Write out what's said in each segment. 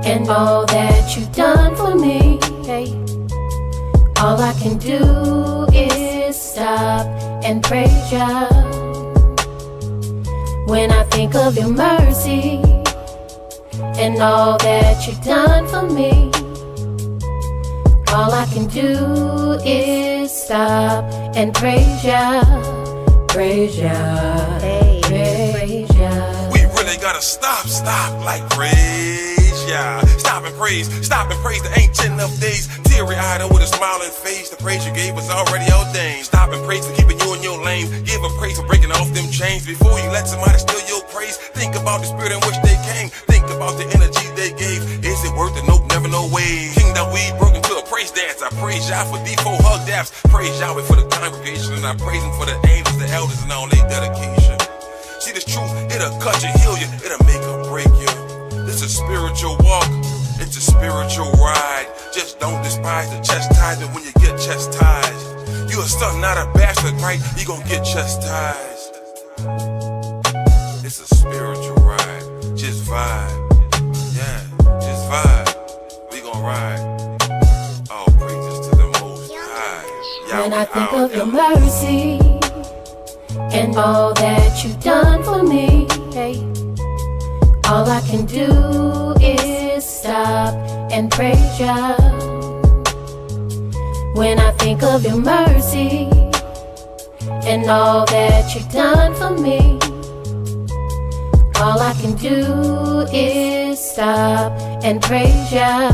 and all that you've done for me. Hey, all I can do is stop and praise ya. When I think of your mercy and all that you've done for me, all I can do is stop and praise ya, praise ya, hey, praise ya. We really gotta stop, like praise ya. Stop and praise the ancient of days. Teary-eyed with a smiling face, the praise you gave was already ordained. Stop and praise for keeping you in your lane. Give a praise for breaking off them chains. Before you let somebody steal your praise, think about the spirit in which they came. Think about the energy they gave. Is it worth it? Nope, never, no way. Kingdom we broke into a praise dance. I praise y'all for D4 hug daps. Praise Yahweh for the congregation, and I praise him for the angels, the elders, and all their dedication. See, this truth, it'll cut you, heal you, it'll make or break you. This is a spiritual walk, it's a spiritual ride. Just don't despise the chastisement when you get chastised. You a son, not a bastard, right? You gon' get chastised. It's a spiritual ride, just vibe. Yeah, just vibe. We gon' ride. All praises to the Most High. When I think of your mercy and all that you've done for me, hey, all I can do is stop and praise ya. When I think of your mercy and all that you've done for me, all I can do is stop and praise ya,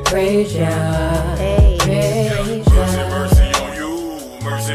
praise ya, hey, praise ya. Mercy on you, mercy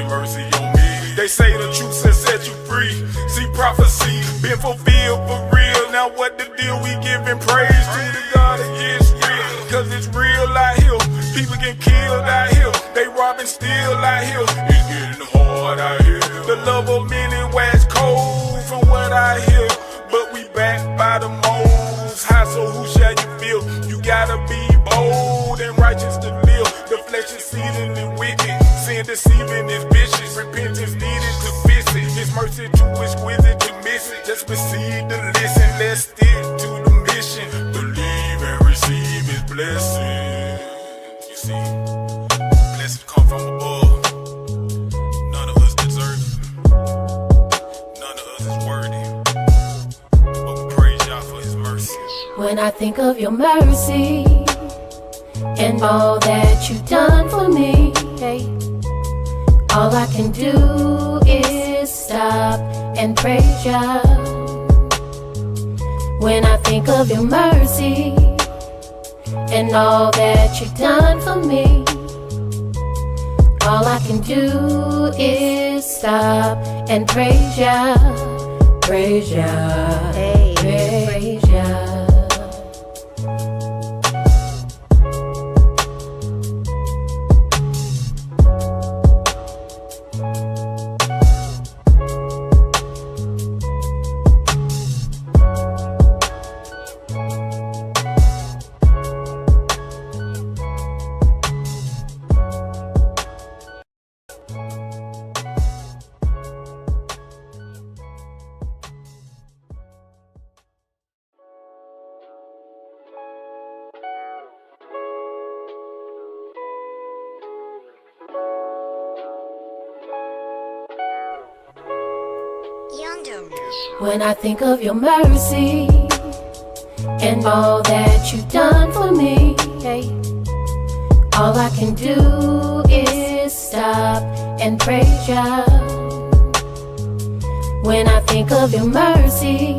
on me. They say the truth has set you free. See, prophecy been fulfilled for real. Now what the deal? We giving praise to the God of Yisrael, cause it's real out here. People get killed out here. They robbing still out here. It's getting hard out here. The love of many wax cold from what I hear. But we backed by the Most High, so who shall you feel? You gotta be bold and righteous to live. The flesh is seething and wicked. Sin deceiving is vicious. Repentance needed to fix it. His mercy too exquisite to miss it. Just receive the listen. Let's stick to the mission. Believe and receive his blessing. You see, blessings come from above. None of us deserve it. None of us is worthy. But we praise y'all for his mercy. When I think of your mercy and all that you've done for me, hey, all I can do is stop and praise ya. When I think of your mercy and all that you've done for me, all I can do is stop and praise ya, praise ya, hey, praise ya. When I think of your mercy and all that you've done for me, hey, all I can do is stop and praise ya. When I think of your mercy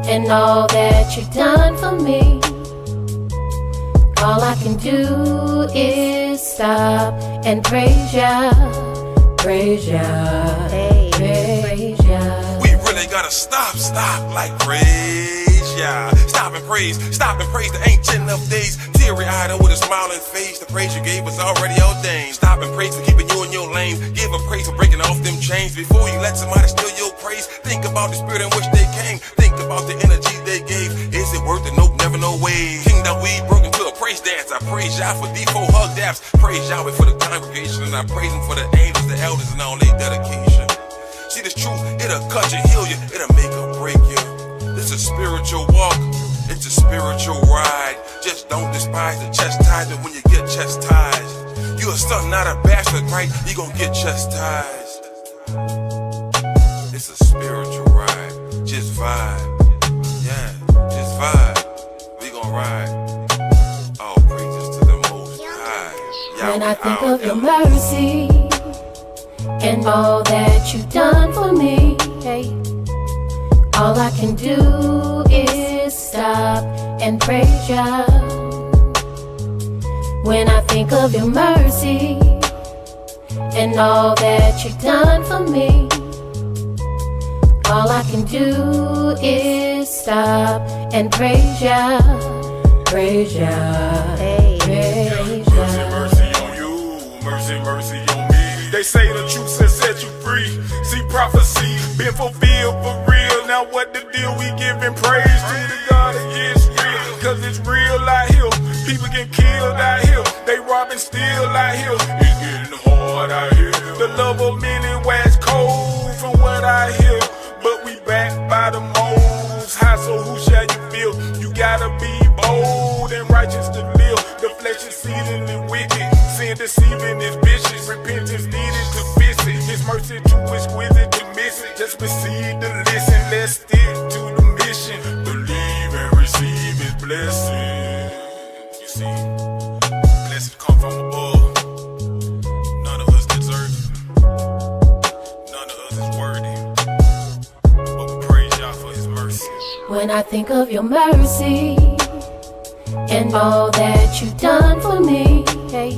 and all that you've done for me, all I can do is stop and praise ya, praise ya, hey, praise ya. We really gotta stop, like praise ya. Stop and praise the ancient of days. Teary-eyed with a smiling face, the praise you gave was already ordained. Stop and praise for keeping you in your lane. Give a praise for breaking off them chains. Before you let somebody steal your praise, think about the spirit in which they came. Think about the energy they gave. Is it worth it? Nope, never, no way. Kingdom we broke into a praise dance. I praise y'all for D4 hug daps. Praise Yahweh for the congregation, and I praise him for the angels, the elders, and all their dedication. See, this truth, it'll cut you, heal you, it'll make or break you. This is a spiritual walk, It's a spiritual ride. Just don't despise the chastisement when you get chastised. You a son, not a bastard, right? You gon' get chastised. It's a spiritual ride. Just vibe. Yeah, just vibe. We gon' ride. All praises to the Most High. When I think of your mercy and all that you've done for me, hey, all I can do is stop and praise ya. When I think of your mercy and all that you've done for me, all I can do is stop and praise ya, praise ya, praise ya. Mercy on you, mercy on me. They say the truth has set you free. See prophecy been fulfilled for real. Now what the deal? We giving praise to the God of Israel, cause it's real out here. People get killed out here. They robbing steal out here. It's getting hard out here. The love of many wax cold from what I hear. But we backed by the Most High, so who shall you feel? You gotta be bold and righteous to live. The flesh is seething and wicked. Sin deceiving is vicious. Repentance needed to fix it. His mercy too exquisite to miss it. Just proceed to listen. Let's stick to the mission. Believe and receive his blessing. You see, blessings come from above. None of us deserve it. None of us is worthy. But we praise y'all for his mercy. When I think of your mercy and all that you've done for me, hey,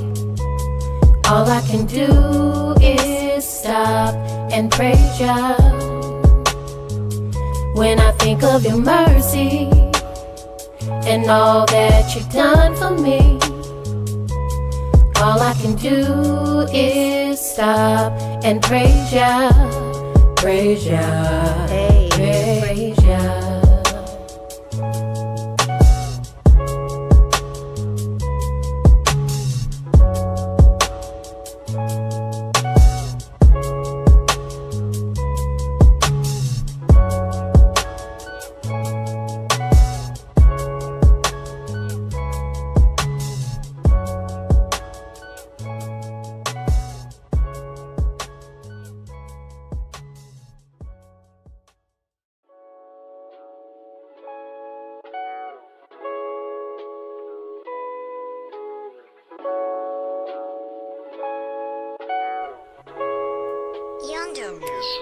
all I can do is stop and praise ya. When I think of your mercy and all that you've done for me, all I can do is stop and praise ya, praise ya, praise ya.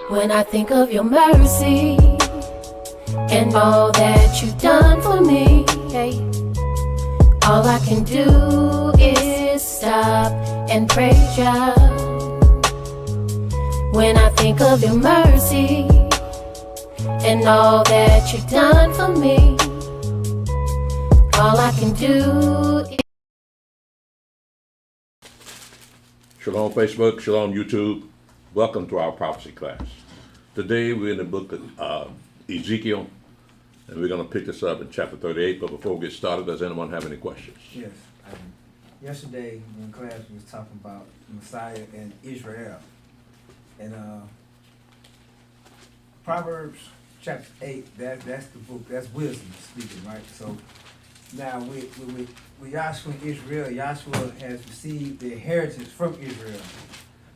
When I think of your mercy and all that you've done for me, hey, all I can do is stop and praise ya. When I think of your mercy and all that you've done for me, all I can do is... Shalom Facebook, Shalom YouTube. Welcome to our prophecy class. Today we're in the book of Ezekiel, and we're going to pick this up in chapter 38. But before we get started, does anyone have any questions? Yes. Yesterday in class we was talking about Messiah and Israel. And Proverbs chapter 8, that's the book, that's wisdom speaking, right? So now with Yahshua and Israel, Yahshua has received the inheritance from Israel.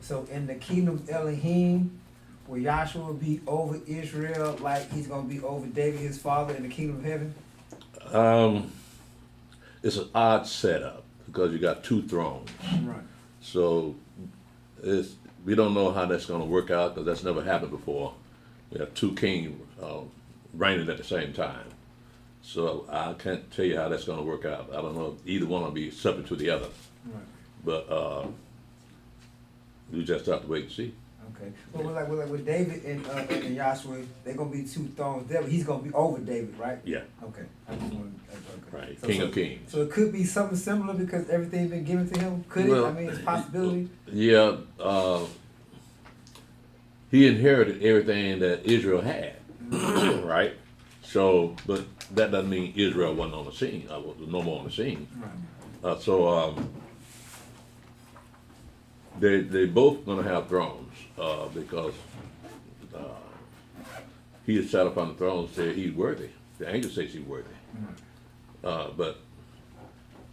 So in the kingdom of Elohim, will Yahshua be over Israel like he's going to be over David, his father, in the kingdom of heaven? It's an odd setup because you got two thrones. Right. So we don't know how that's going to work out because that's never happened before. We have two kings reigning at the same time. So I can't tell you how that's going to work out. I don't know if either one will be subject to the other. Right. But you just have to wait and see. Okay. Well, like with David and Yahshua, they're gonna be two thrones there, but he's gonna be over David, right? Yeah. Okay. I just wanted, okay. Right. King of Kings. So it could be something similar because everything's been given to him. Could it? I mean, it's a possibility. Yeah. He inherited everything that Israel had, right? So, but that doesn't mean Israel wasn't on the scene. Was no more on the scene. Right. They both gonna have thrones because he is sat upon the throne and said he's worthy. The angel says he's worthy. But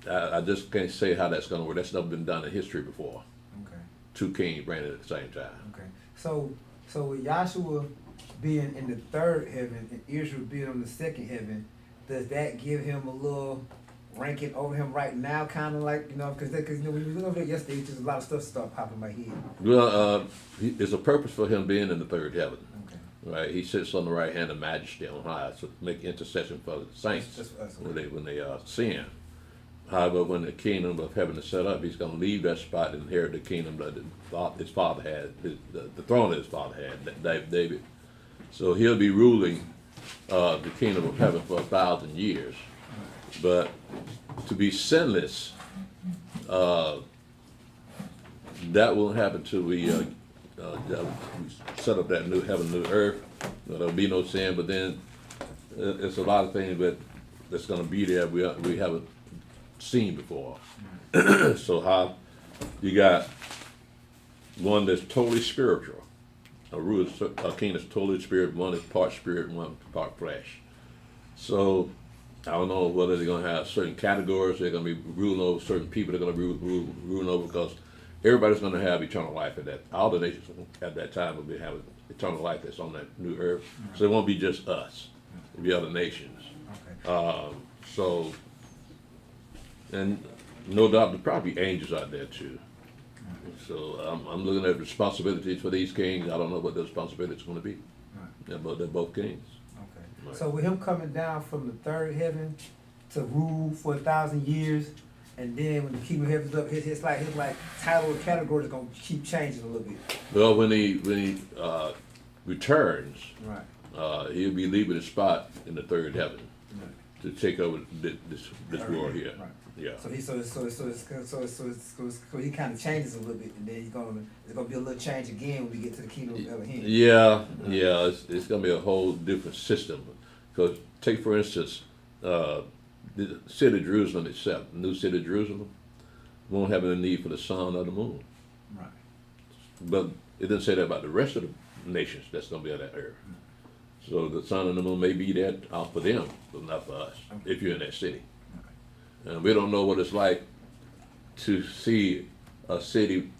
I just can't say how that's going to work. That's never been done in history before. Okay. Two kings reigning at the same time. Okay. So with Yahshua being in the third heaven and Israel being on the second heaven, does that give him a little ranking over him right now, kind of like, you know, because when we went over there yesterday, just a lot of stuff started popping in my head. Well, it's a purpose for him being in the third heaven. Okay. Right, he sits on the right hand of Majesty on high to make intercession for the saints Just for us. when they sin. However, when the kingdom of heaven is set up, he's going to leave that spot and inherit the kingdom that his father had, the throne that his father had, David. So he'll be ruling the kingdom of heaven for 1,000 years. But to be sinless, that won't happen till we set up that new heaven, new earth. There'll be no sin, but then it's a lot of things that's going to be there we haven't seen before. So how you got one that's totally spiritual, a king that's totally spirit, one is part spirit, and one part flesh. So I don't know whether they're going to have certain categories they're going to be ruling over, certain people they're going to be ruling over, because everybody's going to have eternal life at that. All the nations at that time will be having eternal life that's on that new earth. So it won't be just us. It'll be other nations. Okay. So, and no doubt there'll probably be angels out there too. So I'm looking at responsibilities for these kings. I don't know what the responsibilities are going to be. Yeah, but they're both kings. Okay. Right. So with him coming down from the third heaven to rule for 1,000 years, and then when the kingdom of heaven's up, his title and category is gonna keep changing a little bit. Well, when he returns, Right. he'll be leaving his spot in the third heaven Right. to take over this world here. Right. Yeah. So he kind of changes a little bit, and then there's gonna be a little change again when we get to the kingdom of Elohim. Yeah. It's going to be a whole different system. Because take for instance, the city of Jerusalem itself, the new city of Jerusalem, won't have any need for the sun or the moon. Right. But it doesn't say that about the rest of the nations that's going to be on that earth. So the sun and the moon may be there for them, but not for us, if you're in that city. And we don't know what it's like to see a city.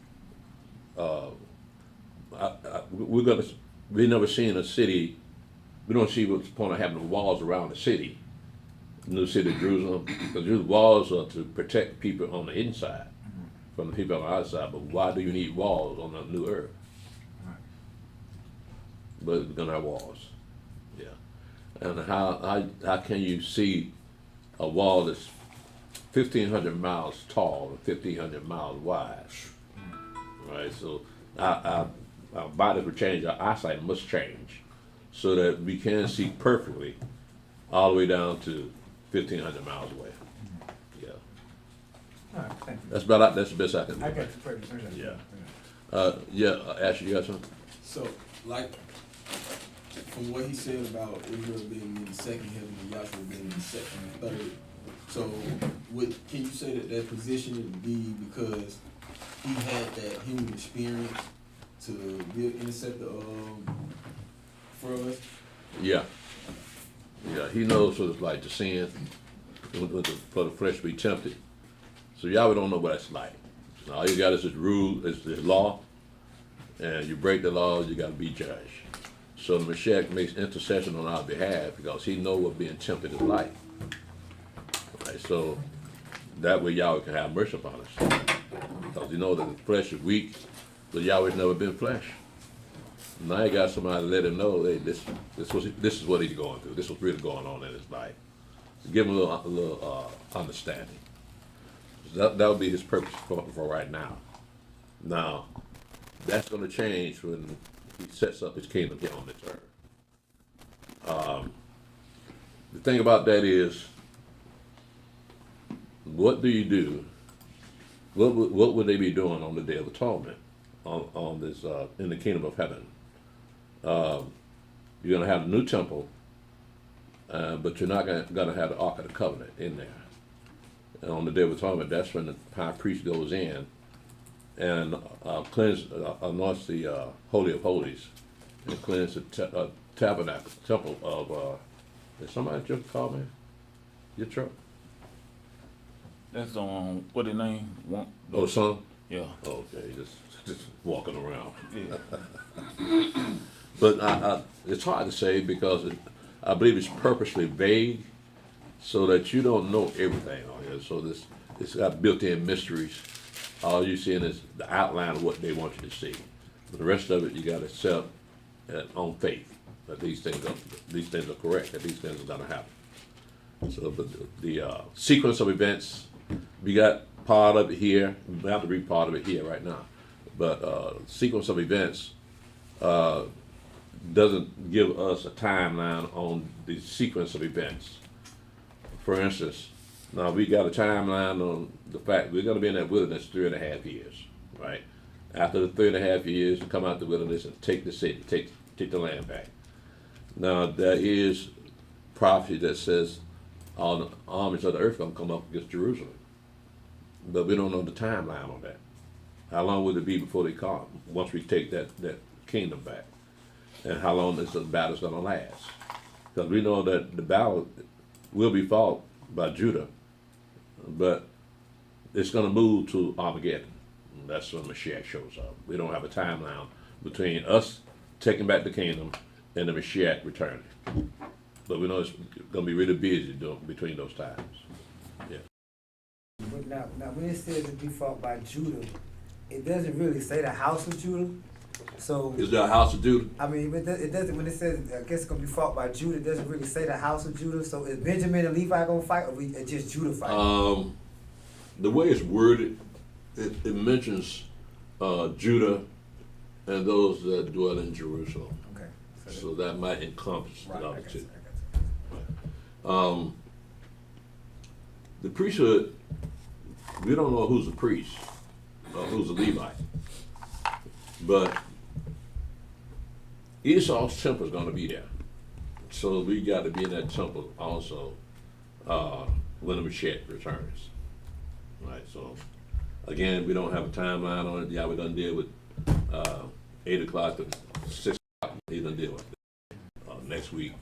We've never seen a city. We don't see what's the point of having walls around the city, the new city of Jerusalem, because the walls are to protect people on the inside from the people on the outside. But why do you need walls on the new earth? Right. But we're gonna have walls, yeah. And how can you see a wall that's 1,500 miles tall and 1,500 miles wide? Right. So our bodies will change. Our eyesight must change so that we can see perfectly all the way down to 1,500 miles away. Yeah. All right. Thank you. That's the best I can do. I got you. Perfect. Yeah. Ashley, you got something? So, like, from what he said about Israel being in the second heaven and Yahshua being in the second and third, so can you say that position would be because he had that human experience to be an interceptor for us? Yeah. He knows what it's like to sin, for the flesh to be tempted. So Yahweh don't know what that's like. All you got is his rule, is his law, and you break the law, you got to be judged. So the Mashiach makes intercession on our behalf because he knows what being tempted is like. Right, so that way Yahweh can have mercy upon us. Because you know that the flesh is weak, but Yahweh's never been flesh. Now you got somebody to let him know, hey, this is what he's going through. This is what's really going on in his life. So give him a little understanding. That would be his purpose for right now. Now, that's going to change when he sets up his kingdom here on this earth. The thing about that is, what do you do? What would they be doing on the Day of Atonement, on this in the kingdom of heaven? You're going to have a new temple, but you're not going to have the Ark of the Covenant in there. And on the Day of Atonement, that's when the high priest goes in and anoints the Holy of Holies and cleanses the tabernacle, temple Did somebody just call me? Your truck? That's what the name? Oh, son? Yeah. Okay, just walking around. Yeah. But it's hard to say because I believe it's purposely vague so that you don't know everything on here. So it's got built-in mysteries. All you're seeing is the outline of what they want you to see. But the rest of it, you got to accept on faith that these things are correct, that these things are going to happen. So, but the sequence of events, we got part of it here. We have to read part of it here right now. But sequence of events doesn't give us a timeline on the sequence of events. For instance, now we got a timeline on the fact we're going to be in that wilderness 3.5 years, right? After the 3.5 years, we come out the wilderness and take the city, take the land back. Now there is prophecy that says all the armies of the earth going to come up against Jerusalem, but we don't know the timeline on that. How long would it be before they come once we take that kingdom back? And how long is the battle's going to last? Because we know that the battle will be fought by Judah, but it's going to move to Armageddon. And that's when Mashiach shows up. We don't have a timeline between us taking back the kingdom and the Mashiach returning. But we know it's going to be really busy between those times. Yeah. But now when it says to be fought by Judah, it doesn't really say the house of Judah. So Is there a house of Judah? I mean, it doesn't. When it says, I guess it's gonna be fought by Judah, it doesn't really say the house of Judah. So is Benjamin and Levi gonna fight, or it's just Judah fighting? The way it's worded, it mentions Judah and those that dwell in Jerusalem. Okay. So that might encompass Right. the I other got two. you, I got you. The priesthood, we don't know who's a priest or who's a Levite, but Esau's temple is going to be there. So we got to be in that temple also when the Mashiach returns. Right, so again, we don't have a timeline on it. Yeah, we done deal with 8 o'clock to 6 o'clock. He done deal with it next week.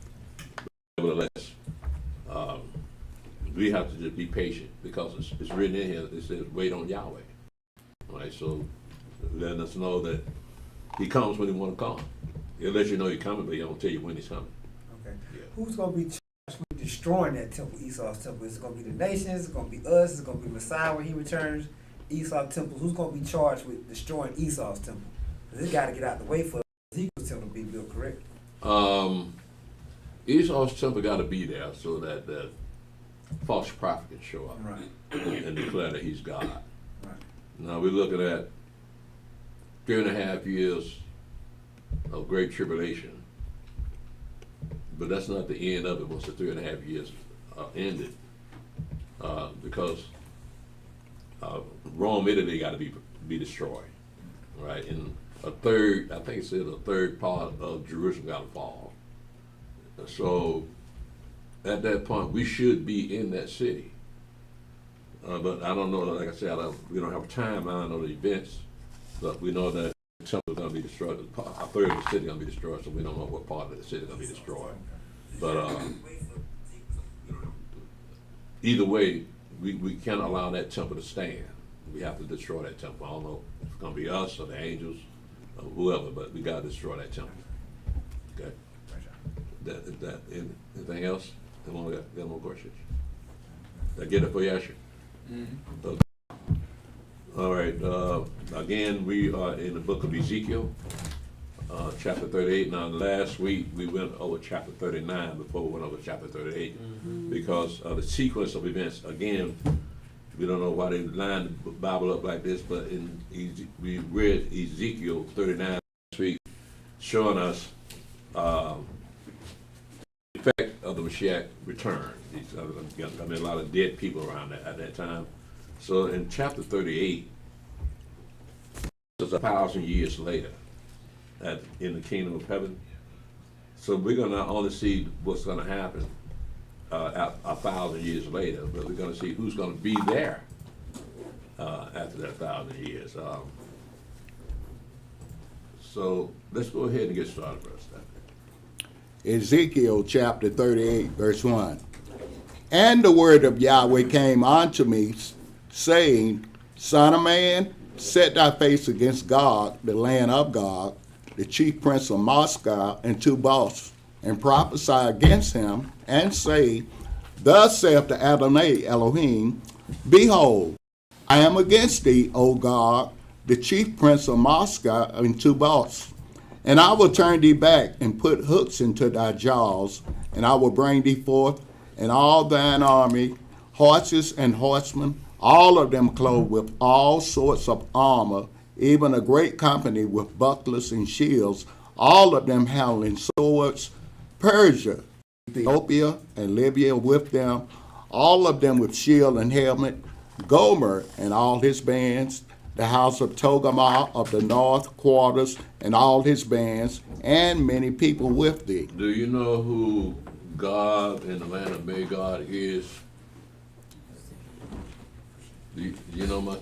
Nevertheless, we have to just be patient because it's written in here. It says, wait on Yahweh. Right, so letting us know that he comes when he want to come. He'll let you know he's coming, but he don't tell you when he's coming. Okay. Yeah. Who's gonna be charged with destroying that temple, Esau's temple? Is it gonna be the nations? Is it gonna be us? Is it gonna be Messiah when he returns? Esau's temple. Who's gonna be charged with destroying Esau's temple? Because it's got to get out the way for Ezekiel's temple to be built, correct? Esau's temple got to be there so that the false prophet can show up Right. and declare that he's God. Right. Now we're looking at 3.5 years of great tribulation, but that's not the end of it once the 3.5 years ended, because Rome, Italy got to be destroyed, right? And I think it said a third part of Jerusalem got to fall. So at that point, we should be in that city. But I don't know, like I said, we don't have a timeline on the events, but we know that the temple is going to be destroyed. A third of the city is going to be destroyed, so we don't know what part of the city is going to be destroyed. But either way, we can't allow that temple to stand. We have to destroy that temple. I don't know if it's going to be us or the angels or whoever, but we got to destroy that temple. Okay? Anything else? Got more questions? Did I get it for you, Asher? Mm-hmm. Okay. All right. Again, we are in the book of Ezekiel, chapter 38. Now, last week we went over chapter 39 before we went over chapter 38 because of the sequence of events. Again, we don't know why they lined the Bible up like this, but we read Ezekiel 39 last week, showing us the effect of the Mashiach return. I mean, a lot of dead people around at that time. So in chapter 38, it's 1,000 years later in the kingdom of heaven. So we're going to not only see what's going to happen 1,000 years later, but we're going to see who's going to be there after that 1,000 years. So let's go ahead and get started, Brother Stephen. Ezekiel chapter 38, verse 1. And the word of Yahweh came unto me, saying, Son of man, set thy face against Gog, the land of Gog, the chief prince of Moscow, and Tubal, and prophesy against him, and say, Thus saith the Adonai Elohim, Behold, I am against thee, O Gog, the chief prince of Moscow, and Tubal. And I will turn thee back, and put hooks into thy jaws, and I will bring thee forth, and all thine army, horses and horsemen, all of them clothed with all sorts of armor, even a great company with bucklers and shields, all of them handling swords, Persia, Ethiopia, and Libya with them, all of them with shield and helmet, Gomer and all his bands, the house of Togarmah of the north quarters and all his bands, and many people with thee. Do you know who God in the land of Magog is? Do you know my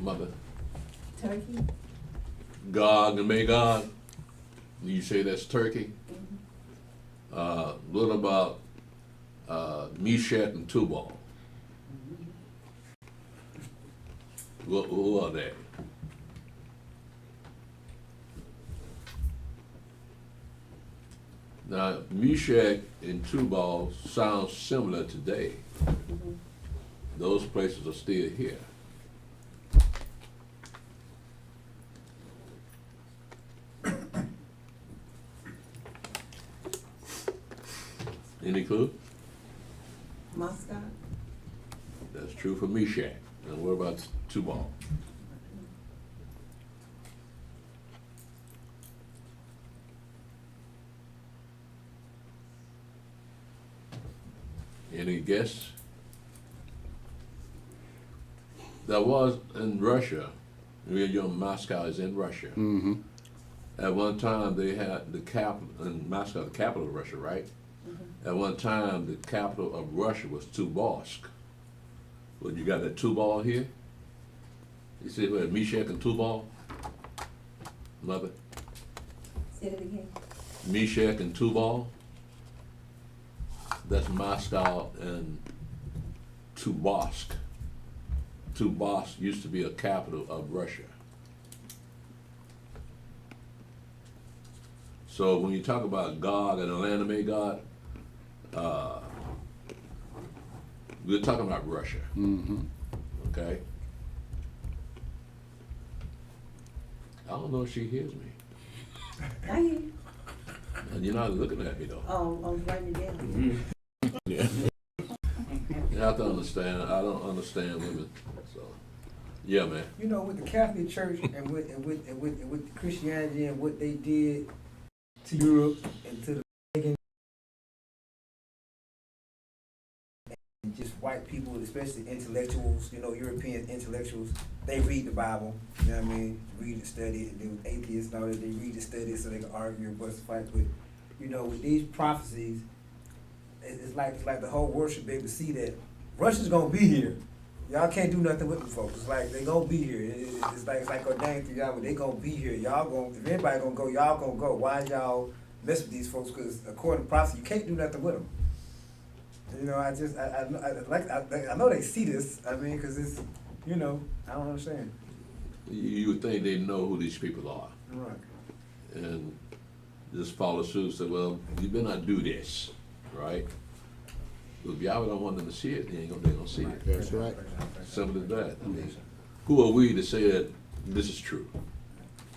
mother? Turkey? Gog and Magog. You say that's Turkey. What about Meshach and Tubal? Who are they? Now, Meshach and Tubal sound similar today. Those places are still here. Any clue? Moscow? That's true for Meshach. And what about Tubal? Any guess? That was in Russia. Moscow is in Russia. Mm-hmm. At one time, they had the capital in Moscow, the capital of Russia, right? At one time, the capital of Russia was Tobolsk. Well, you got that Tubal here. You see where Meshach and Tubal? Mother? Say it again. Meshach and Tubal. That's Moscow and Tobolsk. Tobolsk used to be a capital of Russia. So when you talk about Gog and the land of Magog, we're talking about Russia. Mm-hmm. Okay? I don't know if she hears me. I hear you. And you're not looking at me though. Oh, I was writing it down. Yeah. You have to understand, I don't understand women. So, yeah, man. You know, with the Catholic Church and with Christianity and what they did to Europe and to the pagan and just white people, especially intellectuals, you know, European intellectuals, they read the Bible, you know what I mean? Read and study it. They were atheists and all that. They read and study it so they can argue and bust fights. But, you know, with these prophecies, it's like the whole world should be able to see that Russia's gonna be here. Y'all can't do nothing with them folks. It's like they gonna be here. It's like ordained through y'all, they gonna be here. Y'all gonna, if anybody gonna go, y'all gonna go. Why y'all mess with these folks? Because according to prophecy, you can't do nothing with them. You know, I know they see this. I mean, because it's, you know, I don't understand. You would think they know who these people are. Right. And just follow suit and say, well, you better not do this, right? But if y'all don't want them to see it, they ain't gonna see it. That's right. Simple as that. I mean, who are we to say that this is true?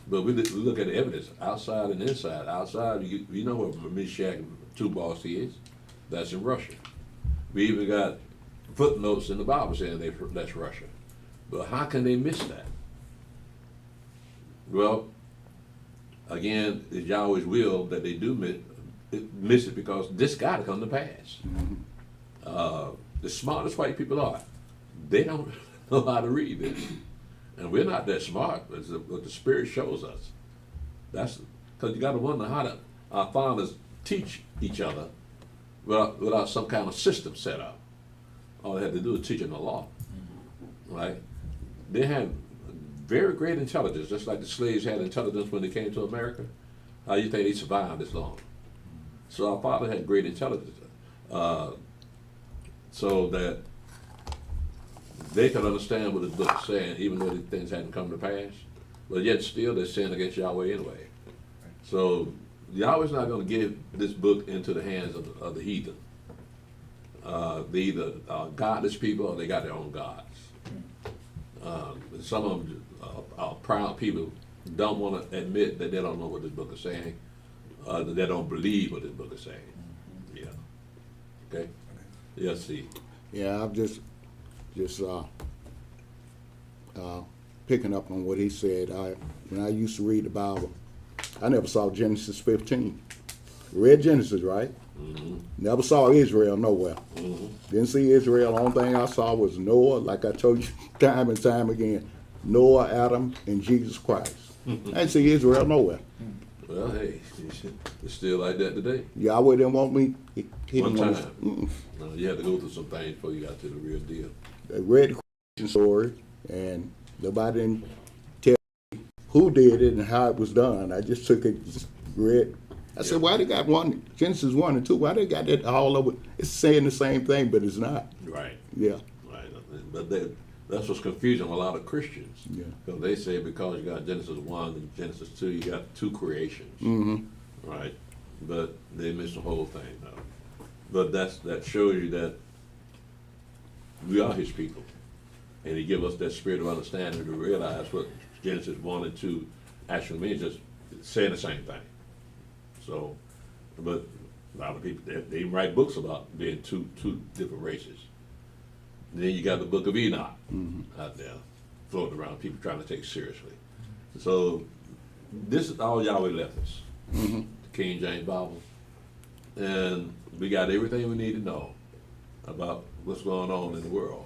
But we look at the evidence, outside and inside. Outside, you know where Meshach and Tubal is? That's in Russia. We even got footnotes in the Bible saying that's Russia. But how can they miss that? Well, again, it's Yahweh's will that they do miss it because this got to come to pass. The smartest white people are, they don't know how to read this. And we're not that smart, but it's what the Spirit shows us. That's because you got to wonder how our fathers teach each other without some kind of system set up. All they had to do is teach them the law, right? They had very great intelligence, just like the slaves had intelligence when they came to America. How do you think they survived this long? So our Father had great intelligence, so that they could understand what His book is saying, even though the things hadn't come to pass. But yet still they're sinning against Yahweh anyway. So Yahweh's not going to give this book into the hands of the heathen. They either are godless people or they got their own gods. Some of them are proud people, don't want to admit that they don't know what this book is saying, that they don't believe what this book is saying. Yeah. Okay? Yes, see. Yeah, I'm just picking up on what he said. When I used to read the Bible, I never saw Genesis 15. Read Genesis, right? Mm-hmm. Never saw Israel nowhere. Mm-hmm. Didn't see Israel. The only thing I saw was Noah, like I told you time and time again. Noah, Adam, and Jesus Christ. I didn't see Israel nowhere. Well, hey, it's still like that today. Yahweh didn't want me. He One didn't time. want us. No, you had to go through some things before you got to the real deal. They read the creation story, and nobody didn't tell me who did it and how it was done. I just took it, just read. I said, why they got Genesis 1 and 2, why they got that all over? It's saying the same thing, but it's not. Right. Yeah. Right. But that's what's confusing a lot of Christians. Yeah. Because they say because you got Genesis 1 and Genesis 2, you got two creations. Mm-hmm. Right. But they miss the whole thing, though. But that shows you that we are His people. And He gives us that spirit of understanding to realize what Genesis 1 and 2 actually means, just saying the same thing. So, but a lot of people, they write books about being two different races. Then you got the book of Enoch out there floating around, people trying to take seriously. So this is all Yahweh left us, the King James Bible. And we got everything we need to know about what's going on in the world.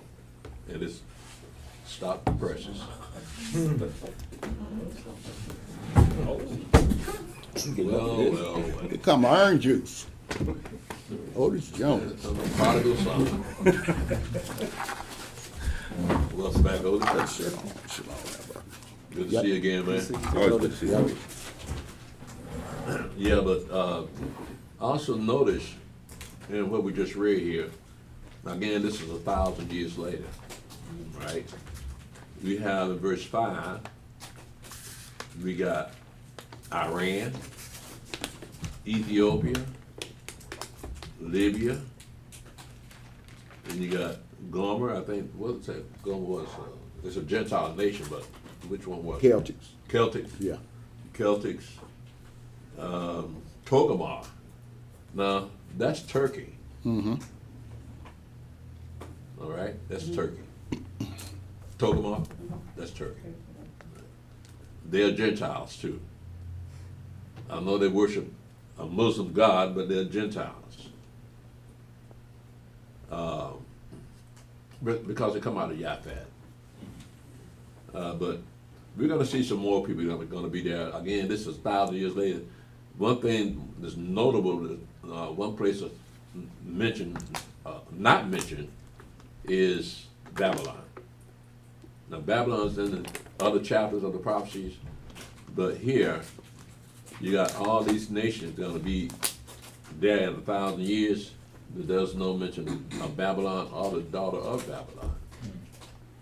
And it's stop the presses. Well. Here come orange juice. Otis Jones. Prodigal son. Welcome back, Otis. Good to see you again, man. Always good to see you. Yeah, but also notice in what we just read here, again, this is 1,000 years later, right? We have in verse 5, we got Iran, Ethiopia, Libya, and you got Gomer, I think, what is that? Gomer was, it's a Gentile nation, but which one was it? Celtics. Celtics. Yeah. Celtics, Togarmah. Now, that's Turkey. Mm-hmm. All right, that's Turkey. Togarmah, that's Turkey. They are Gentiles too. I know they worship a Muslim god, but they're Gentiles. Because they come out of Japhet. But we're going to see some more people that are going to be there. Again, this is 1,000 years later. One thing that's notable, one place not mentioned, is Babylon. Now, Babylon's in the other chapters of the prophecies, but here you got all these nations going to be there in 1,000 years. But there's no mention of Babylon or the daughter of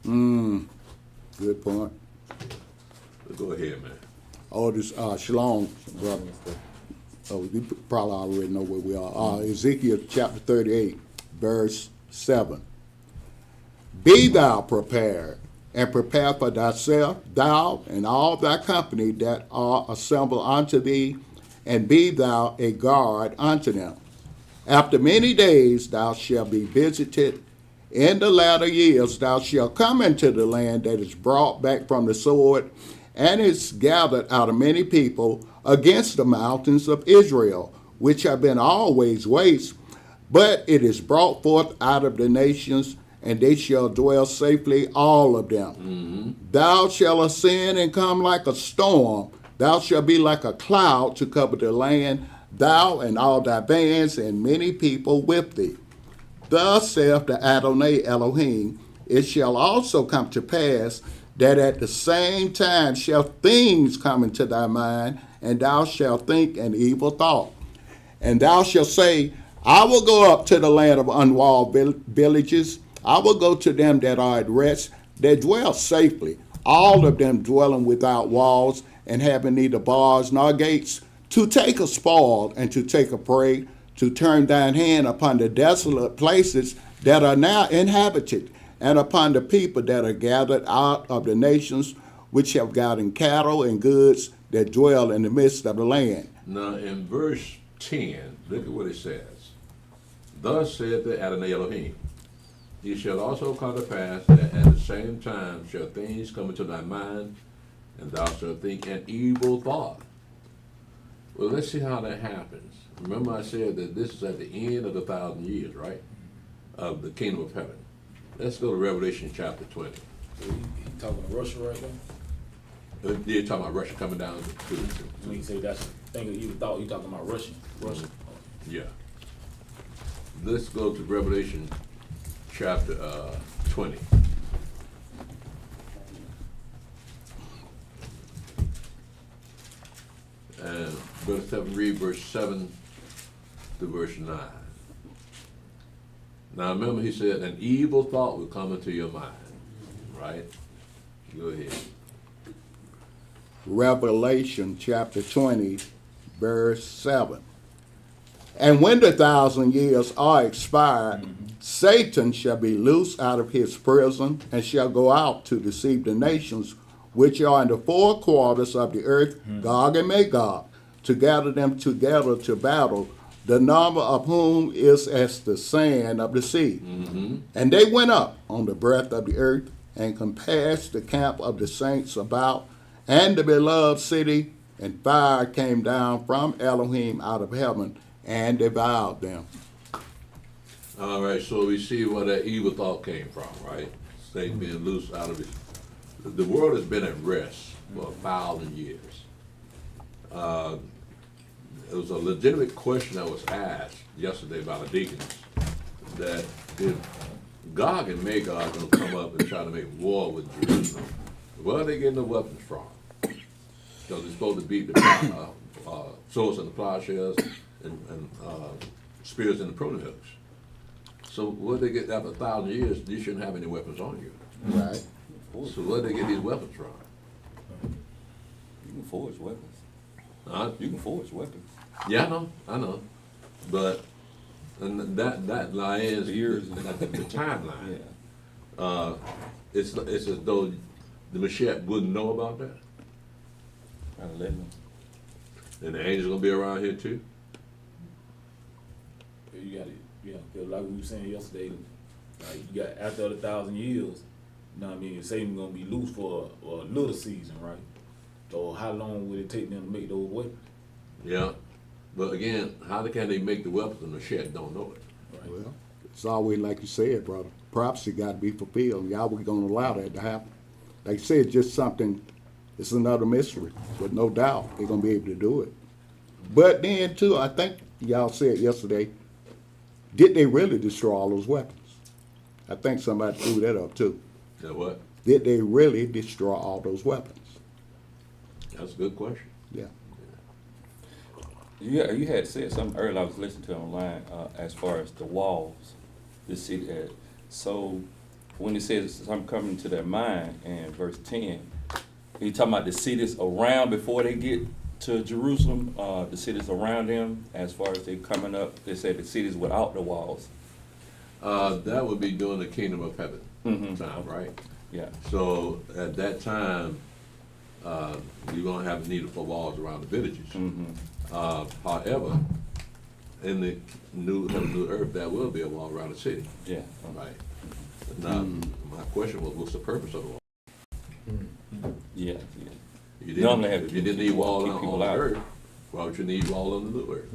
Babylon. Good point. But go ahead, man. Oh, this Shalom, brother. Oh, you probably already know where we are. Ezekiel chapter 38, verse 7. Be thou prepared, and prepare for thyself, thou and all thy company that are assembled unto thee, and be thou a guard unto them. After many days thou shalt be visited. In the latter years thou shalt come into the land that is brought back from the sword, and is gathered out of many people against the mountains of Israel, which have been always waste, but it is brought forth out of the nations, and they shall dwell safely, all of them. Thou shalt ascend and come like a storm. Thou shalt be like a cloud to cover the land, thou and all thy bands and many people with thee. Thus saith the Adonai Elohim, it shall also come to pass that at the same time shall things come into thy mind, and thou shalt think an evil thought. And thou shalt say, I will go up to the land of unwalled villages. I will go to them that are at rest, that dwell safely, all of them dwelling without walls, and having neither bars nor gates, to take a spoil and to take a prey, to turn thine hand upon the desolate places that are now inhabited, and upon the people that are gathered out of the nations, which have gotten cattle and goods that dwell in the midst of the land. Now in verse 10, look at what it says. Thus saith the Adonai Elohim, it shall also come to pass that at the same time shall things come into thy mind, and thou shalt think an evil thought. Well, let's see how that happens. Remember I said that this is at the end of the 1,000 years, right? Of the kingdom of heaven. Let's go to Revelation chapter 20. He talking about Russia right now? You're talking about Russia coming down to When you say that's thing of evil thought, you talking about Russia. yeah. Let's go to Revelation chapter 20. And Brother Stephen, read verse 7 to verse 9. Now remember he said an evil thought will come into your mind, right? Go ahead. Revelation chapter 20, verse 7. And when the 1,000 years are expired, Satan shall be loosed out of his prison, and shall go out to deceive the nations which are in the four quarters of the earth, Gog and Magog, to gather them together to battle, the number of whom is as the sand of the sea. And they went up on the breadth of the earth, and compassed the camp of the saints about, and the beloved city, and fire came down from Elohim out of heaven, and devoured them. All right, so we see where that evil thought came from, right? Satan being loose out of his. The world has been at rest for 1,000 years. It was a legitimate question that was asked yesterday by the deacons, that if Gog and Magog going to come up and try to make war with Jerusalem, where are they getting the weapons from? Because they're supposed to beat the swords and the plowshares and spears and the pruning hooks. So where they get after 1,000 years, you shouldn't have any weapons on you. Right. So where they get these weapons from? You can forge weapons. Huh? You can forge weapons. Yeah, I know. But and that line is Years. the timeline. Yeah. It's as though the Mashiach wouldn't know about that. Trying to let them. And the angels gonna be around here too. You got it. Yeah, 'cause like we were saying yesterday, like you got after the 1,000 years, you know what I mean? Satan gonna be loose for a little season, right? So how long would it take them to make those weapons? Yeah. But again, how can they make the weapons and the Mashiach don't know it? Right? Well, it's always like you said, brother. Prophecy got to be fulfilled. Yahweh going to allow that to happen. Like you said, just something, it's another mystery. But no doubt, they're going to be able to do it. But then, too, I think y'all said yesterday, did they really destroy all those weapons? I think somebody threw that up, too. Yeah, what? Did they really destroy all those weapons? That's a good question. Yeah. You had said something earlier I was listening to online as far as the walls the city had. So when it says something coming to their mind in verse 10, he talking about the cities around before they get to Jerusalem, the cities around them as far as they coming up. They said the cities without the walls. That would be during the kingdom of heaven time, right? Yeah. So at that time, you're gonna have need for walls around the villages. However, in the new heaven, new earth, there will be a wall around the city. Yeah. Right. Now, my question was, what's the purpose of the wall? Yeah. If Normally if you didn't need wall keep on people the out. earth, why would you need wall on the new earth?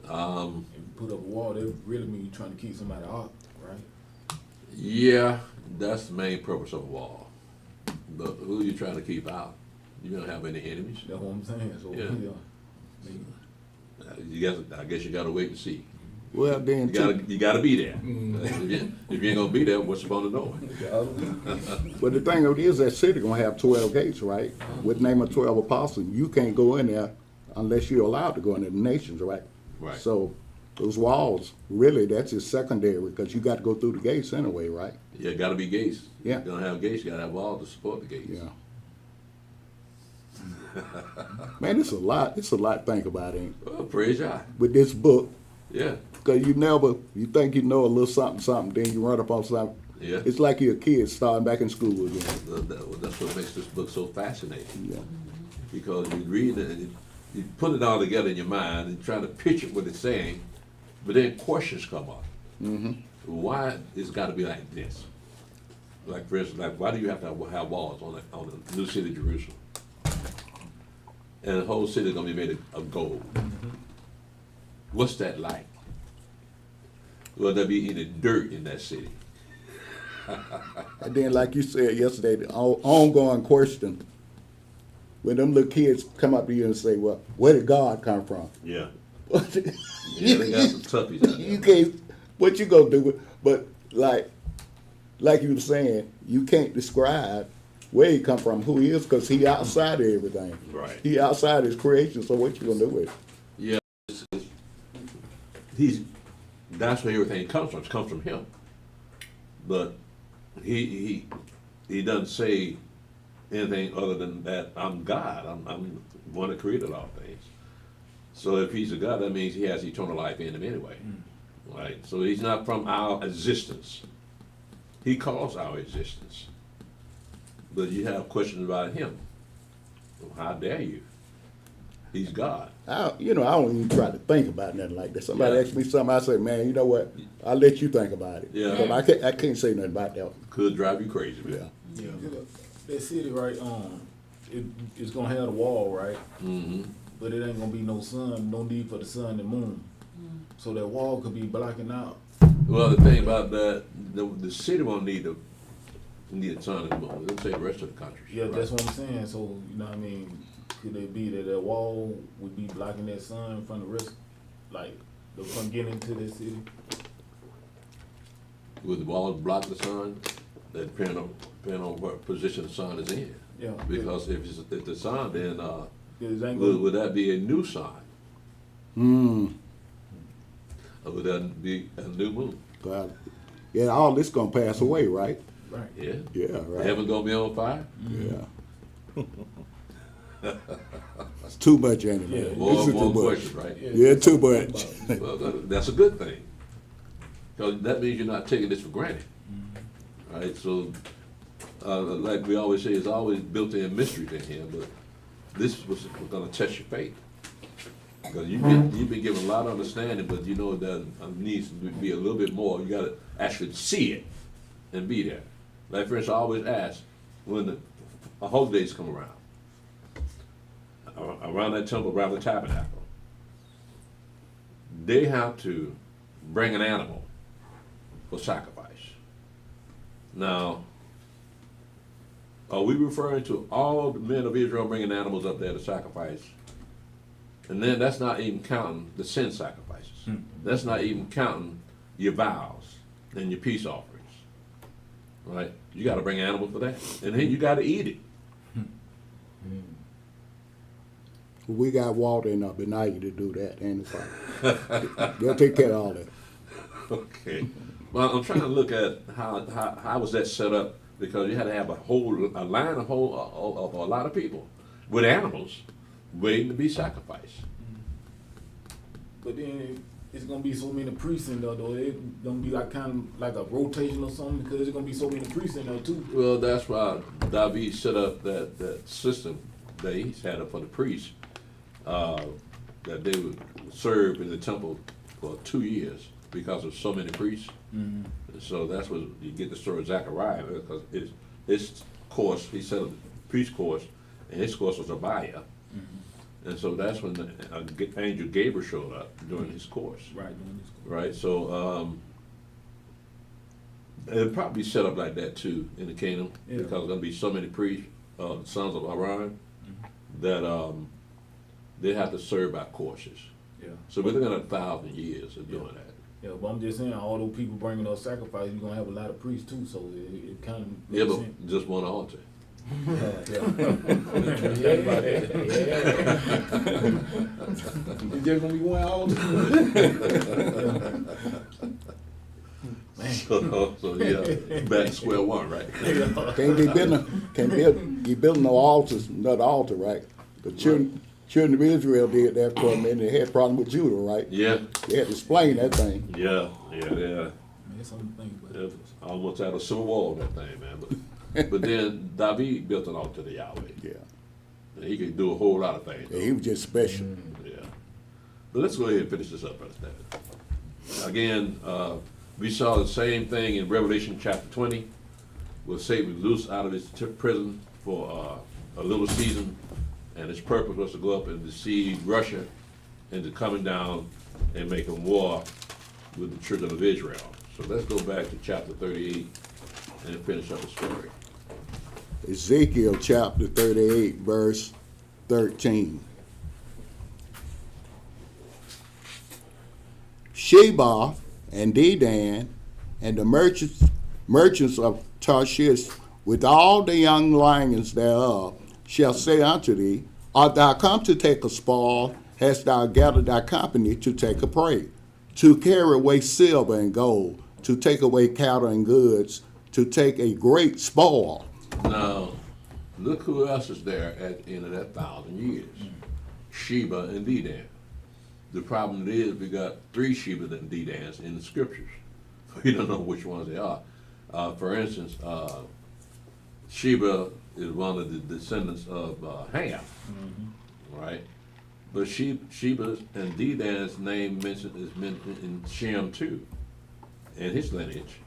If you put up a wall, that really mean you're trying to keep somebody out, right? Yeah, that's the main purpose of a wall. But who are you trying to keep out? You don't have any enemies. That's what I'm saying. So Yeah. I guess you gotta wait and see. Well, then, too, You gotta be there. If you ain't gonna be there, what's the point of knowing? but the thing of it is that city going to have 12 gates, right? With the name of 12 apostles. You can't go in there unless you're allowed to go into the nations, right? Right. So those walls, really, that's just secondary because you got to go through the gates anyway, right? Yeah, got to be gates. Yeah. You're gonna have gates. You got to have walls to support the gates. Yeah. Man, it's a lot. It's a lot to think about, ain't it? Well, praise God. With this book, Yeah. because you think you know a little something, then you run up on something. Yeah. It's like you're a kid starting back in school again. That's what makes this book so fascinating. Yeah. Because you read it, and you put it all together in your mind and try to picture what it's saying, but then questions come up. Mm-hmm. Why it's got to be like this? Like for instance, like why do you have to have walls on the new city of Jerusalem? And the whole city is gonna be made of gold. What's that like? Will there be any dirt in that city? And then, like you said yesterday, the ongoing question, when them little kids come up to you and say, well, where did God come from? Yeah. Yeah, they got some toughies out there. You can't, what you gonna do with, but like you were saying, you can't describe where he come from, who he is, because he outside of everything. Right. He outside his creation, so what you gonna do with it? Yeah, that's where everything comes from. It comes from him. But he doesn't say anything other than that I'm God. I'm the one that created all things. So if he's a God, that means he has eternal life in him anyway. Right? So he's not from our existence. He calls our existence. But you have questions about him. Well, how dare you? He's God. I don't even try to think about nothing like that. Somebody Yeah. asks me something, I say, man, you know what? I'll let you think about it. Yeah. But I can't say nothing about that. Could drive you crazy, man. Yeah. Yeah, that city, right? It's gonna have the wall, right? Mm-hmm. But it ain't gonna be no sun, no need for the sun and moon. So that wall could be blocking out. Well, the thing about that, the city won't need the sun and the moon. It'll say the rest of the country. Yeah, that's what I'm saying. So you know what I mean? Could it be that wall would be blocking that sun from the rest, like from getting into this city? Would the walls block the sun? That depend on what position the sun is in. Yeah. Because if the sun, then It ain't gonna, would that be a new sun? Hmm. Or would that be a new moon? God. Yeah, all this gonna pass away, right? right. Yeah. Yeah, right. Heaven gonna be on fire? Yeah. It's too much anyway. Yeah. This is More too much. questions, right? Yeah, too much. Well, that's a good thing. Because that means you're not taking this for granted. Right? So, like we always say, it's always built-in mystery in here, but this was going to test your faith. Because you've been given a lot of understanding, but you know that needs to be a little bit more. You got to actually see it and be there. Like, for instance, I always ask when the holidays come around that temple, around the tabernacle, they have to bring an animal for sacrifice. Now, are we referring to all the men of Israel bringing animals up there to sacrifice? And then that's not even counting the sin sacrifices. That's not even counting your vows and your peace offerings. Right? You got to bring animals for that. And then you got to eat it. We got Walter in Benaya to do that, and they'll take care of all that. Okay. Well, I'm trying to look at how was that set up, because you had to have a line of a lot of people with animals waiting to be sacrificed. But then it's gonna be so many priests in there, though. It's gonna be like kind of like a rotation or something, because there's gonna be so many priests in there too. Well, that's why David set up that system that he had up for the priests, that they would serve in the temple for 2 years because of so many priests. Mm-hmm. So that's what you get the story of Zechariah, because his course, he set up the priest course, and his course was Abiah. Mm-hmm. And so that's when the angel Gabriel showed up during his course. Right, doing this. Right, so it'll probably be set up like that too in the kingdom, Yeah. because there'll be so many priests, sons of Aaron, that they have to serve by courses. Yeah. So we're looking at 1,000 years of doing that. Yeah, but I'm just saying, all those people bringing those sacrifices, you're gonna have a lot of priests too, so it kind of Yeah, makes but sense. just one altar. It's just gonna be one altar. So yeah, back to square one, right? Can't be building no altars, another altar, right? The children of Israel did that for a minute. They had a problem with Judah, right? Yeah, They had to explain that thing. yeah. Man, that's something to think about. It almost had a civil war on that thing, man. But then David built an altar to Yahweh. Yeah. And he could do a whole lot of things. Yeah, he was just special. Yeah. But let's go ahead and finish this up, Brother Stanley. Again, we saw the same thing in Revelation chapter 20, where Satan was loose out of his prison for a little season, and his purpose was to go up and deceive Russia into coming down and making war with the children of Israel. So let's go back to chapter 38 and finish up the story. Ezekiel chapter 38, verse 13. Sheba and Dedan and the merchants of Tarshish with all the young lions thereof shall say unto thee, Art thou come to take a spoil? Hast thou gathered thy company to take a prey? To carry away silver and gold, to take away cattle and goods, to take a great spoil. Now, look who else is there at the end of that 1,000 years. Sheba and Dedan. The problem is we got 3 Shebas and Dedans in the scriptures. We don't know which ones they are. For instance, Sheba is one of the descendants of Ham, right? But Sheba and Dedan's name is mentioned in Shem too, and his lineage.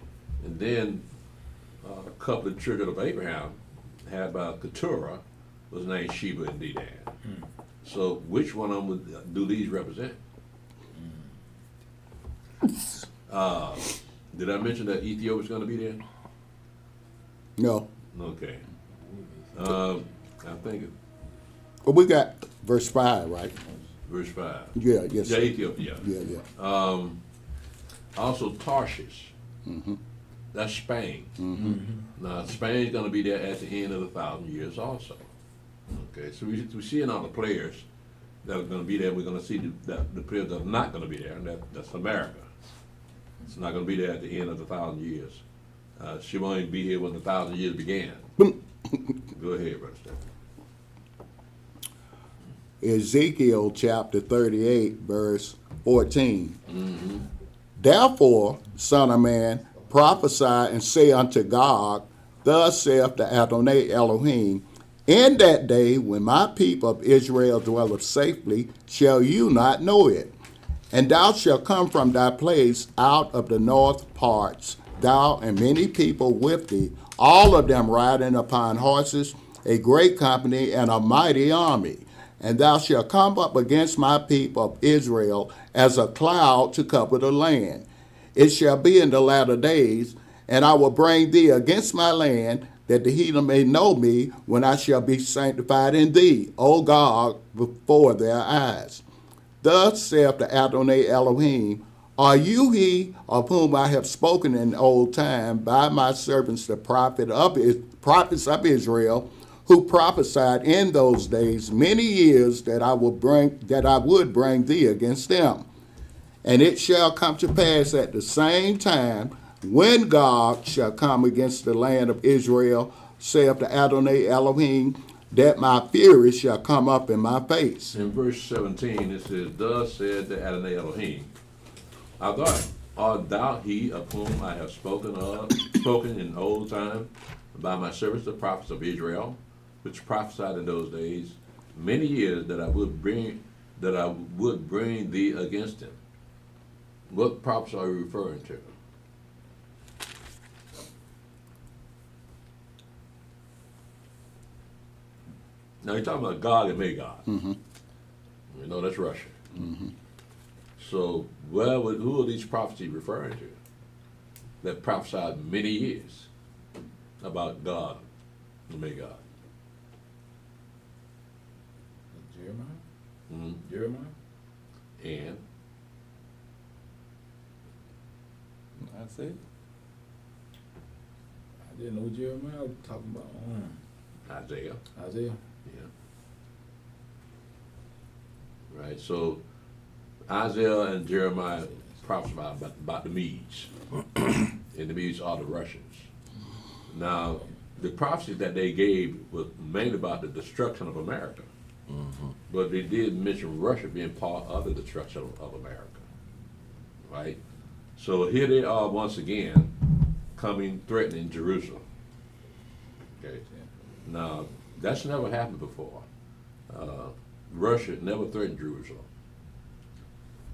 And then a couple of children of Abraham had Keturah was named Sheba and Dedan. So which one of them do these represent? Did I mention that Ethiopia's going to be there? No. Okay. I think But we got verse 5, right? verse 5. Yeah, yes. Yeah, Ethiopia. Yeah. Also Tarshish. That's Spain. Now Spain's going to be there at the end of the 1,000 years also. Okay, so we're seeing all the players that are going to be there. We're going to see the players that are not going to be there, and that's America. It's not going to be there at the end of the 1,000 years. She won't even be here when the 1,000 years began. Go ahead, Brother Stephen. Ezekiel chapter 38, verse 14. Therefore, son of man, prophesy and say unto God, Thus saith the Adonai Elohim, In that day when my people of Israel dwelleth safely, shall you not know it. And thou shalt come from thy place out of the north parts, thou and many people with thee, all of them riding upon horses, a great company and a mighty army. And thou shalt come up against my people of Israel as a cloud to cover the land. It shall be in the latter days, and I will bring thee against my land, that the heathen may know me when I shall be sanctified in thee, O God, before their eyes. Thus saith the Adonai Elohim, Are you he of whom I have spoken in old time by my servants the prophets of Israel, who prophesied in those days many years that I would bring thee against them? And it shall come to pass at the same time, when God shall come against the land of Israel, saith the Adonai Elohim, that my fury shall come up in my face. In verse 17 it says, Thus said the Adonai Elohim, Art thou he of whom I have spoken in old time by my servants the prophets of Israel, which prophesied in those days many years that I would bring thee against him? What prophets are you referring to? Now you're talking about Gog and Magog. You know, that's Russia. So who are these prophecies referring to that prophesied many years about Gog and Magog? Jeremiah? Jeremiah? And That's it. I didn't know Jeremiah was talking about. Isaiah. Isaiah. Yeah. Right. So Isaiah and Jeremiah prophesy about the Medes, and the Medes are the Russians. Now, the prophecy that they gave was mainly about the destruction of America, but they did mention Russia being part of the destruction of America. Right. So here they are once again coming, threatening Jerusalem. Okay. Now, that's never happened before. Russia never threatened Jerusalem.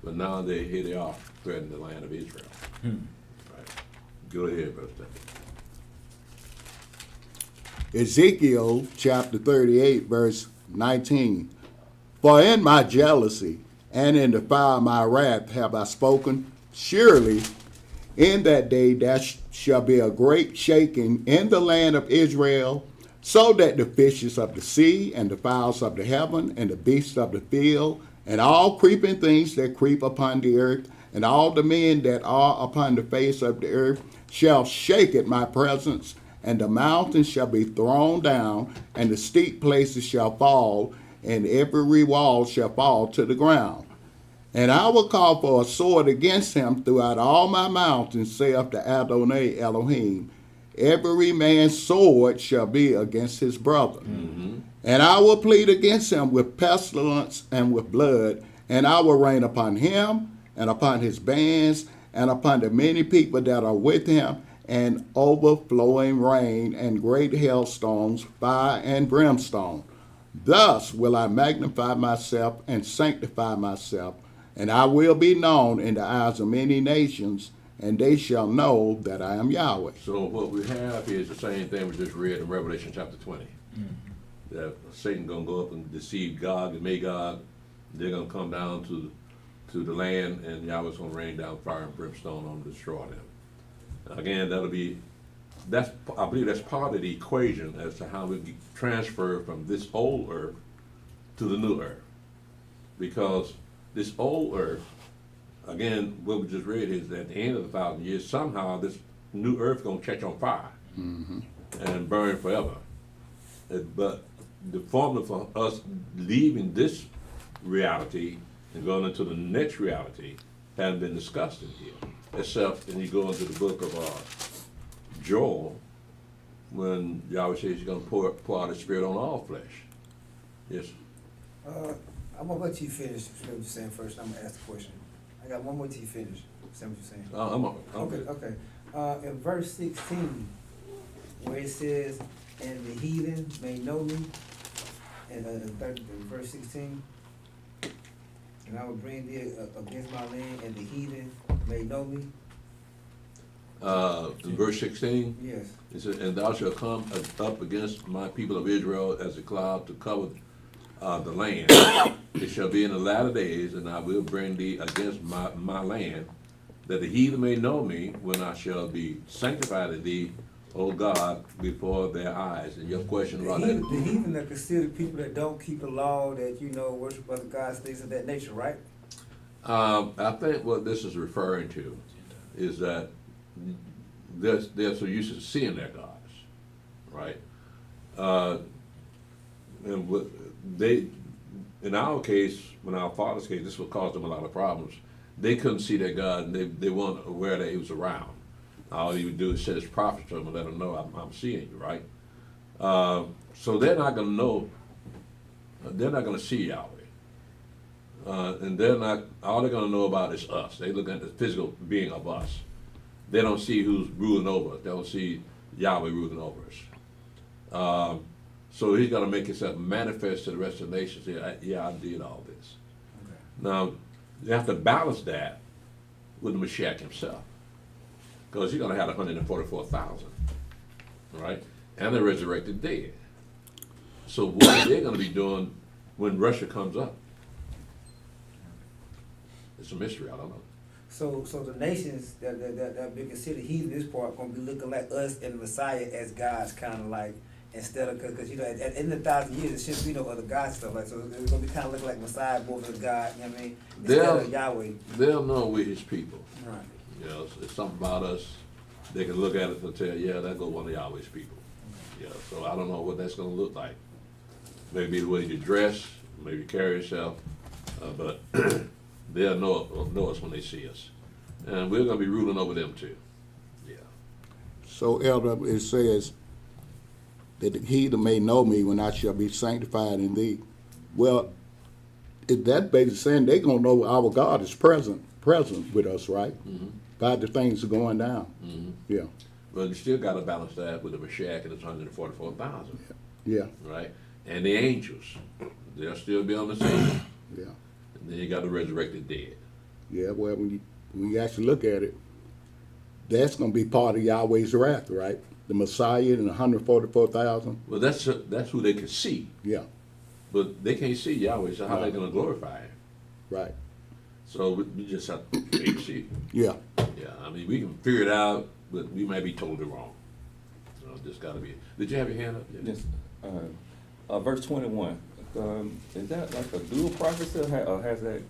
But now here they are threatening the land of Israel. Right. Go ahead, Brother Stephen. Ezekiel chapter 38, verse 19. For in my jealousy and in the fire of my wrath have I spoken. Surely in that day there shall be a great shaking in the land of Israel, so that the fishes of the sea and the fowls of the heaven and the beasts of the field and all creeping things that creep upon the earth and all the men that are upon the face of the earth shall shake at my presence, and the mountains shall be thrown down, and the steep places shall fall, and every wall shall fall to the ground. And I will call for a sword against him throughout all my mountains, saith the Adonai Elohim. Every man's sword shall be against his brother. And I will plead against him with pestilence and with blood, and I will rain upon him and upon his bands and upon the many people that are with him, and overflowing rain and great hailstones, fire and brimstone. Thus will I magnify myself and sanctify myself, and I will be known in the eyes of many nations, and they shall know that I am Yahweh. So what we have here is the same thing we just read in Revelation chapter 20. That Satan gonna go up and deceive Gog and Magog. They're gonna come down to the land, and Yahweh's gonna rain down fire and brimstone on them to destroy them. Again, I believe that's part of the equation as to how we transfer from this old earth to the new earth. Because this old earth, again, what we just read is that at the end of the 1,000 years, somehow this new earth gonna catch on fire and burn forever. But the formula for us leaving this reality and going into the next reality hasn't been discussed in here, except when you go into the book of Joel, when Yahweh says he's going to pour out his spirit on all flesh. Yes. I'm gonna let you finish what you're saying first. I'm gonna ask the question. I got one more till you finish. Say what you're saying. I'm good. Okay. In verse 16, where it says, "And the heathen may know me," and in verse 16, "And I will bring thee against my land, and the heathen may know me." In verse 16, Yes. it says, "And thou shalt come up against my people of Israel as a cloud to cover the land. It shall be in the latter days, and I will bring thee against my land, that the heathen may know me when I shall be sanctified in thee, O God, before their eyes." And your question about The that? heathen are considered people that don't keep the law, that, worship other gods, things of that nature, right? I think what this is referring to is that they're so used to seeing their gods, right? And what in our case, in our father's case, this would cause them a lot of problems. They couldn't see their God, and they weren't aware that he was around. All he would do is send his prophet to them and let them know, I'm seeing you, right? So they're not going to know, they're not going to see Yahweh. And all they're going to know about is us. They look at the physical being of us. They don't see who's ruling over us. They don't see Yahweh ruling over us. So he's going to make himself manifest to the rest of the nations. Yeah, I did all this. Okay. Now, you have to balance that with the Mashiach himself. Because he's going to have 144,000, right? And the resurrected dead. So what are they going to be doing when Russia comes up? It's a mystery, I don't know. So the nations that be considered heathen this part gonna be looking like us and the Messiah as gods, kind of like, instead of, because at the end of 1,000 years, it shouldn't be no other gods stuff like, so it's gonna be kind of looking like Messiah more than God, you know what I mean? Instead of Yahweh. They'll know we're his people. Right. It's something about us. They can look at it and tell, yeah, that goes one of Yahweh's people. Yeah, so I don't know what that's gonna look like. Maybe the way you dress, maybe carry yourself, but they'll know us when they see us. And we're gonna be ruling over them too. Yeah. So, Elder, it says that he that may know me when I shall be sanctified in thee. Well, that basically saying they're going to know our God is present with us, right? Mm-hmm. By the things are going down. Mm-hmm. Yeah, But you still gotta balance that with the Mashiach and his 144,000, yeah, right? And the angels, they'll still be on the scene. yeah. And then you got the resurrected dead. Yeah, well, when you actually look at it, that's going to be part of Yahweh's wrath, right? The Messiah and 144,000. Well, that's who they can see, Yeah, but they can't see Yahweh, so how they gonna glorify him? right. So we just have to wait and see. Yeah, Yeah, I mean, we can figure it out, but we might be totally wrong. So just gotta be. Did you have your hand up? Yeah. Yes. Verse 21. Is that like a dual prophecy, or has that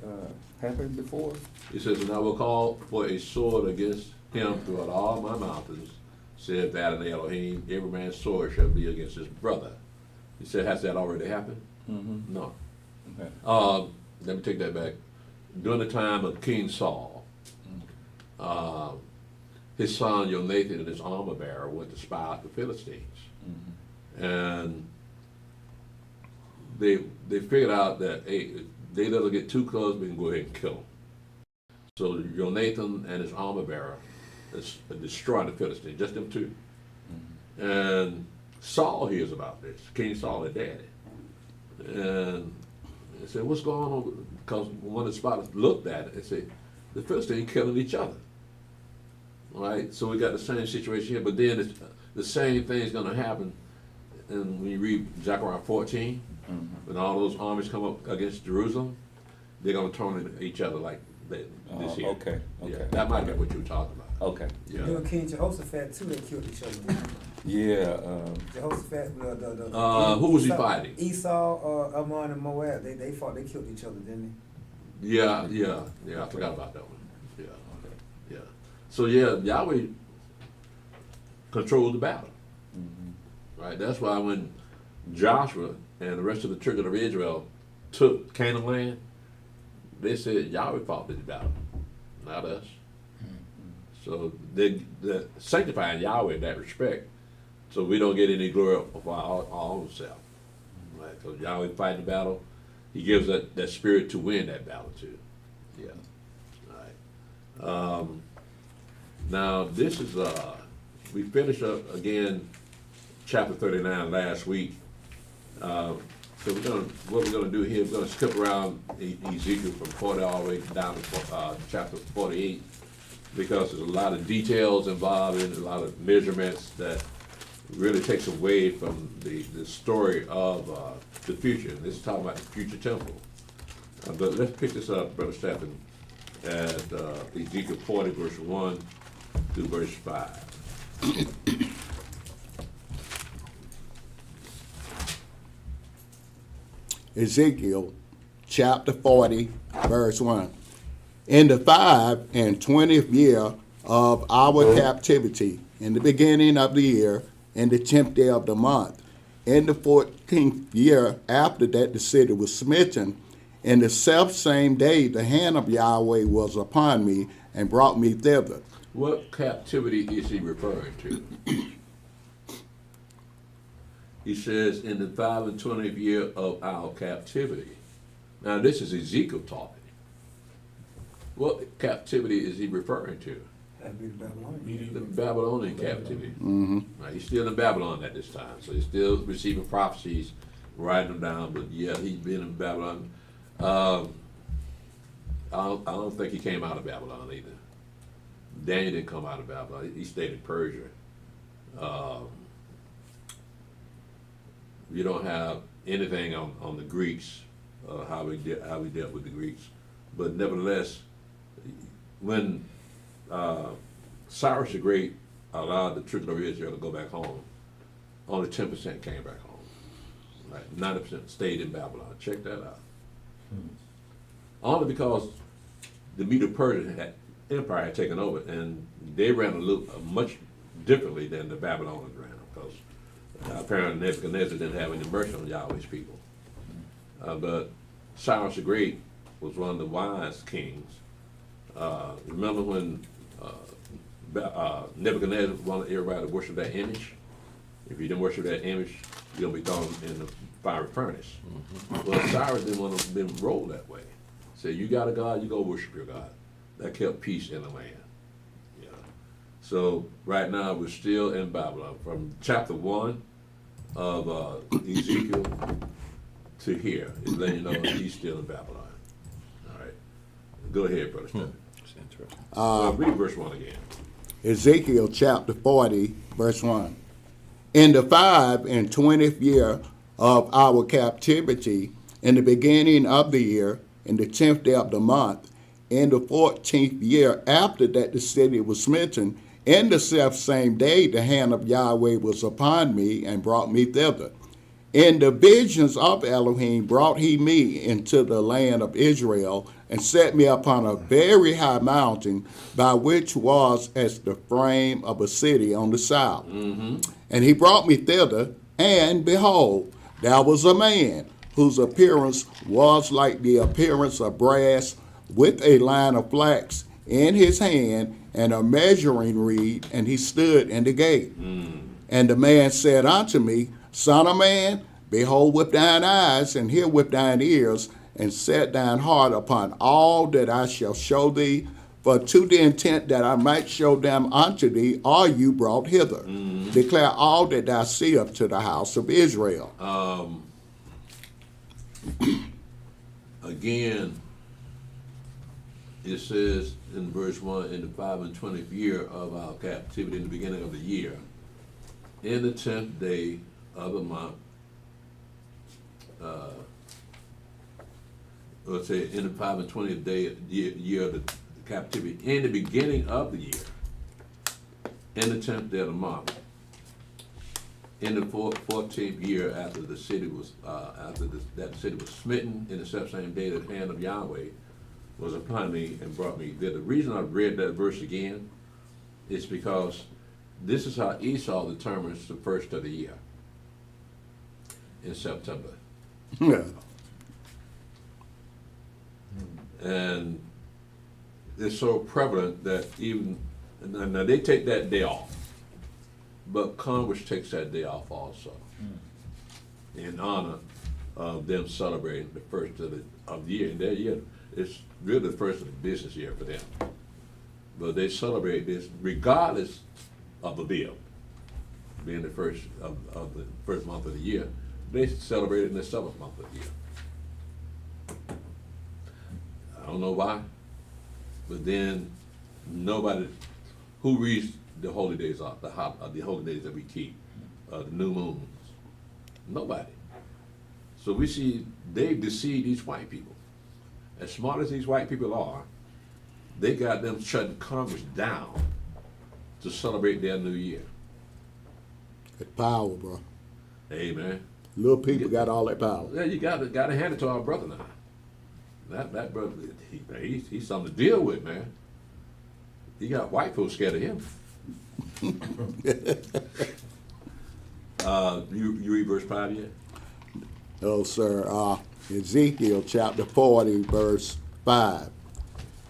happened before? It says, and I will call for a sword against him throughout all my mountains, said that and Elohim, every man's sword shall be against his brother. He said, has that already happened? Mm-hmm. No. Okay. Let me take that back. During the time of King Saul, his son Jonathan and his armor bearer went to spy out the Philistines. Mm-hmm. And they figured out that, hey, if they let us get too close, we can go ahead and kill them. So Jonathan and his armor bearer destroyed the Philistines, just them two. Mm-hmm. And Saul hears about this, King Saul, their daddy. And they said, what's going on? Because one of the spotters looked at it and said, the Philistines killing each other. All right, so we got the same situation here, but then the same thing is going to happen. And when you read Zechariah 14, Mm-hmm. when all those armies come up against Jerusalem, they're going to turn on each other like this year. Okay. Yeah, that might be what you were talking about. Okay. Yeah. During King Jehoshaphat too, they killed each other. Yeah. Jehoshaphat, Who was he fighting? Esau, Ammon, and Moab. They fought. They killed each other, didn't Yeah. I forgot about that one. Yeah. Yeah. So yeah, Yahweh controlled the battle. Mm-hmm. Right. That's why when Joshua and the rest of the children of Israel took Canaan land, they said Yahweh fought this battle, not us. So they're sanctifying Yahweh in that respect, so we don't get any glory of our own self. Right? So Yahweh fighting the battle, he gives that spirit to win that battle too. Yeah. All right. Now this is, we finished up again chapter 39 last week. So what we're gonna do here, we're gonna skip around Ezekiel from 40 all the way down to chapter 48, because there's a lot of details involved in, a lot of measurements that really takes away from the story of the future. This is talking about the future temple. But let's pick this up, Brother Stephen, at Ezekiel 40, verse 1 through verse 5. Ezekiel chapter 40, verse 1. In the 25th year of our captivity, in the beginning of the year, in the 10th day of the month, in the 14th year after that the city was smitten, in the self-same day the hand of Yahweh was upon me and brought me thither. What captivity is he referring to? He says, in the 25th year of our captivity. Now, this is Ezekiel talking. What captivity is he referring to? That'd be the Babylonian. The Babylonian captivity. Mm-hmm. Now, he's still in Babylon at this time, so he's still receiving prophecies, writing them down, but yeah, he's been in Babylon. I don't think he came out of Babylon either. Daniel didn't come out of Babylon. He stayed in Persia. You don't have anything on the Greeks, how we dealt with the Greeks. But nevertheless, when Cyrus the Great allowed the children of Israel to go back home, only 10% came back home. Right? 90% stayed in Babylon. Check that out. Only because the Medo-Persian Empire had taken over, and they ran much differently than the Babylonians ran, because apparently Nebuchadnezzar didn't have any mercy on Yahweh's people. But Cyrus the Great was one of the wise kings. Remember when Nebuchadnezzar wanted everybody to worship that image? If you didn't worship that image, you're going to be thrown in the fiery furnace. Well, Cyrus didn't want to be rolled that way. Said, you got a God, you go worship your God. That kept peace in the land. Yeah. So right now we're still in Babylon. From chapter 1 of Ezekiel to here, it's letting you know he's still in Babylon. All right. Go ahead, Brother Stephen. Read verse 1 again. Ezekiel chapter 40, verse 1. In the 5 and 20th year of our captivity, in the beginning of the year, in the 10th day of the month, in the 14th year after that the city was smitten, in the selfsame day the hand of Yahweh was upon me and brought me thither. In the visions of Elohim brought he me into the land of Israel, and set me upon a very high mountain, by which was as the frame of a city on the south. And he brought me thither, and behold, there was a man whose appearance was like the appearance of brass, with a line of flax in his hand, and a measuring reed, and he stood in the gate. And the man said unto me, Son of man, behold with thine eyes, and hear with thine ears, and set thine heart upon all that I shall show thee, for to the intent that I might show them unto thee are you brought hither. Declare all that thou seest to the house of Israel. Again, it says in verse 1, in the 5 and 20th year of our captivity, in the beginning of the year, in the 10th day of the month, let's say in the 5 and 20th day year of the captivity, in the beginning of the year, in the 10th day of the month, in the 14th year after the city was that the city was smitten, in the selfsame day the hand of Yahweh was upon me and brought me there. The reason I read that verse again is because this is how Esau determines the first of the year in September. And it's so prevalent that even now they take that day off, but Congress takes that day off also in honor of them celebrating the first of the year. And their year, it's really the first of the business year for them. But they celebrate this regardless of the bill being the first of the first month of the year. They celebrate it in the 7th month of the year. I don't know why, but then nobody who reads the holy days off, the holy days that we keep, the new moons. Nobody. So we see they deceive these white people. As smart as these white people are, they got them shutting Congress down to celebrate their new year. It's power, bro. Amen. Little people got all that power. Yeah, you got to hand it to our brother now. That brother, he's something to deal with, man. He got white folks scared of him. You read verse 5 yet? Oh, sir. Ezekiel chapter 40, verse 5.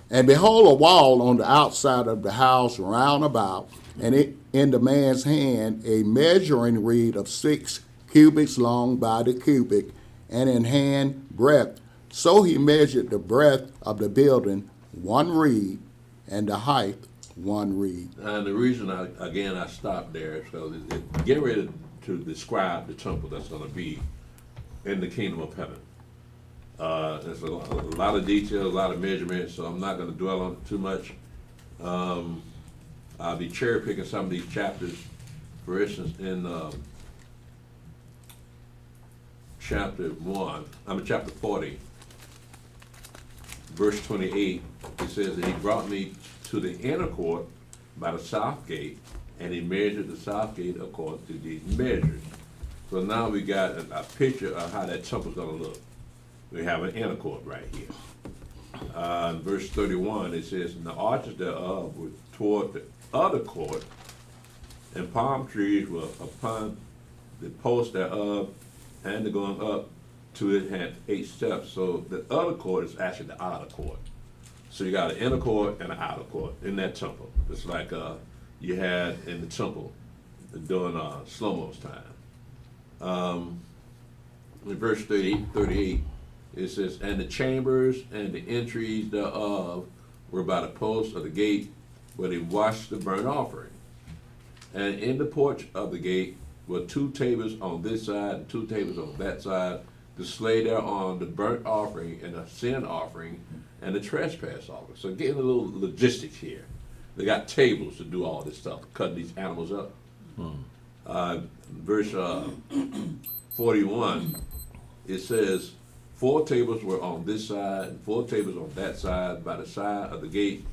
And behold, a wall on the outside of the house round about, and in the man's hand a measuring reed of 6 cubits long by the cubit, and in hand breadth. So he measured the breadth of the building 1 reed, and the height 1 reed. And the reason I stopped there is because it get ready to describe the temple that's going to be in the kingdom of heaven. There's a lot of details, a lot of measurements, so I'm not going to dwell on it too much. I'll be cherry picking some of these chapters. For instance, in chapter 40, verse 28, it says that he brought me to the inner court by the south gate, and he measured the south gate according to these measures. So now we got a picture of how that temple's going to look. We have an inner court right here. In verse 31, it says, and the arches thereof were toward the other court, and palm trees were upon the post thereof, and the going up to it had 8 steps. So the other court is actually the outer court. So you got an inner court and an outer court in that temple. It's like you had in the temple during Shlomo's time. In verse 38, it says, and the chambers and the entries thereof were by the posts of the gate where they washed the burnt offering. And in the porch of the gate were 2 tables on this side and 2 tables on that side, to slay thereon the burnt offering and the sin offering and the trespass offering. So getting a little logistics here. They got tables to do all this stuff, cutting these animals up. Verse 41, it says, 4 tables were on this side and 4 tables on that side. By the side of the gate,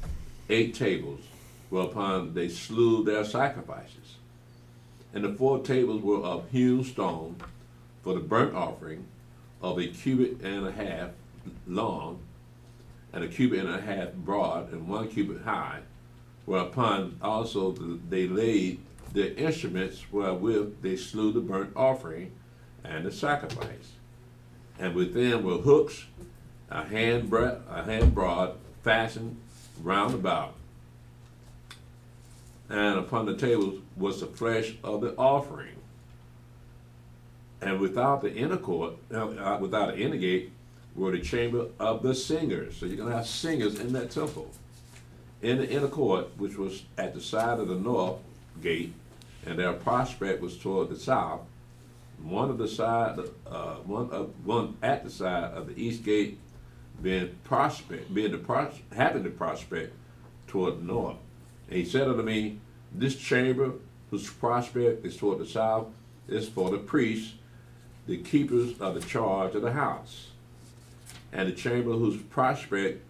8 tables, whereupon they slew their sacrifices. And the 4 tables were of hewn stone for the burnt offering, of a cubit and a half long, and a cubit and a half broad, and 1 cubit high, whereupon also they laid their instruments wherewith they slew the burnt offering and the sacrifice. And within were hooks, a hand broad, fastened round about. And upon the tables was the flesh of the offering. And without the inner court, without the inner gate, were the chamber of the singers. So you're going to have singers in that temple. In the inner court, which was at the side of the north gate, and their prospect was toward the south, one at the side of the east gate having the prospect toward the north. And he said unto me, this chamber whose prospect is toward the south is for the priests, the keepers of the charge of the house. And the chamber whose prospect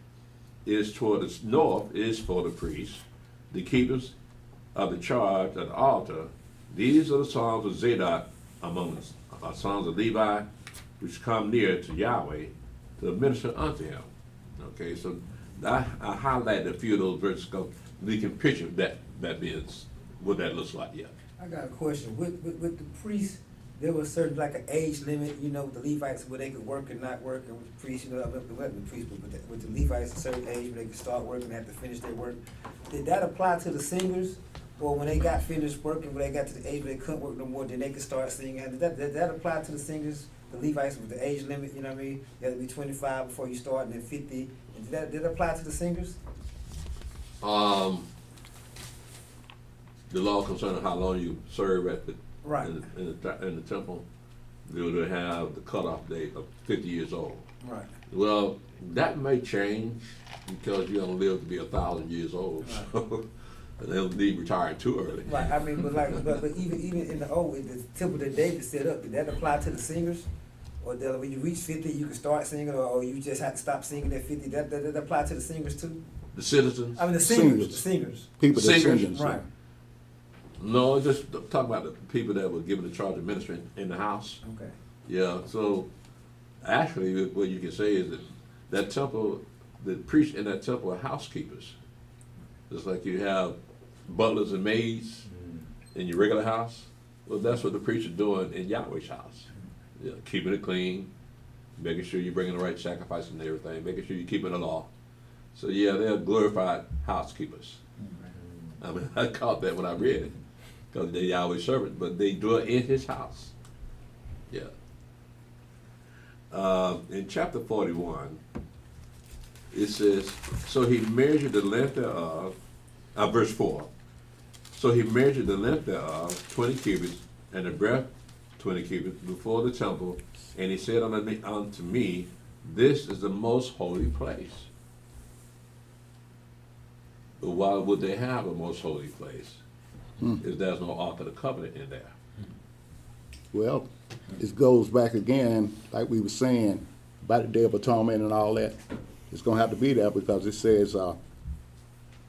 is toward the north is for the priests, the keepers of the charge of the altar. These are the sons of Zadok among the sons of Levi, which come near to Yahweh to minister unto him. Okay, so I highlighted a few of those verses because we can picture that being what that looks like. Yeah. I got a question. With the priests, there was certain like an age limit, you know, with the Levites where they could work and not work, and with the priests, you know, with the priests, but with the Levites, a certain age where they could start working and have to finish their work. Did that apply to the singers? Or when they got finished working, when they got to the age where they couldn't work no more, then they could start singing? Did that apply to the singers, the Levites, with the age limit, you know what I mean? You had to be 25 before you start, and then 50. And did that apply to the singers? The law concerning how long you serve at the Right. in the temple, they would have the cutoff date of 50 years old. Right. Well, that may change because you're gonna live to be 1,000 years old, so they don't need retiring too early. Right, I mean, but even in the the temple that David set up, did that apply to the singers? Or that when you reach 50, you can start singing, or you just have to stop singing at 50? That apply to the singers too? The citizens? I mean, the singers. People that Singers. singers. Right. No, just talk about the people that were given the charge of ministry in the house. Okay. Yeah, so actually what you can say is that temple, the priests in that temple are housekeepers. Just like you have butlers and maids in your regular house. Well, that's what the priests are doing in Yahweh's house. Yeah, keeping it clean, making sure you're bringing the right sacrifice and everything, making sure you're keeping the law. So yeah, they're glorified housekeepers. I mean, I caught that when I read it, because they're Yahweh's servants, but they do it in his house. Yeah. In chapter 41, it says, so he measured the length thereof, verse 4. So he measured the length thereof 20 cubits, and the breadth 20 cubits before the temple, and he said unto me, this is the most holy place. But why would they have a most holy place if there's no Ark of the Covenant in there? Well, it goes back again, like we were saying, about the Day of Atonement and all that. It's going to have to be there because it says,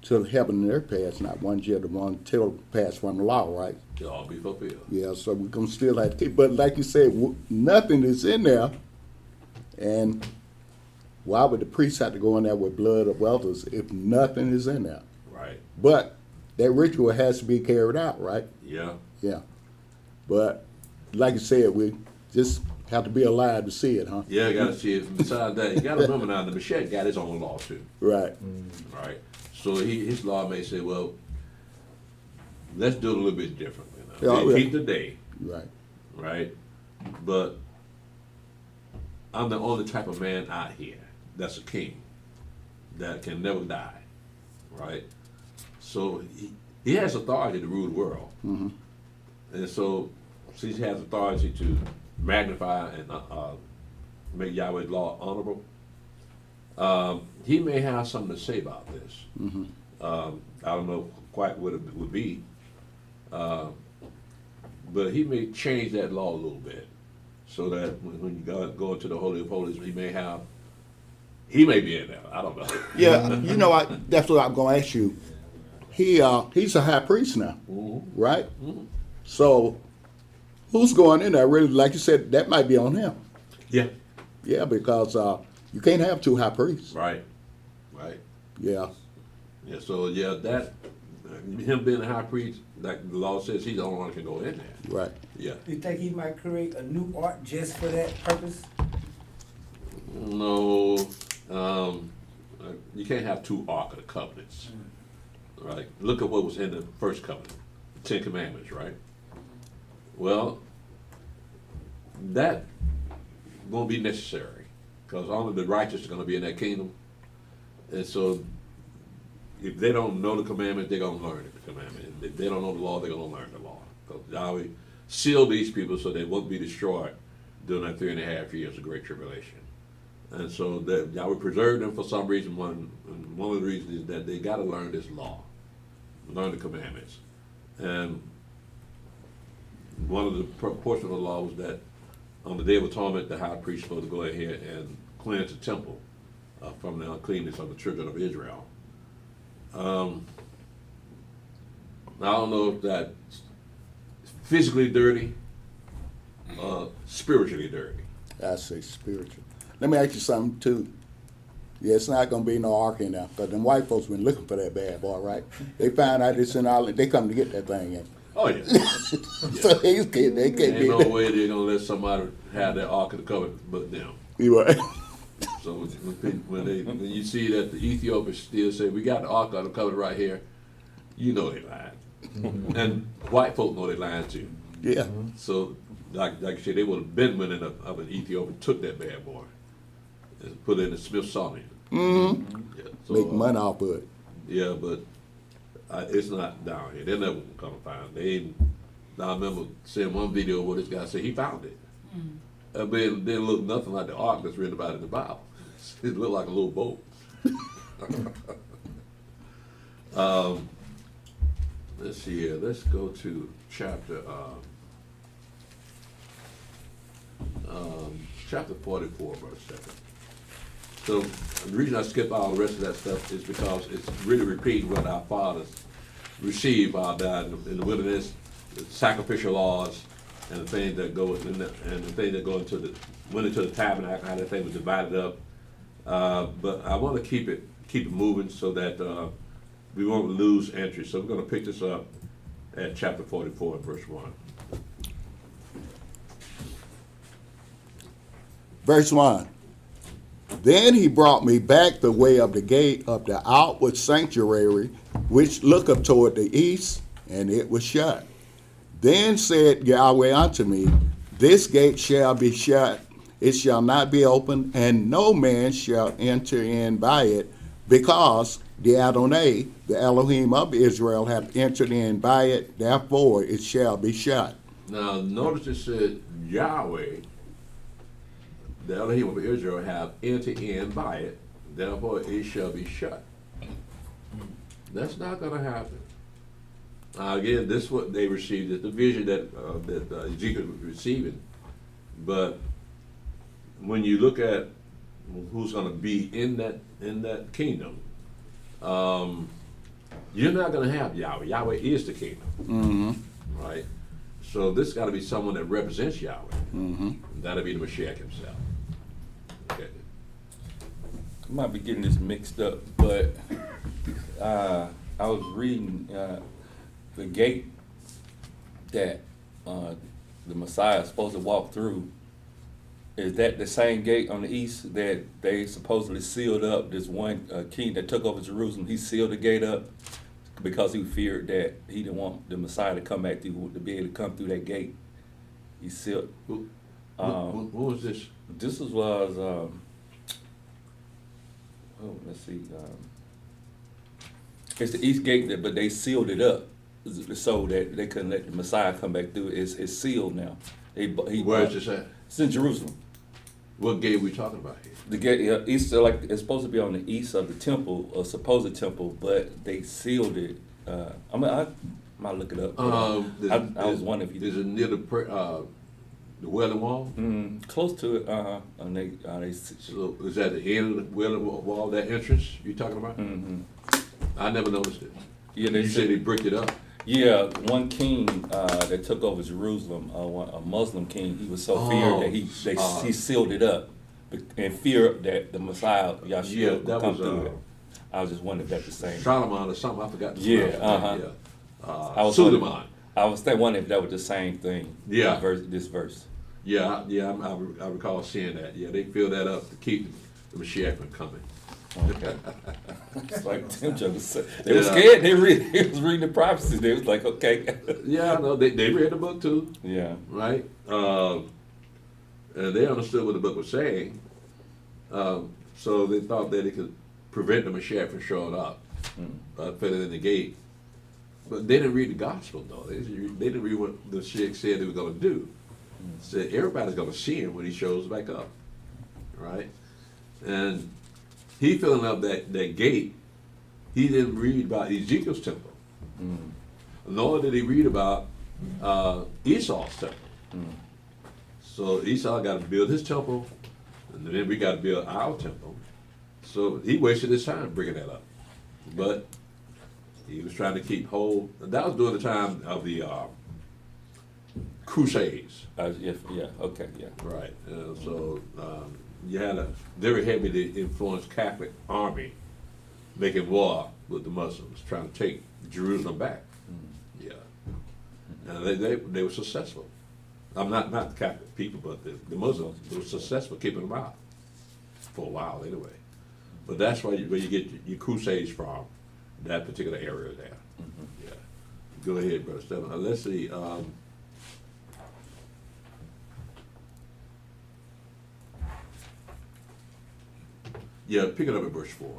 till heaven and earth pass, not one jot or one tittle pass from the law, right? It'll all be fulfilled. Yeah, so we're going to still have to keep, but like you said, nothing is in there. And why would the priest have to go in there with blood of others if nothing is in there? Right. But that ritual has to be carried out, right? Yeah. Yeah. But like you said, we just have to be alive to see it, huh? Yeah, you gotta see it. Besides that, you gotta remember now, the Mashiach got his own law too, Right. right? So his law may say, well, let's do it a little bit differently. Now. Yeah, They yeah. keep the day, Right. right? But I'm the only type of man out here that's a king that can never die, right? So he has authority to rule the world. Mm-hmm. And so, since he has authority to magnify and make Yahweh's law honorable, he may have something to say about this. Mm-hmm. I don't know quite what it would be, but he may change that law a little bit, so that when you go into the Holy of Holies, he may be in there. I don't know. Yeah, you know, that's what I'm going to ask you. He's a high priest now, right? Mhm. So, who's going in there? Really, like you said, that might be on him. Yeah. Yeah, because you can't have two high priests. Right. Yeah. Yeah. So yeah, that him being a high priest, like the law says, he's the only one that can go in there. Right. Yeah. You think he might create a new ark just for that purpose? No, you can't have two Ark of the Covenants, right? Look at what was in the first covenant, the Ten Commandments, right? Well, that won't be necessary because only the righteous are going to be in that kingdom, and so if they don't know the commandment, they're going to learn the commandment. If they don't know the law, they're going to learn the law. Because Yahweh sealed these people so they won't be destroyed during that 3.5 years of Great Tribulation. And so that Yahweh preserved them for some reason. One of the reasons is that they got to learn this law, learn the commandments. And one of the portion of the law was that on the Day of Atonement, the high priest was supposed to go ahead and cleanse the temple from the uncleanness of the children of Israel. I don't know if that's physically dirty, spiritually dirty. I say spiritual. Let me ask you something too. Yeah, it's not gonna be no ark in there, because them white folks been looking for that bad boy, right? They find out it's in all. They come to get that thing in. Oh yeah. So they can't Ain't get no that. way they're gonna let somebody have that Ark of the Covenant but them. You right. So when you see that the Ethiopians still say we got the Ark of the Covenant right here, you know they lying, and white folk know they lying too. Yeah. So like you said, they would have been winning of an Ethiopian, took that bad boy, and put it in the Smithsonian. Mm-hmm. Yeah, so, Make money off of it. Yeah, but it's not down here. They're never gonna come find it. They ain't. I remember seeing one video where this guy said he found it. But it didn't look nothing like the ark that's written about in the Bible. It looked like a little boat. Let's see here. Let's go to chapter 44, verse 7. So the reason I skip all the rest of that stuff is because it's really repeating what our fathers received while died in the wilderness, the sacrificial laws, and the things that go in and the things that go went into the tabernacle, how that thing was divided up. But I want to keep it moving so that we won't lose entry. So we're going to pick this up at chapter 44, verse 1. Verse 1. Then he brought me back the way of the gate of the outward sanctuary, which looketh toward the east, and it was shut. Then said Yahweh unto me, This gate shall be shut, it shall not be opened, and no man shall enter in by it, because the Adonai, the Elohim of Israel, hath entered in by it, therefore it shall be shut. Now notice it said Yahweh, the Elohim of Israel, have entered in by it, therefore it shall be shut. That's not going to happen. Again, this is what they received, is the vision that Ezekiel was receiving. But when you look at who's going to be in that kingdom, you're not going to have Yahweh. Yahweh is the kingdom, right? So this got to be someone that represents Yahweh. That'll be the Mashiach himself. Okay. I might be getting this mixed up, but I was reading the gate that the Messiah is supposed to walk through, is that the same gate on the east that they supposedly sealed up? This one king that took over Jerusalem, he sealed the gate up because he feared that he didn't want the Messiah to come back through, to be able to come through that gate. He sealed. What was this? This was let's see. It's the east gate, but they sealed it up so that they couldn't let the Messiah come back through. It's sealed now. Where is this at? It's in Jerusalem. What gate are we talking about here? The gate, east, like it's supposed to be on the east of the temple, or supposed temple, but they sealed it. I might look it up. I was wondering if you is it near the Wailing Wall? close to it. And they So is that the end of the Wailing Wall, that entrance you're talking about? I never noticed it. yeah, You said they bricked it up. Yeah, one king that took over Jerusalem, a Muslim king, he was so feared that he sealed it up in fear that the Messiah Yahshua would that come was, through it. I was just wondering if that's the same. Shalom or something, I forgot. I was Suleiman. I was wondering if that was the same thing. Yeah. This verse. Yeah, I recall seeing that. Yeah, they filled that up to keep the Mashiach from coming. Okay. It's like them jokers said. They were scared. They was reading the prophecies. They was like, okay. Yeah, no, they read the book too, Yeah. right? And they understood what the book was saying. So they thought that it could prevent the Mashiach from showing up, put it in the gate. But they didn't read the gospel though. They didn't read what the Mashiach said he was going to do. Said everybody's going to see him when he shows back up, right? And he filling up that gate. He didn't read about Ezekiel's temple, nor did he read about Esau's temple. So Esau got to build his temple, and then we got to build our temple. So he wasted his time bringing that up. But he was trying to keep hold. That was during the time of the Crusades. Yeah. Okay. Yeah. Right. So you had a very heavily influenced Catholic army making war with the Muslims, trying to take Jerusalem back. Yeah. And they were successful. I'm not the Catholic people, but the Muslims were successful keeping them out for a while anyway. But that's where you get your crusades from, that particular area there. Yeah. Go ahead, Brother Stephen. Let's see. Yeah, pick it up at verse 4.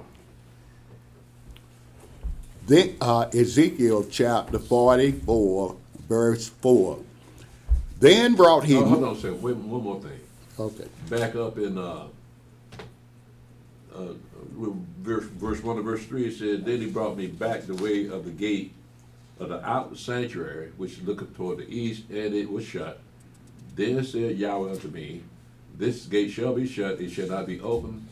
Then, Ezekiel chapter 44, verse 4. Then brought he. Hold on a second. Wait, one more thing. Okay. Back up in verse 1 to verse 3, it said, Then he brought me back the way of the gate of the outer sanctuary, which looketh toward the east, and it was shut. Then said Yahweh unto me, This gate shall be shut, it shall not be opened,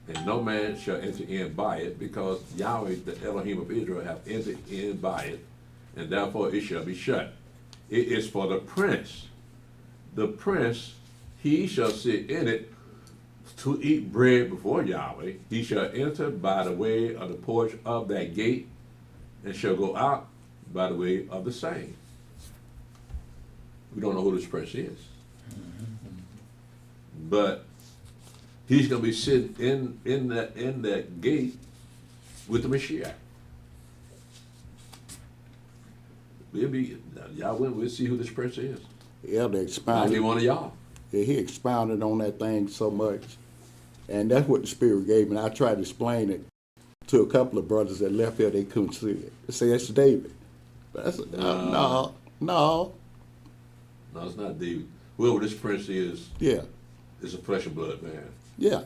and no man shall enter in by it, because Yahweh, the Elohim of Israel, hath entered in by it, and therefore it shall be shut. It is for the prince. The prince, he shall sit in it to eat bread before Yahweh. He shall enter by the way of the porch of that gate, and shall go out by the way of the same. We don't know who this prince is. But he's going to be sitting in that gate with the Mashiach. We'll see who this prince is. Yeah, they Might be expounded. one of y'all. Yeah, he expounded on that thing so much. And that's what the Spirit gave me. And I tried to explain it to a couple of brothers that left here, they couldn't see it. They say, it's David. But I said, no. No, it's not David. Whoever this prince is Yeah, a flesh and blood man. yeah.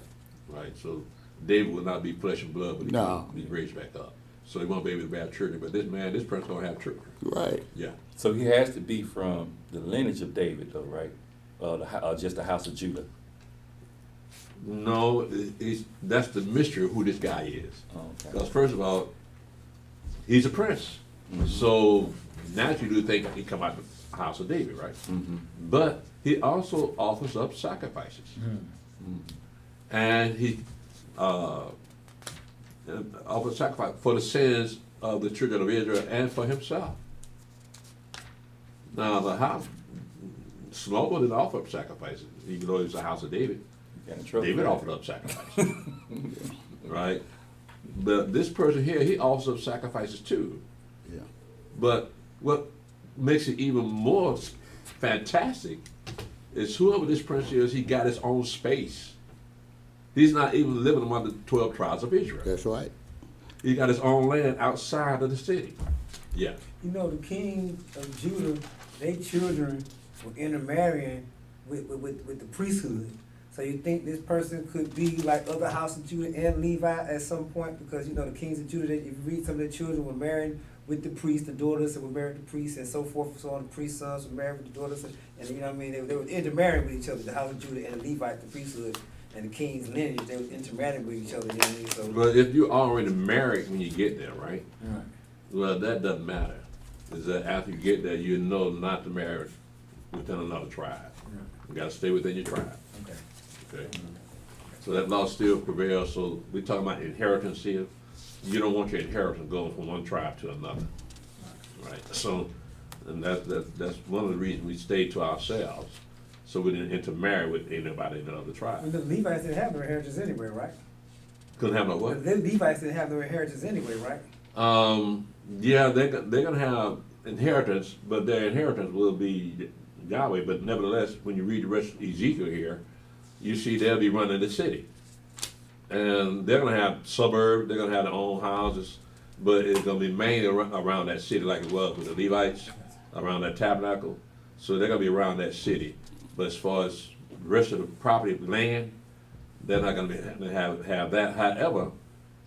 Right? So David will not be flesh and blood, but No. he's raised back up. So he won't be able to bear children. But this prince gonna have children. Right. Yeah. So he has to be from the lineage of David, though, right? Just the house of Judah. No, that's the mystery of who this guy is. Okay. Because first of all, he's a prince. So naturally you think he come out of the house of David, right? But he also offers up sacrifices. And he offers sacrifice for the sins of the children of Israel and for himself. Now the house, Shlomo didn't offer up sacrifices, even though it was the house of David. Got in trouble David for that. offered up sacrifices, right? But this person here, he offers up sacrifices too. Yeah. But what makes it even more fantastic is whoever this prince is, he got his own space. He's not even living among the 12 tribes of Israel. That's right. He got his own land outside of the city. Yeah. You know, the king of Judah, their children were intermarrying with the priesthood. So you think this person could be like other house of Judah and Levi at some point? Because, you know, the kings of Judah, if you read, some of their children were married with the priest, the daughters that were married to priests, and so forth and so on. The priest's sons were married with the daughters, and you know what I mean? They were intermarrying with each other, the house of Judah and the Levite, the priesthood, and the king's lineage. They were intermarrying with each other. You know what I mean? So, But if you're already married when you get there, right? right. Well, that doesn't matter. Is that after you get there, you know not to marry within another tribe. Right. You gotta stay within your tribe, Okay. okay? So that law still prevails, so we're talking about inheritance here. You don't want your inheritance going from one tribe to another, right? So, and that's one of the reasons we stayed to ourselves, so we didn't intermarry with anybody in another Well, tribe. the Levites didn't have no inheritance anyway, right? Couldn't have no what? The Levites didn't have no inheritance anyway, right? Yeah, they're gonna have inheritance, but their inheritance will be Yahweh. But nevertheless, when you read the rest of Ezekiel here, you see they'll be running the city, and they're gonna have suburbs. They're gonna have their own houses, but it's gonna be mainly around that city, like it was with the Levites, around that tabernacle. So they're gonna be around that city. But as far as the rest of the property, land, they're not gonna have that. However,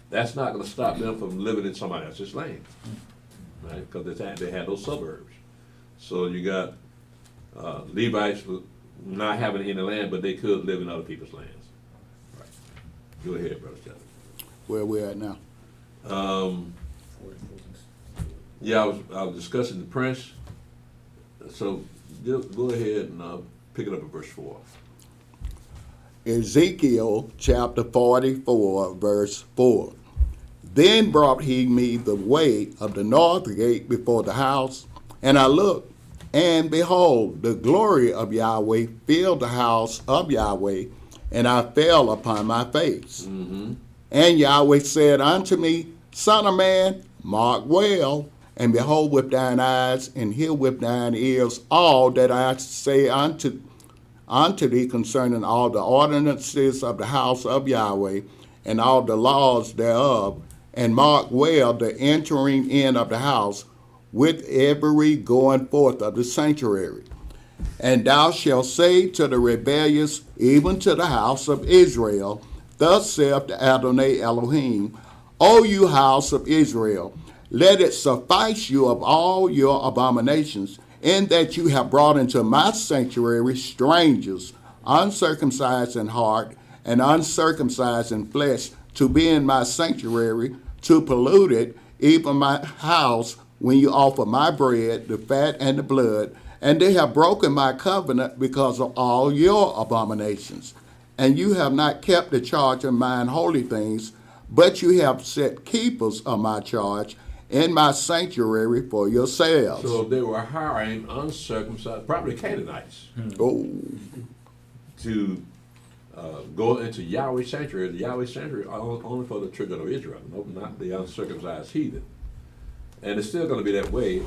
that's not gonna stop them from living in somebody else's land, right? Because they had those suburbs. So you got Levites not having any land, but they could live in other people's lands. Right. Go ahead, Brother Jeff. Where we're at now. Yeah, I was discussing the prince. So go ahead and pick it up at verse 4. Ezekiel chapter 44, verse 4. Then brought he me the way of the north gate before the house, and I looked, and behold, the glory of Yahweh filled the house of Yahweh, and I fell upon my face. Mm-hmm. And Yahweh said unto me, Son of man, mark well, and behold with thine eyes, and hear with thine ears all that I say unto thee concerning all the ordinances of the house of Yahweh, and all the laws thereof, and mark well the entering in of the house, with every going forth of the sanctuary. And thou shalt say to the rebellious, even to the house of Israel, Thus saith the Adonai Elohim, O you house of Israel, let it suffice you of all your abominations, in that you have brought into my sanctuary strangers, uncircumcised in heart and uncircumcised in flesh, to be in my sanctuary, to pollute it, even my house, when you offer my bread, the fat and the blood, and they have broken my covenant because of all your abominations. And you have not kept the charge of mine holy things, but you have set keepers of my charge in my sanctuary for yourselves. So they were hiring uncircumcised, probably Canaanites, Oh, to go into Yahweh's sanctuary. The Yahweh sanctuary only for the children of Israel, no, not the uncircumcised heathen. And it's still going to be that way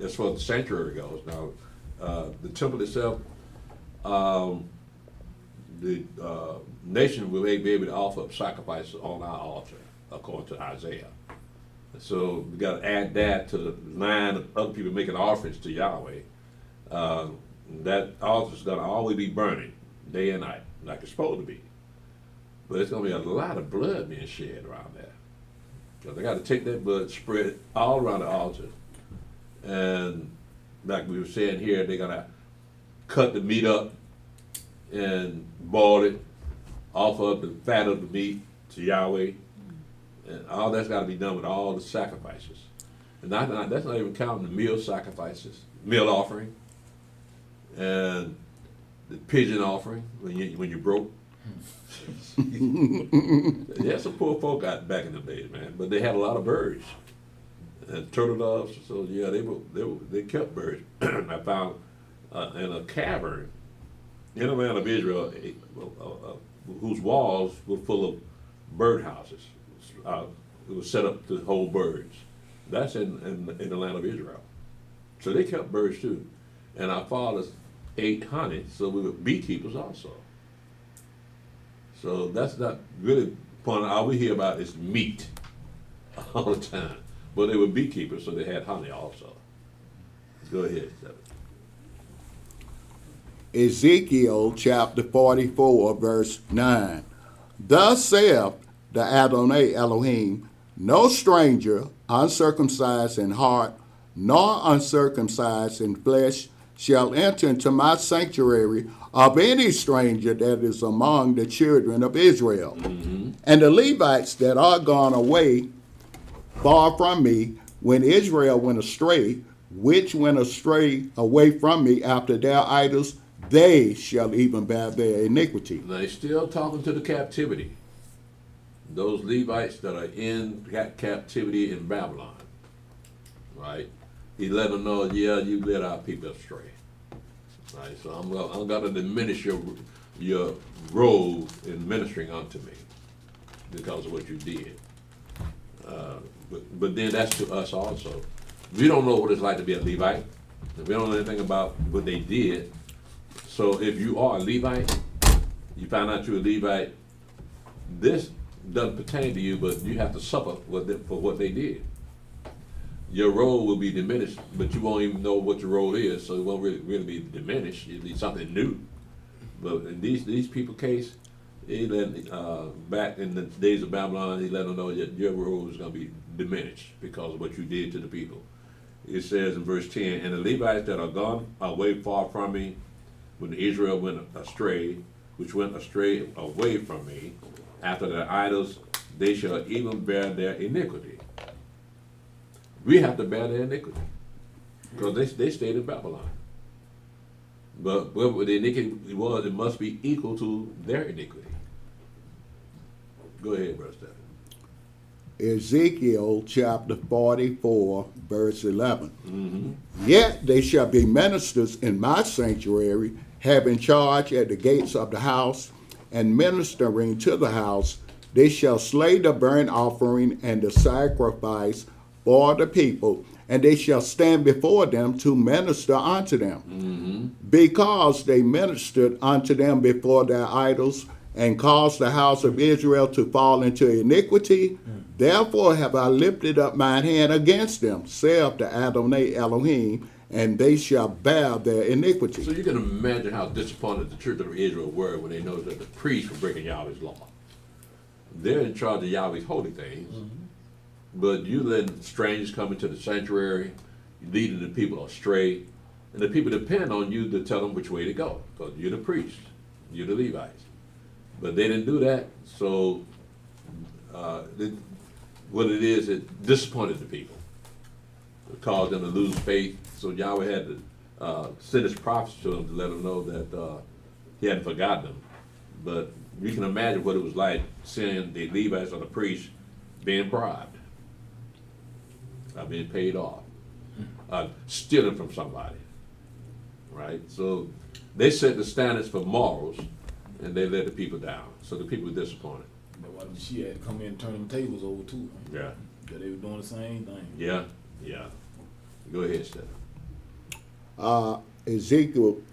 as far as the sanctuary goes. Now, the temple itself, the nation will be able to offer up sacrifices on our altar, according to Isaiah. So we got to add that to the line of other people making offerings to Yahweh. That altar is going to always be burning day and night, like it's supposed to be. But it's going to be a lot of blood being shed around there. So they got to take that blood, spread it all around the altar, and like we were saying here, they're gonna cut the meat up and boil it, offer up the fat of the meat to Yahweh, and all that's got to be done with all the sacrifices. And that's not even counting the meal sacrifices, meal offering, and the pigeon offering when you broke. Yeah, some poor folk out back in the days, man. But they had a lot of birds and turtle doves. So yeah, they kept birds. I found in a cavern in the land of Israel, whose walls were full of birdhouses. It was set up to hold birds. That's in the land of Israel. So they kept birds too. And our fathers ate honey, so we were beekeepers also. So that's not really point. All we hear about is meat all the time. But they were beekeepers, so they had honey also. Go ahead, Stephen. Ezekiel chapter 44, verse 9. Thus saith the Adonai Elohim, no stranger, uncircumcised in heart, nor uncircumcised in flesh, shall enter into my sanctuary of any stranger that is among the children of Israel. And the Levites that are gone away far from me, when Israel went astray, which went astray away from me after their idols, they shall even bear their iniquity. Now he's still talking to the captivity. Those Levites that are in captivity in Babylon, right? He let them know, yeah, you led our people astray. Right, so I'm going to diminish your role in ministering unto me because of what you did. But then that's to us also. We don't know what it's like to be a Levite. We don't know anything about what they did. So if you are a Levite, you find out you're a Levite, this doesn't pertain to you, but you have to suffer for what they did. Your role will be diminished, but you won't even know what your role is, so it won't really be diminished. It'll be something new. But in these people case, he let back in the days of Babylon, he let them know that your role is going to be diminished because of what you did to the people. It says in verse 10, and the Levites that are gone away far from me, when Israel went astray, which went astray away from me, after their idols, they shall even bear their iniquity. We have to bear their iniquity because they stayed in Babylon. But whatever the iniquity was, it must be equal to their iniquity. Go ahead, Brother Stephen. Ezekiel chapter 44, verse 11. Yet they shall be ministers in my sanctuary, having charge at the gates of the house, and ministering to the house. They shall slay the burnt offering and the sacrifice for the people, and they shall stand before them to minister unto them. Because they ministered unto them before their idols, and caused the house of Israel to fall into iniquity, therefore have I lifted up mine hand against them, saith the Adonai Elohim, and they shall bear their iniquity. So you can imagine how disappointed the children of Israel were when they noticed that the priests were breaking Yahweh's law. They're in charge of Yahweh's holy things, but you let strangers come into the sanctuary, leading the people astray, and the people depend on you to tell them which way to go, because you're the priests, you're the Levites. But they didn't do that, so what it is, it disappointed the people. It caused them to lose faith, so Yahweh had to send his prophets to them to let them know that he hadn't forgotten them. But you can imagine what it was like seeing the Levites or the priests being bribed, being paid off, stealing from somebody, right? So they set the standards for morals, and they let the people down. So the people were disappointed. That's why she had to come in and turn them tables over too. Right? Yeah. Because they were doing the same thing. Yeah, yeah. Go ahead, Stephen.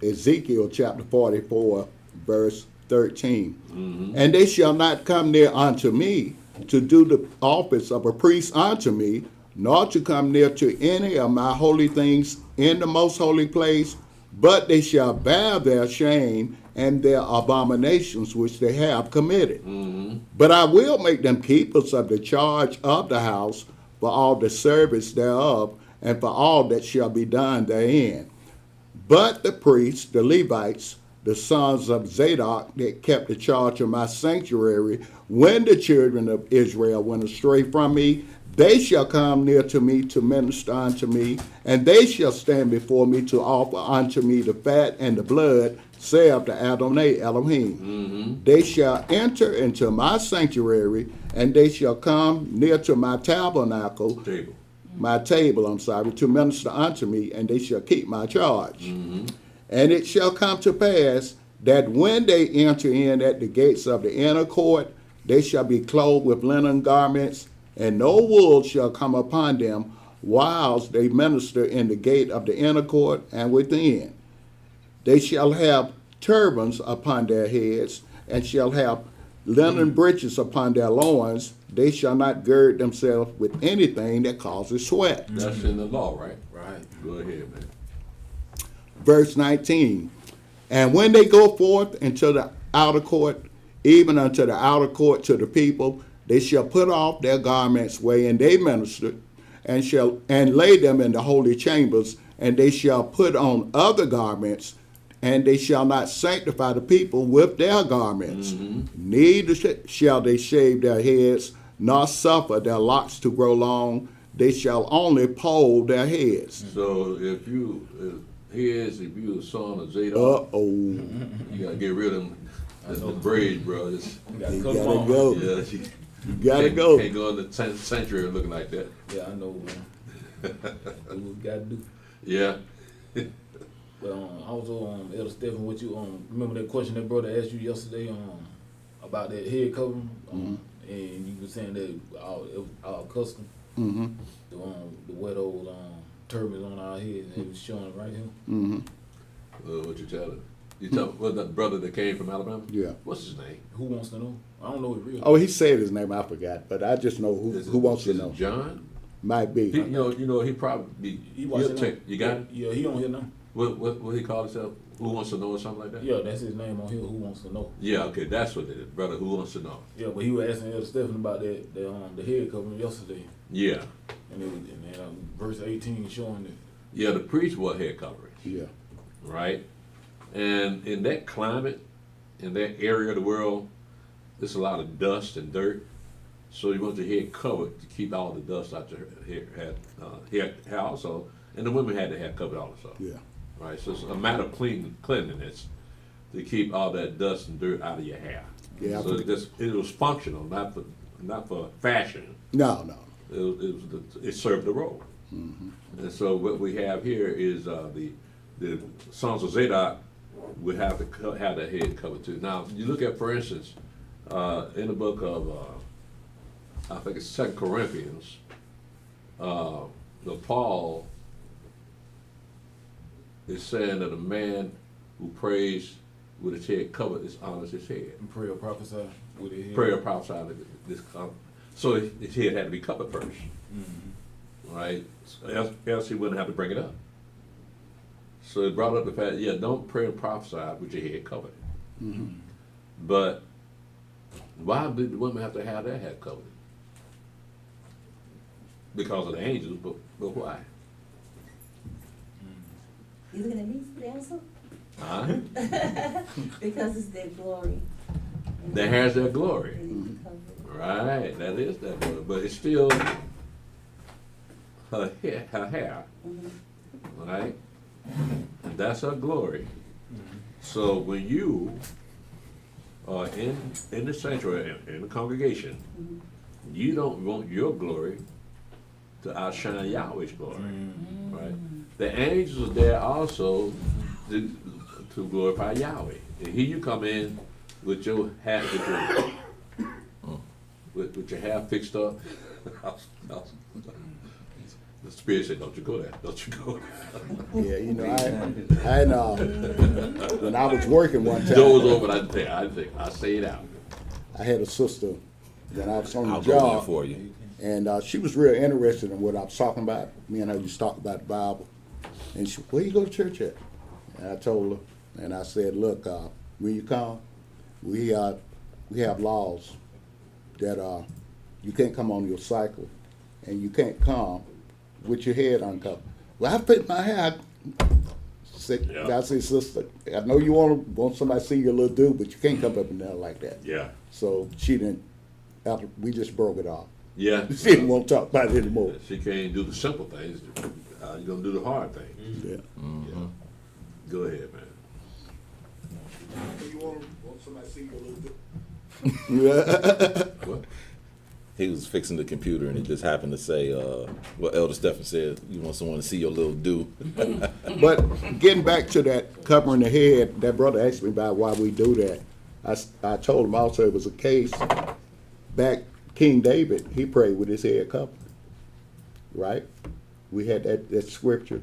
Ezekiel chapter 44, verse 13. And they shall not come near unto me to do the office of a priest unto me, nor to come near to any of my holy things in the most holy place, but they shall bear their shame and their abominations which they have committed. But I will make them keepers of the charge of the house for all the service thereof, and for all that shall be done therein. But the priests, the Levites, the sons of Zadok, that kept the charge of my sanctuary, when the children of Israel went astray from me, they shall come near to me to minister unto me, and they shall stand before me to offer unto me the fat and the blood, saith the Adonai Elohim. They shall enter into my sanctuary, and they shall come near to my tabernacle, to minister unto me, and they shall keep my charge. And it shall come to pass that when they enter in at the gates of the inner court, they shall be clothed with linen garments, and no wool shall come upon them, whilst they minister in the gate of the inner court and within. They shall have turbans upon their heads, and shall have linen breeches upon their loins. They shall not gird themselves with anything that causes sweat. That's in the law, right? Right. Go ahead, man. Verse 19. And when they go forth into the outer court, even unto the outer court to the people, they shall put off their garments wherein they ministered, and lay them in the holy chambers, and they shall put on other garments, and they shall not sanctify the people with their garments. Neither shall they shave their heads, nor suffer their locks to grow long. They shall only poll their heads. So if you a son of Zadok, Uh-oh. you gotta get rid of the braids, bro. You gotta You cut 'em gotta off. go. Yeah, You gotta go. Can't go in the 10th century looking like that. Yeah, I know, man. That's what we gotta do. Yeah. But also, Elder Stephen, what you remember that question that brother asked you yesterday about that head covering, and you were saying that our custom Mm-hmm. to wear those turbans on our heads, and it was showing it right here. Mm-hmm. What you tell him? You tell what that brother that came from Alabama? Yeah. What's his name? Who wants to know? I don't know it real. Oh, he said his name. I forgot, but I just know Is it- who wants to is it know. John? Might be. He, you know, he probably He he'll watching take. You got it? Yeah, he on here now. What he call himself? Who wants to know or something like that? Yeah, that's his name on here. Who wants to know? Yeah. Okay, that's what it is, brother. Who wants to know? Yeah, but he was asking Elder Stephen about the head covering yesterday, Yeah. and it was verse 18 showing it. Yeah. The priest wore hair coverings, Yeah. right? And in that climate, in that area of the world, there's a lot of dust and dirt. So you want your head covered to keep all the dust out your hair also. And the women had their hair covered also. Yeah. Right, so it's a matter of cleanliness to keep all that dust and dirt out of your hair. Yeah, So it was functional, not for fashion. No. It served the role. And so what we have here is the sons of Zadok would have to have their head covered too. Now you look at, for instance, in the book of I think it's 2 Corinthians, Paul is saying that a man who prays with his head covered honors his head. And prayer prophesy with his head. Prayer prophesied this, so his head had to be covered first, right? Else he wouldn't have to bring it up. So it brought up the fact, don't pray and prophesy with your head covered. But why did the women have to have their head covered? Because of the angels, but why? You looking at me for the answer? Huh? Because it's their glory. That has their glory. They need to cover it. Right, that is that glory. But it's still her hair, right? And that's her glory. So when you are in the sanctuary, in the congregation, you don't want your glory to outshine Yahweh's glory, right? The angels are there also to glorify Yahweh. And here you come in with your hat, with your hair fixed up. The Spirit said, "Don't you go there? Don't you go there?" Yeah, you know, I when I was working one time, Doors open. I say it out. I had a sister when I was on the I'll go there job, for you. and she was real interested in what I was talking about. Me and her used to talk about the Bible, and she, where you go to church at? And I told her, and I said, look, when you come, we have laws that you can't come on your cycle, and you can't come with your head uncovered. Well, I fit my hair. I say, sister, I know you want somebody to see your little dude, but you can't come up in there like that. Yeah. So she didn't. After we just broke it off. Yeah. She didn't want to talk about it anymore. She can't do the simple things. You're gonna do the hard things. Yeah. Yeah. Go ahead, man. You want somebody to see your little dude? What? he was fixing the computer and he just happened to say, what Elder Stephen said, you want someone to see your little do. But getting back to that covering the head, that brother asked me about why we do that. I told him also it was a case back King David, he prayed with his head covered, right? We had that scripture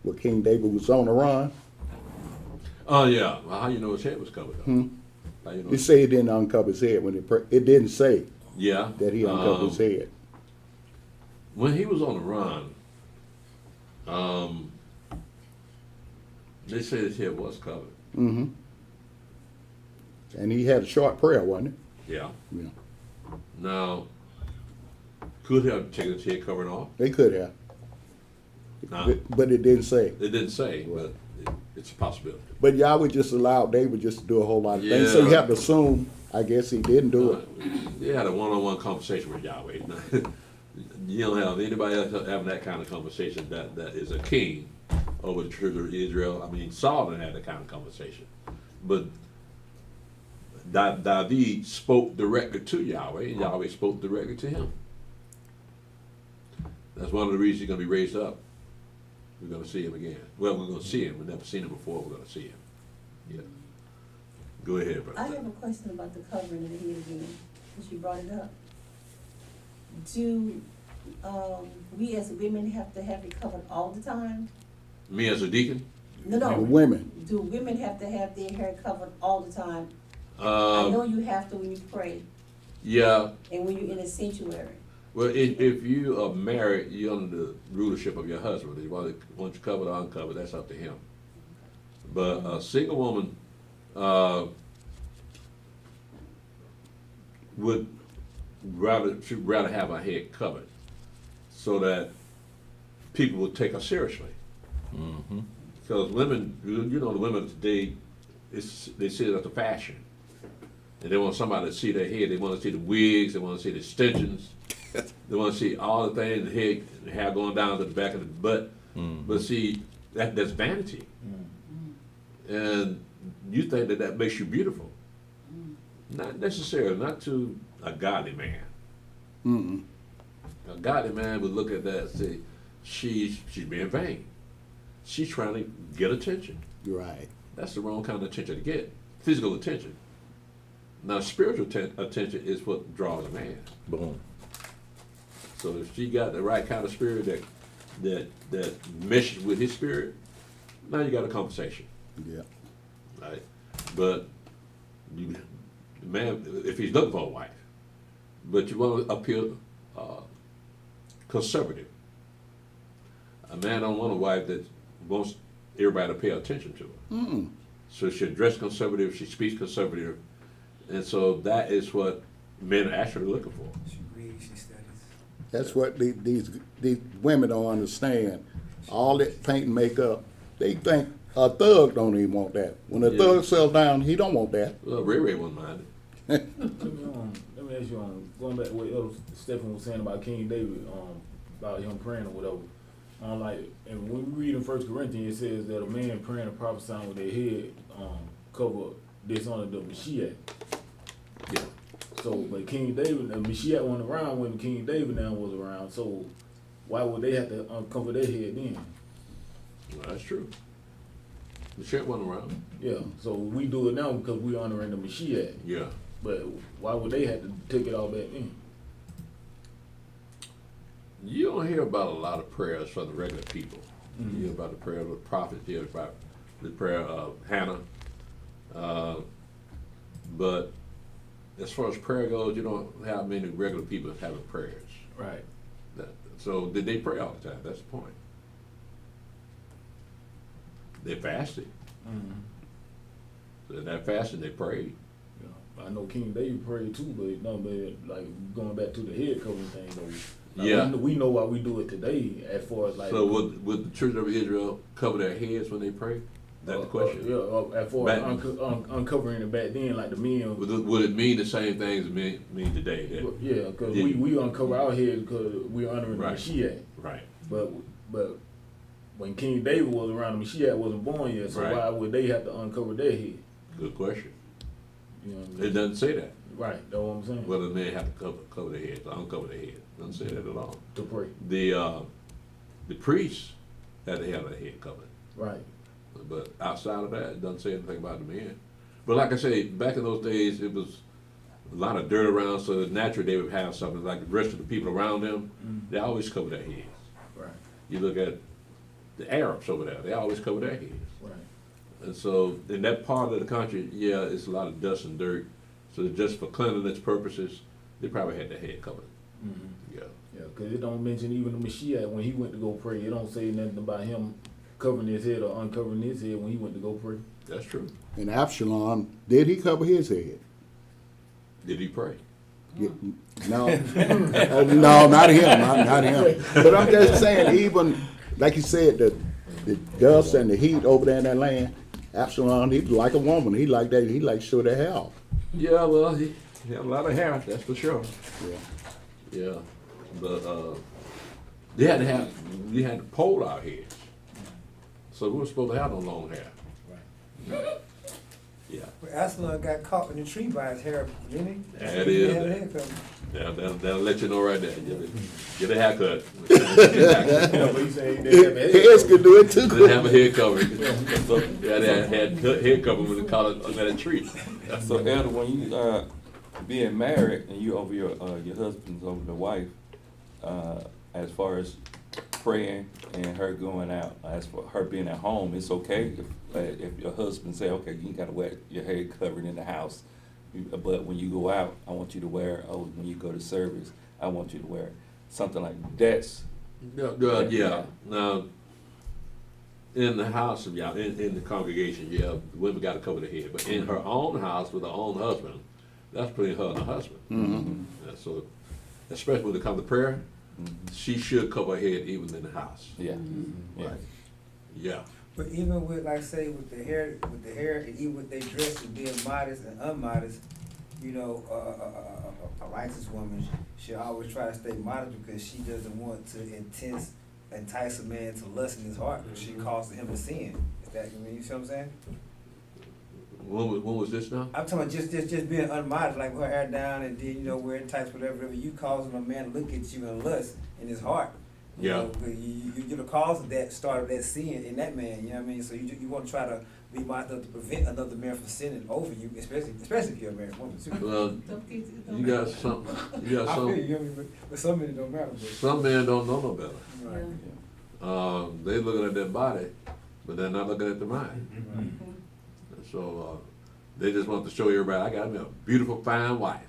where King David was on the run. Oh, yeah. Well, how you know his head was covered? How you know It said he didn't uncover his head when it didn't say yeah. that he uncovered his head. When he was on the run, they said his head was covered. Mm-hmm. And he had a short prayer, wasn't Yeah. it? Yeah. Now, could have taken his head covering off. They could have. No. But it didn't say. It didn't say, but it's a possibility. But Yahweh just allowed David just to do a whole lot of things. So you Yeah. have to assume, I guess he didn't do it. They had a one-on-one conversation with Yahweh. You don't have anybody else having that kind of conversation that is a king over the children of Israel. I mean, Solomon had that kind of conversation. But David spoke directly to Yahweh, and Yahweh spoke directly to him. That's one of the reasons he's going to be raised up. We're going to see him again. Well, we're going to see him. We've never seen him before. We're going to see him. Yeah. Go ahead, brother. I have a question about the covering of the head again, since you brought it up. Do we as women have to have it covered all the time? Me as a deacon? The No. women. Do women have to have their hair covered all the time? I know you have to when you pray Yeah. and when you're in a sanctuary. Well, if you are married, you're under the rulership of your husband. If you want you covered or uncovered, that's up to him. But a single woman should rather have her head covered so that people will take her seriously. Because women, you know, the women today, they see it as a fashion. And they want somebody to see their head. They want to see the wigs. They want to see the extensions. They want to see all the things, the hair going down to the back of the butt. But see, that's vanity. And you think that makes you beautiful. Not necessarily, not to a godly man. A godly man would look at that and say, she's being vain. She's trying to get attention. Right. That's the wrong kind of attention to get. Physical attention. Now, spiritual attention is what draws a man. Boom. So if she got the right kind of spirit that meshes with his spirit, now you got a conversation, Yeah. right? But the man, if he's looking for a wife, but you want to appear conservative. A man don't want a wife that wants everybody to pay attention to her. So she dress conservative, she speaks conservative, and so that is what men are actually looking for. She reads, she studies. That's what these women don't understand. All that paint and makeup, they think a thug don't even want that. When a thug settles down, he don't want that. Well, Ray wouldn't mind it. Let me ask you, going back to what Elder Stephen was saying about King David, about him praying or whatever. And when we read in 1 Corinthians, it says that a man praying and prophesying with their head cover dishonor the Mashiach. Yeah. So, but King David, the Mashiach wasn't around when King David now was around. So, why would they have to uncover their head then? Well, that's true. The shit wasn't around. Yeah. So we do it now because we honoring the Mashiach. Yeah. But why would they have to take it all back then? You don't hear about a lot of prayers for the regular people. You hear about the prayer of the prophets, you hear about the prayer of Hannah. But as far as prayer goes, you don't have many regular people having prayers. Right. So did they pray all the time? That's the point. They fasted. So in that fasting, they prayed. Yeah. I know King David prayed too, but no, but like going back to the head covering thing though. Like, Yeah. we know why we do it today as far as like. So would the children of Israel cover their heads when they pray? That's the question. As far as uncovering it back then, like the men. Would it mean the same thing as it mean today? Yeah, because we uncover our heads because we're honoring Right. the Mashiach. Right. But when King David was around, the Mashiach wasn't born yet, so Right. why would they have to uncover their head? Good question. You know what I mean? It doesn't say that. Right, that's what I'm saying. Well, the men have to cover their head, uncover their head. Doesn't say that at all. To pray. The priests had to have their head covered. Right. But outside of that, it doesn't say anything about the men. But like I say, back in those days, it was a lot of dirt around, so naturally they would have something like the rest of the people around them. They always cover their heads. Right. You look at the Arabs over there; they always cover their heads. Right. And so in that part of the country, yeah, it's a lot of dust and dirt. So just for cleanliness purposes, they probably had their head covered. Mm-hmm. Yeah. Yeah, because it don't mention even the Mashiach when he went to go pray. It don't say nothing about him covering his head or uncovering his head when he went to go pray. That's true. And Absalom, did he cover his head? Did he pray? No, no, not him, not him. But I'm just saying, even like you said, the dust and the heat over there in that land, Absalom, he was like a woman. He liked that. He liked to show that hair off. Yeah, well, he had a lot of hair, that's for sure. Yeah. Yeah, but we had to pole our heads, so we were supposed to have no long hair. Right. Yeah, But Absalom got caught in the tree by his hair, didn't he? That He is had a that. haircut. that'll let you know right there. Get a haircut. Yeah, but he said he didn't have a head Heads cover. could do it too. Didn't have a head cover. So they had head cover when they caught it under that tree. So Elder, when you being married and you over your husband's over the wife, as far as praying and her going out, as for her being at home, it's okay if your husband say, okay, you gotta wear your hair covered in the house, but when you go out, I want you to wear, when you go to service, I want you to wear something like that's. Yeah. Now, in the house of y'all, in the congregation, yeah, the women got to cover their head. But in her own house with her own husband, that's between her and her husband. Mm-hmm. Yeah, so, especially when it comes to prayer, she should cover her head even in the house. Yeah. Yeah. Right. Yeah. But even with, like, say, with the hair, and even with their dress and being modest and unmodest, you know, a righteous woman should always try to stay modest because she doesn't want to entice a man to lust in his heart because she causes him to sin. Is that, you see what I'm saying? When was this now? I'm talking about just being unmodest, like with her hair down and then, you know, wearing tights, whatever, you causing a man to look at you and lust in his heart. You Yeah. know, you're the cause of that, start of that sin in that man, you know what I mean? So you want to try to be mindful to prevent another man from sinning over you, especially if you're a married woman too. Well, you got something. You got I feel some. you, you know what I mean? But some men it don't matter. But, Some men don't know no better. right. They looking at their body, but they're not looking at their mind. And so they just want to show everybody, I got me a beautiful, fine wife.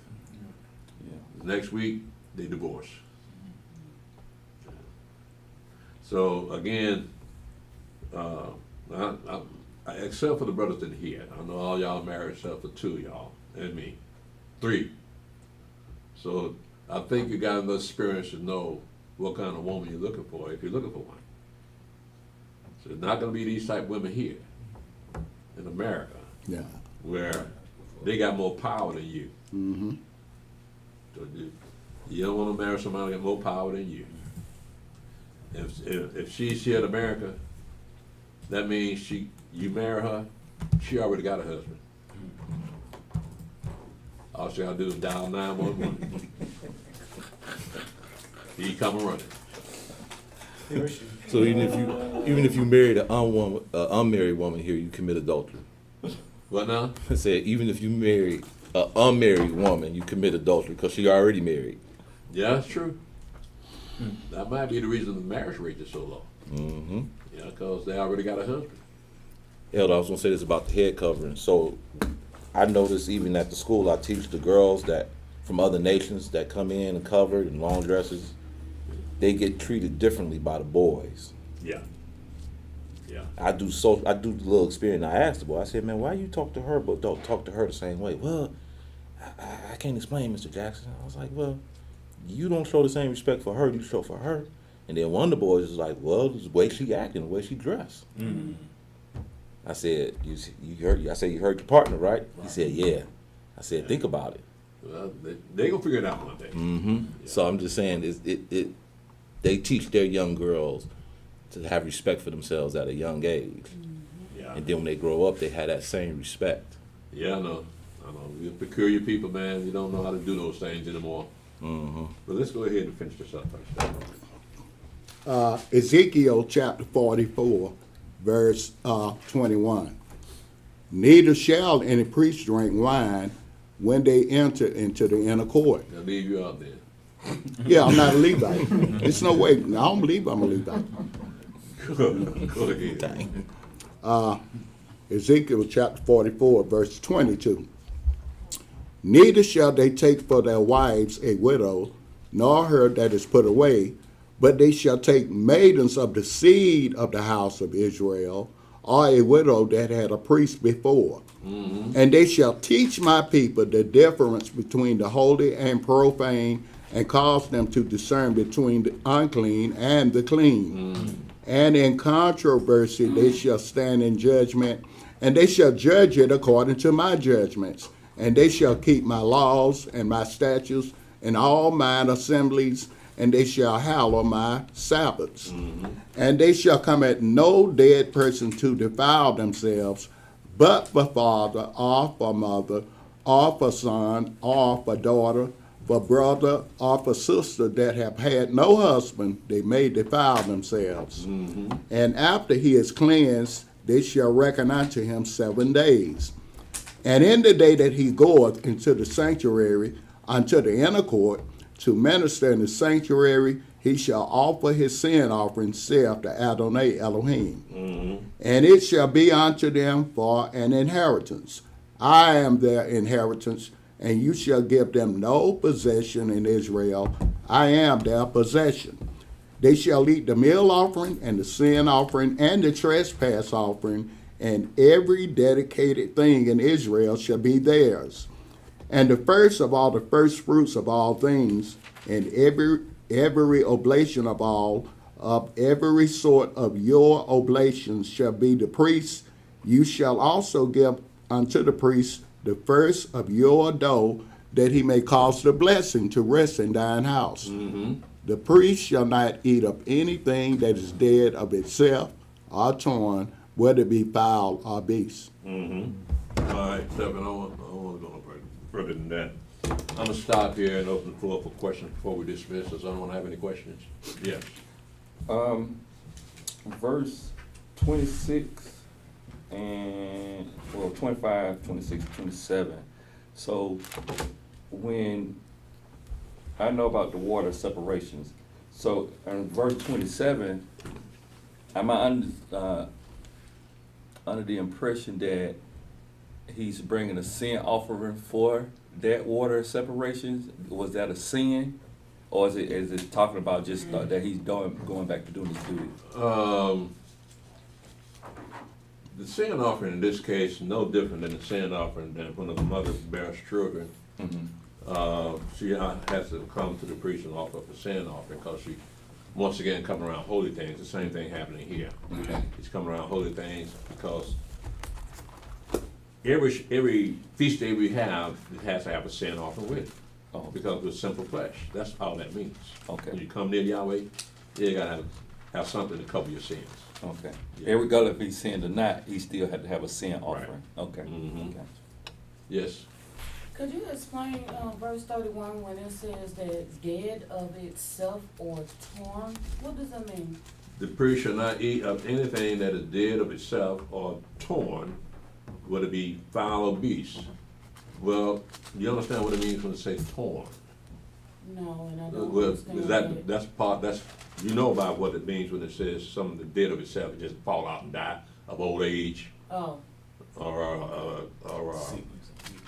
Yeah. Next week, they divorce. So again, except for the brothers in here, I know all y'all married except for 2 of y'all and me, 3. So I think you got enough experience to know what kind of woman you're looking for if you're looking for one. So it's not going to be these type of women here in America Yeah. where they got more power than you. Mm-hmm. So you don't want to marry somebody that got more power than you. If she's here in America, that means you marry her, she already got a husband. All she gotta do is dial 911. He come running. So even if you married an unmarried woman here, you commit adultery. What now? I said even if you marry an unmarried woman, you commit adultery because she already married. Yeah, that's true. That might be the reason the marriage rate is so low. Mm-hmm. Yeah, because they already got a husband. Elder, I was gonna say this about the head covering. So I notice even at the school I teach the girls that from other nations that come in and covered in long dresses, they get treated differently by the boys. Yeah. Yeah. I do the little experience. I asked the boy, I said, man, why you talk to her but don't talk to her the same way? Well, I can't explain, Mr. Jackson. I was like, well, you don't show the same respect for her you show for her. And then one of the boys was like, well, it's the way she acting, the way she dressed. Mm-hmm. I said, you heard your partner, right? He said, yeah. I said, think about it. Well, they gonna figure it out one day. Mm-hmm. Yeah. So I'm just saying, they teach their young girls to have respect for themselves at a young age. Yeah. And then when they grow up, they have that same respect. Yeah, I know. I know, we're peculiar people, man. We don't know how to do those things anymore. But let's go ahead and finish this up first. Ezekiel chapter 44, verse 21. Neither shall any priest drink wine when they enter into the inner court. They'll leave you out there. Yeah, I'm not a Levite. There's no way. I don't believe I'm a Levite. Go ahead. Ezekiel chapter 44, verse 22. Neither shall they take for their wives a widow, nor her that is put away, but they shall take maidens of the seed of the house of Israel, or a widow that had a priest before. And they shall teach my people the difference between the holy and profane, and cause them to discern between the unclean and the clean. And in controversy they shall stand in judgment, and they shall judge it according to my judgments. And they shall keep my laws and my statutes and all mine assemblies, and they shall hallow my Sabbaths. And they shall come at no dead person to defile themselves, but for father, or for mother, or for son, or for daughter, for brother, or for sister that have had no husband, they may defile themselves. And after he is cleansed, they shall reckon unto him 7 days. And in the day that he goeth into the sanctuary, unto the inner court, to minister in the sanctuary, he shall offer his sin offering, saith the Adonai Elohim. And it shall be unto them for an inheritance. I am their inheritance, and you shall give them no possession in Israel. I am their possession. They shall eat the meal offering, and the sin offering, and the trespass offering, and every dedicated thing in Israel shall be theirs. And the first of all the first fruits of all things, and every oblation of every sort of your oblations shall be the priest. You shall also give unto the priest the first of your dough, that he may cause the blessing to rest in thine house. The priest shall not eat of anything that is dead of itself, or torn, whether it be fowl or beast. All right, Stephen, I want to go no further than that. I'm going to stop here and open the floor for questions before we dismiss. Does anyone have any questions? Yes. Verse 26 and, 25, 26, 27. So when I know about the water separations, so in verse 27, am I under the impression that he's bringing a sin offering for that water separations? Was that a sin, or is it talking about just that he's going back to doing his duty? The sin offering in this case no different than the sin offering than when a mother bears children. She has to come to the priest and offer up a sin offering, because she, once again, coming around holy things. The same thing happening here. He's coming around holy things because every feast day we have, it has to have a sin offering with it. Because it's simple flesh. That's all that means. When you come near Yahweh, you gotta have something to cover your sins. Regardless if he's sinned or not, he still had to have a sin offering. Yes. Could you explain verse 31 when it says that dead of itself or torn? What does that mean? The priest shall not eat of anything that is dead of itself or torn, whether it be fowl or beast. Well, you understand what it means when it says torn? No, and I don't Well, understand that's you know about what it means when it says something that's dead of itself, it just fall out and die of old age. Oh. Or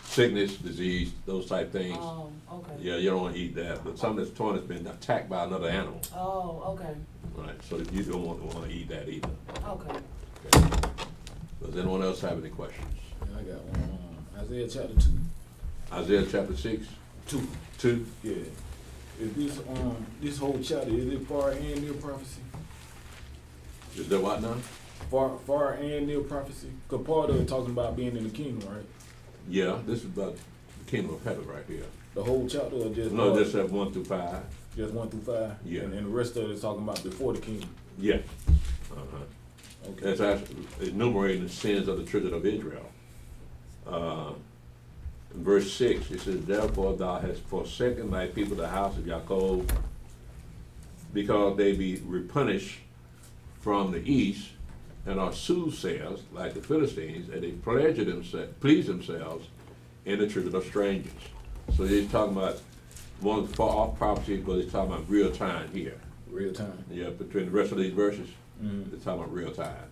sickness, disease, those type things. Oh, okay. Yeah, you don't want to eat that. But something that's torn has been attacked by another animal. Oh, okay. Right, so you don't want to eat that either. Okay. Does anyone else have any questions? I got one. Isaiah chapter 2. Isaiah chapter 6? 2? Yeah. Is this whole chapter, is it far and near prophecy? Is there what now? Far and near prophecy? Because part of it talking about being in the kingdom, right? Yeah, this is about the kingdom of heaven right here. The whole chapter, or just No, just have 1 through 5. Just 1 through 5? Yeah. And the rest of it is talking about before the kingdom? Yeah. Okay. That's actually enumerating the sins of the children of Israel. verse 6, it says, therefore thou hast forsaken thy people, the house of Jacob, because they be replenished from the east, and are soothsayers like the Philistines, and they please themselves in the children of strangers. So he's talking about one far off prophecy, but he's talking about real time here. Real time. Yeah, between the rest of these verses, it's talking about real time.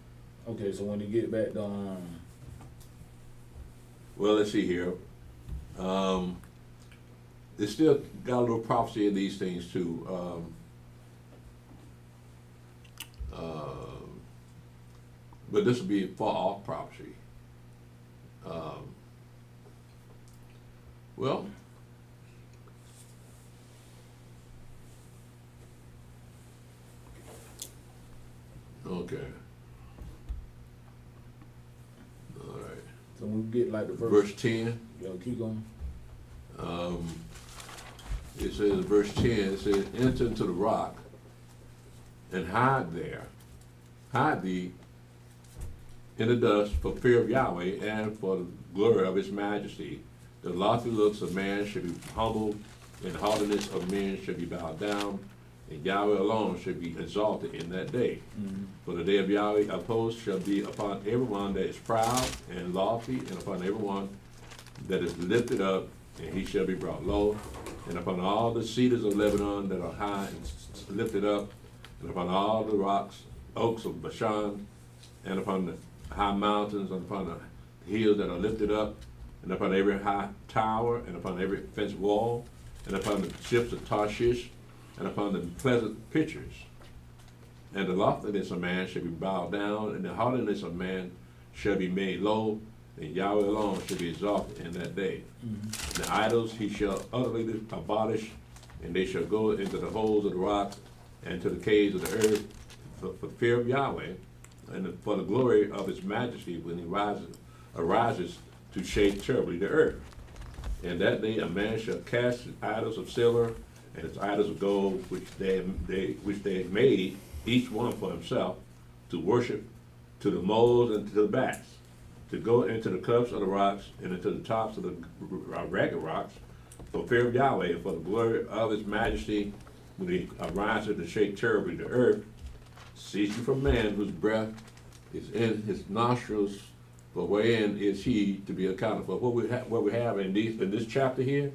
Okay, so when you get back to Well, let's see here. It's still got a little prophecy in these things too. But this will be far off prophecy. Well, okay. All right. so when we get like the Verse 10. Yo, keep going. It says in verse 10, it says, enter into the rock and hide there. Hide thee in the dust for fear of Yahweh and for the glory of his majesty. The lofty looks of man should be humbled, and haughtiness of men should be bowed down, and Yahweh alone should be exalted in that day. For the day of Yahweh opposed shall be upon everyone that is proud and lofty, and upon everyone that is lifted up, and he shall be brought low, and upon all the cedars of Lebanon that are high and lifted up, and upon all the rocks, oaks of Bashan, and upon the high mountains, and upon the hills that are lifted up, and upon every high tower, and upon every fenced wall, and upon the ships of Tarshish, and upon the pleasant pictures. And the loftiness of man shall be bowed down, and the haughtiness of man shall be made low, and Yahweh alone shall be exalted in that day. The idols he shall utterly abolish, and they shall go into the holes of the rock, and to the caves of the earth, for fear of Yahweh, and for the glory of his majesty, when he arises to shake terribly the earth. And that day a man shall cast his idols of silver and his idols of gold, which they have made, each one for himself, to worship, to the moles and to the bats, to go into the clefts of the rocks and into the tops of the ragged rocks, for fear of Yahweh, and for the glory of his majesty, when he arises to shake terribly the earth, ceasing from man whose breath is in his nostrils, for wherein is he to be accounted for. What we have in this chapter here,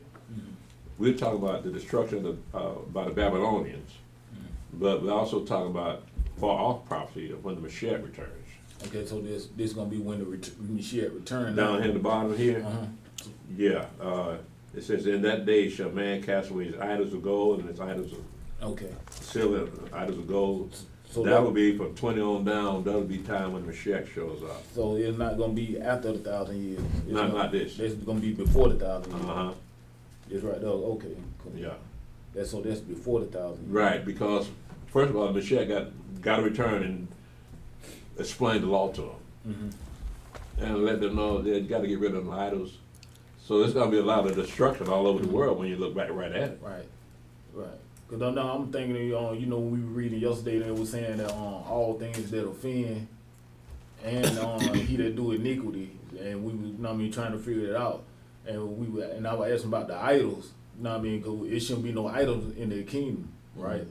we're talking about the destruction by the Babylonians, but we're also talking about far off prophecy of when the Mashiach returns. Okay, so this is gonna be when the Mashiach return. Down here at the bottom here, yeah, it says, in that day shall man cast away his idols of gold and his idols of silver, idols of gold. So that will be from 20 on down. That'll be time when Mashiach shows up. So it's not gonna be after the 1,000 years. Not this. It's gonna be before the 1,000 years. Uh-huh. It's right there. Okay. Cool. Yeah. That's before the 1,000 years. Right, because first of all, Mashiach got to return and explain the law to them, and let them know they got to get rid of them idols. So there's gonna be a lot of destruction all over the world when you look back right at it. Right. Cause I'm thinking, when we were reading yesterday, they were saying that all things that offend and he that do iniquity, and we were, trying to figure it out, and I was asking about the idols, cause it shouldn't be no idols in the kingdom, right?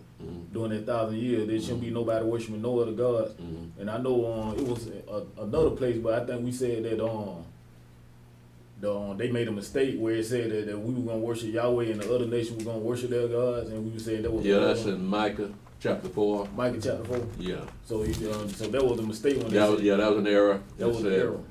During that 1,000 years, there shouldn't be nobody worshiping no other gods, and I know it was another place, but I think we said that they made a mistake where it said that we were gonna worship Yahweh and the other nation were gonna worship their gods, and we were saying that was that's in Micah chapter 4. Micah chapter 4. Yeah. So so that was a mistake when that was an error. That was an error.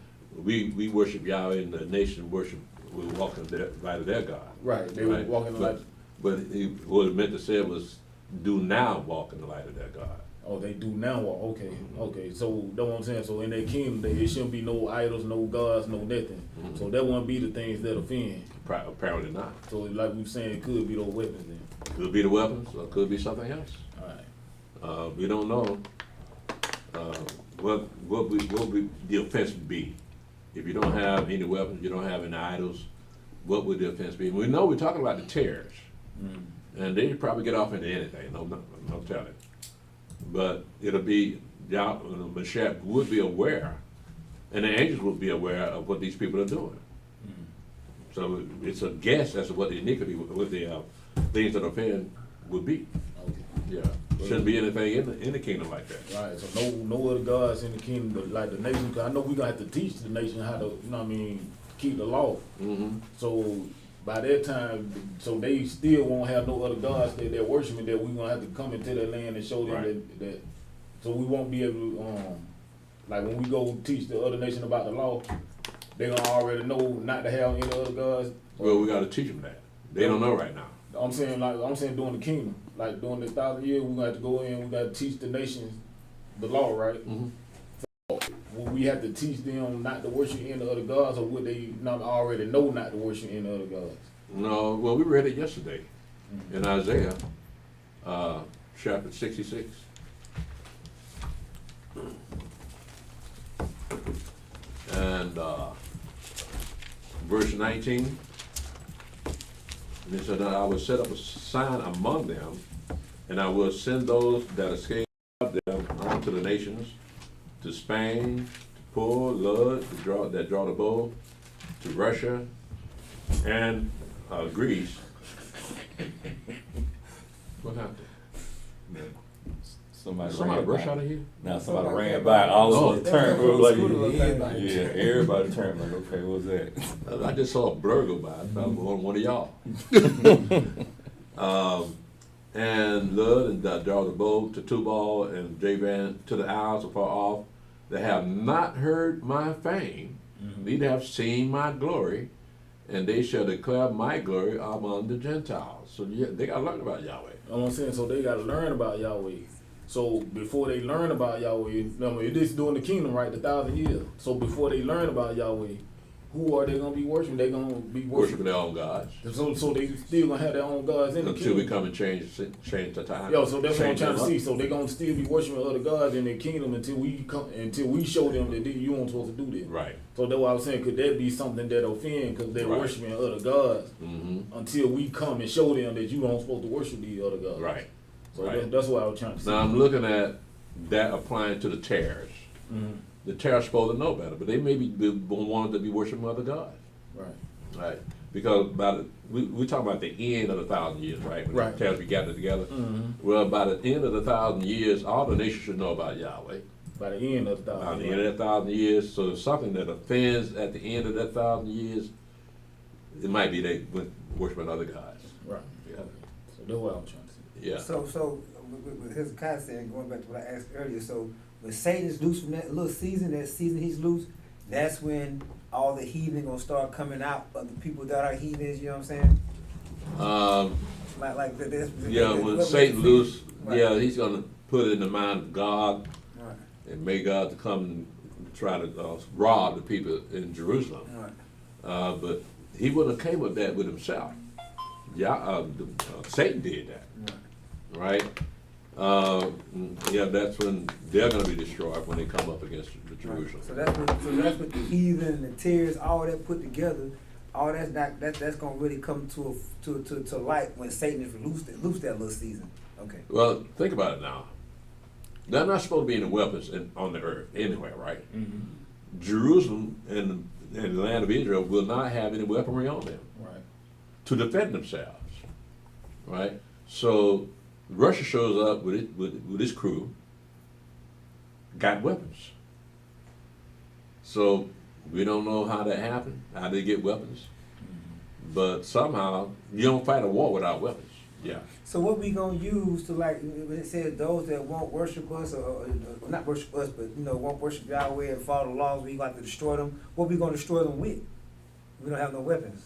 We worship Yahweh and the nation we walk in the light of their God. Right. They were walking in the light. But what it meant to say was, do now walk in the light of their God. Oh, they do now walk. Okay. So that's what I'm saying. So in their kingdom, it shouldn't be no idols, no gods, no nothing. So that wouldn't be the things that offend. Apparently not. So like we were saying, it could be those weapons then. Could be the weapons, or it could be something else. All right. We don't know what would the offense be. If you don't have any weapons, you don't have any idols, what would the offense be? We know we're talking about the terrorists, and they probably get off into anything. No telling. But it'll be, Mashiach would be aware, and the angels would be aware of what these people are doing. So it's a guess as to what the iniquity, what the things that offend would be. Okay. Yeah, shouldn't be anything in the kingdom like that. Right, so no other gods in the kingdom, but like the nation, cause I know we gonna have to teach the nation how to, you know what I mean, keep the law. Mm-hmm. So by that time, so they still won't have no other gods that they're worshiping, that we gonna have to come into their land and show them Right. that, so we won't be able to, like when we go teach the other nation about the law, they gonna already know not to have any other gods. Well, we got to teach them that. They don't know right now. I'm saying during the kingdom, like during the 1,000 years, we gonna have to go in, we gotta teach the nations the law, right? Mm-hmm. Will we have to teach them not to worship any other gods, or would they not already know not to worship any other gods? No, well, we read it yesterday in Isaiah, chapter 66. And verse 19, and it said, I will set up a sign among them, and I will send those that escape them unto the nations, to Spain, to Poor, Lud, that draw the bow, to Russia, and Greece. What happened? Somebody Somebody ran rush by. out of here? Now somebody ran by, all of us turned, we were like, Everybody. yeah, everybody turned like, okay, what was that? I just saw a blur go by. I thought it was one of y'all. And Lud and draw the bow, to Tubal and Javan, to the isles afar off, that have not heard my fame, neither have seen my glory, and they shall declare my glory among the Gentiles. So yeah, they got to learn about Yahweh. You know what I'm saying? So they gotta learn about Yahweh. So before they learn about Yahweh, you know, it is during the kingdom, right? The 1,000 years. So before they learn about Yahweh, who are they gonna be worshiping? They gonna be Worshiping worshiping. their own gods. So they still gonna have their own gods in the Until we kingdom. come and change the time. Yo, so that's what I'm Change trying to them see. up. So they gonna still be worshiping other gods in their kingdom until we show them that you aren't supposed to do that. Right. So that's why I was saying, could that be something that offend because they're Right. worshiping other gods Mm-hmm. until we come and show them that you don't supposed to worship these other gods. Right. So Right. that's what I was trying to see. Now I'm looking at that applying to the tares. Mhm. The tares supposed to know better, but they may be wanted to be worshiping other gods. Right. Right, because we talk about the end of the 1,000 years, right? When Right. the tares be gathered together. Mhm. Well, by the end of the 1,000 years, all the nations should know about Yahweh. By the end of the By 1,000 the end of that 1,000 years, so if something that offends at the end of that 1,000 years, it might be they went worshiping other gods. Right. Yeah. So that's what I was trying to see. Yeah. So with Hezekiah saying, going back to what I asked earlier, so when Satan's loose from that little season, that season he's loose, that's when all the heathen gonna start coming out of the people that are heathens, you know what I'm saying? Like this. Yeah, when Satan loose, Right. yeah, he's gonna put it in the mind of God Right, and make God to come and try to rob the people in Jerusalem. right, But he wouldn't have came with that with himself. Yeah, Satan did that, right. right? Yeah, that's when they're going to be destroyed when they come up against the Jerusalem. So that's what the heathen, the tears, all that put together. All that's gonna really come to light when Satan is loose that little season. Okay. Well, think about it now. They're not supposed to be any weapons on the earth anywhere, right? Mm-hmm. Jerusalem and the land of Israel will not have any weaponry on them Right. to defend themselves, right? So Russia shows up with his crew, got weapons. So we don't know how that happened, how they get weapons, but somehow you don't fight a war without weapons. Yeah. So what we gonna use to, like, when it says those that won't worship us or not worship us, but won't worship Yahweh and follow the laws, we got to destroy them. What we gonna destroy them with? We don't have no weapons.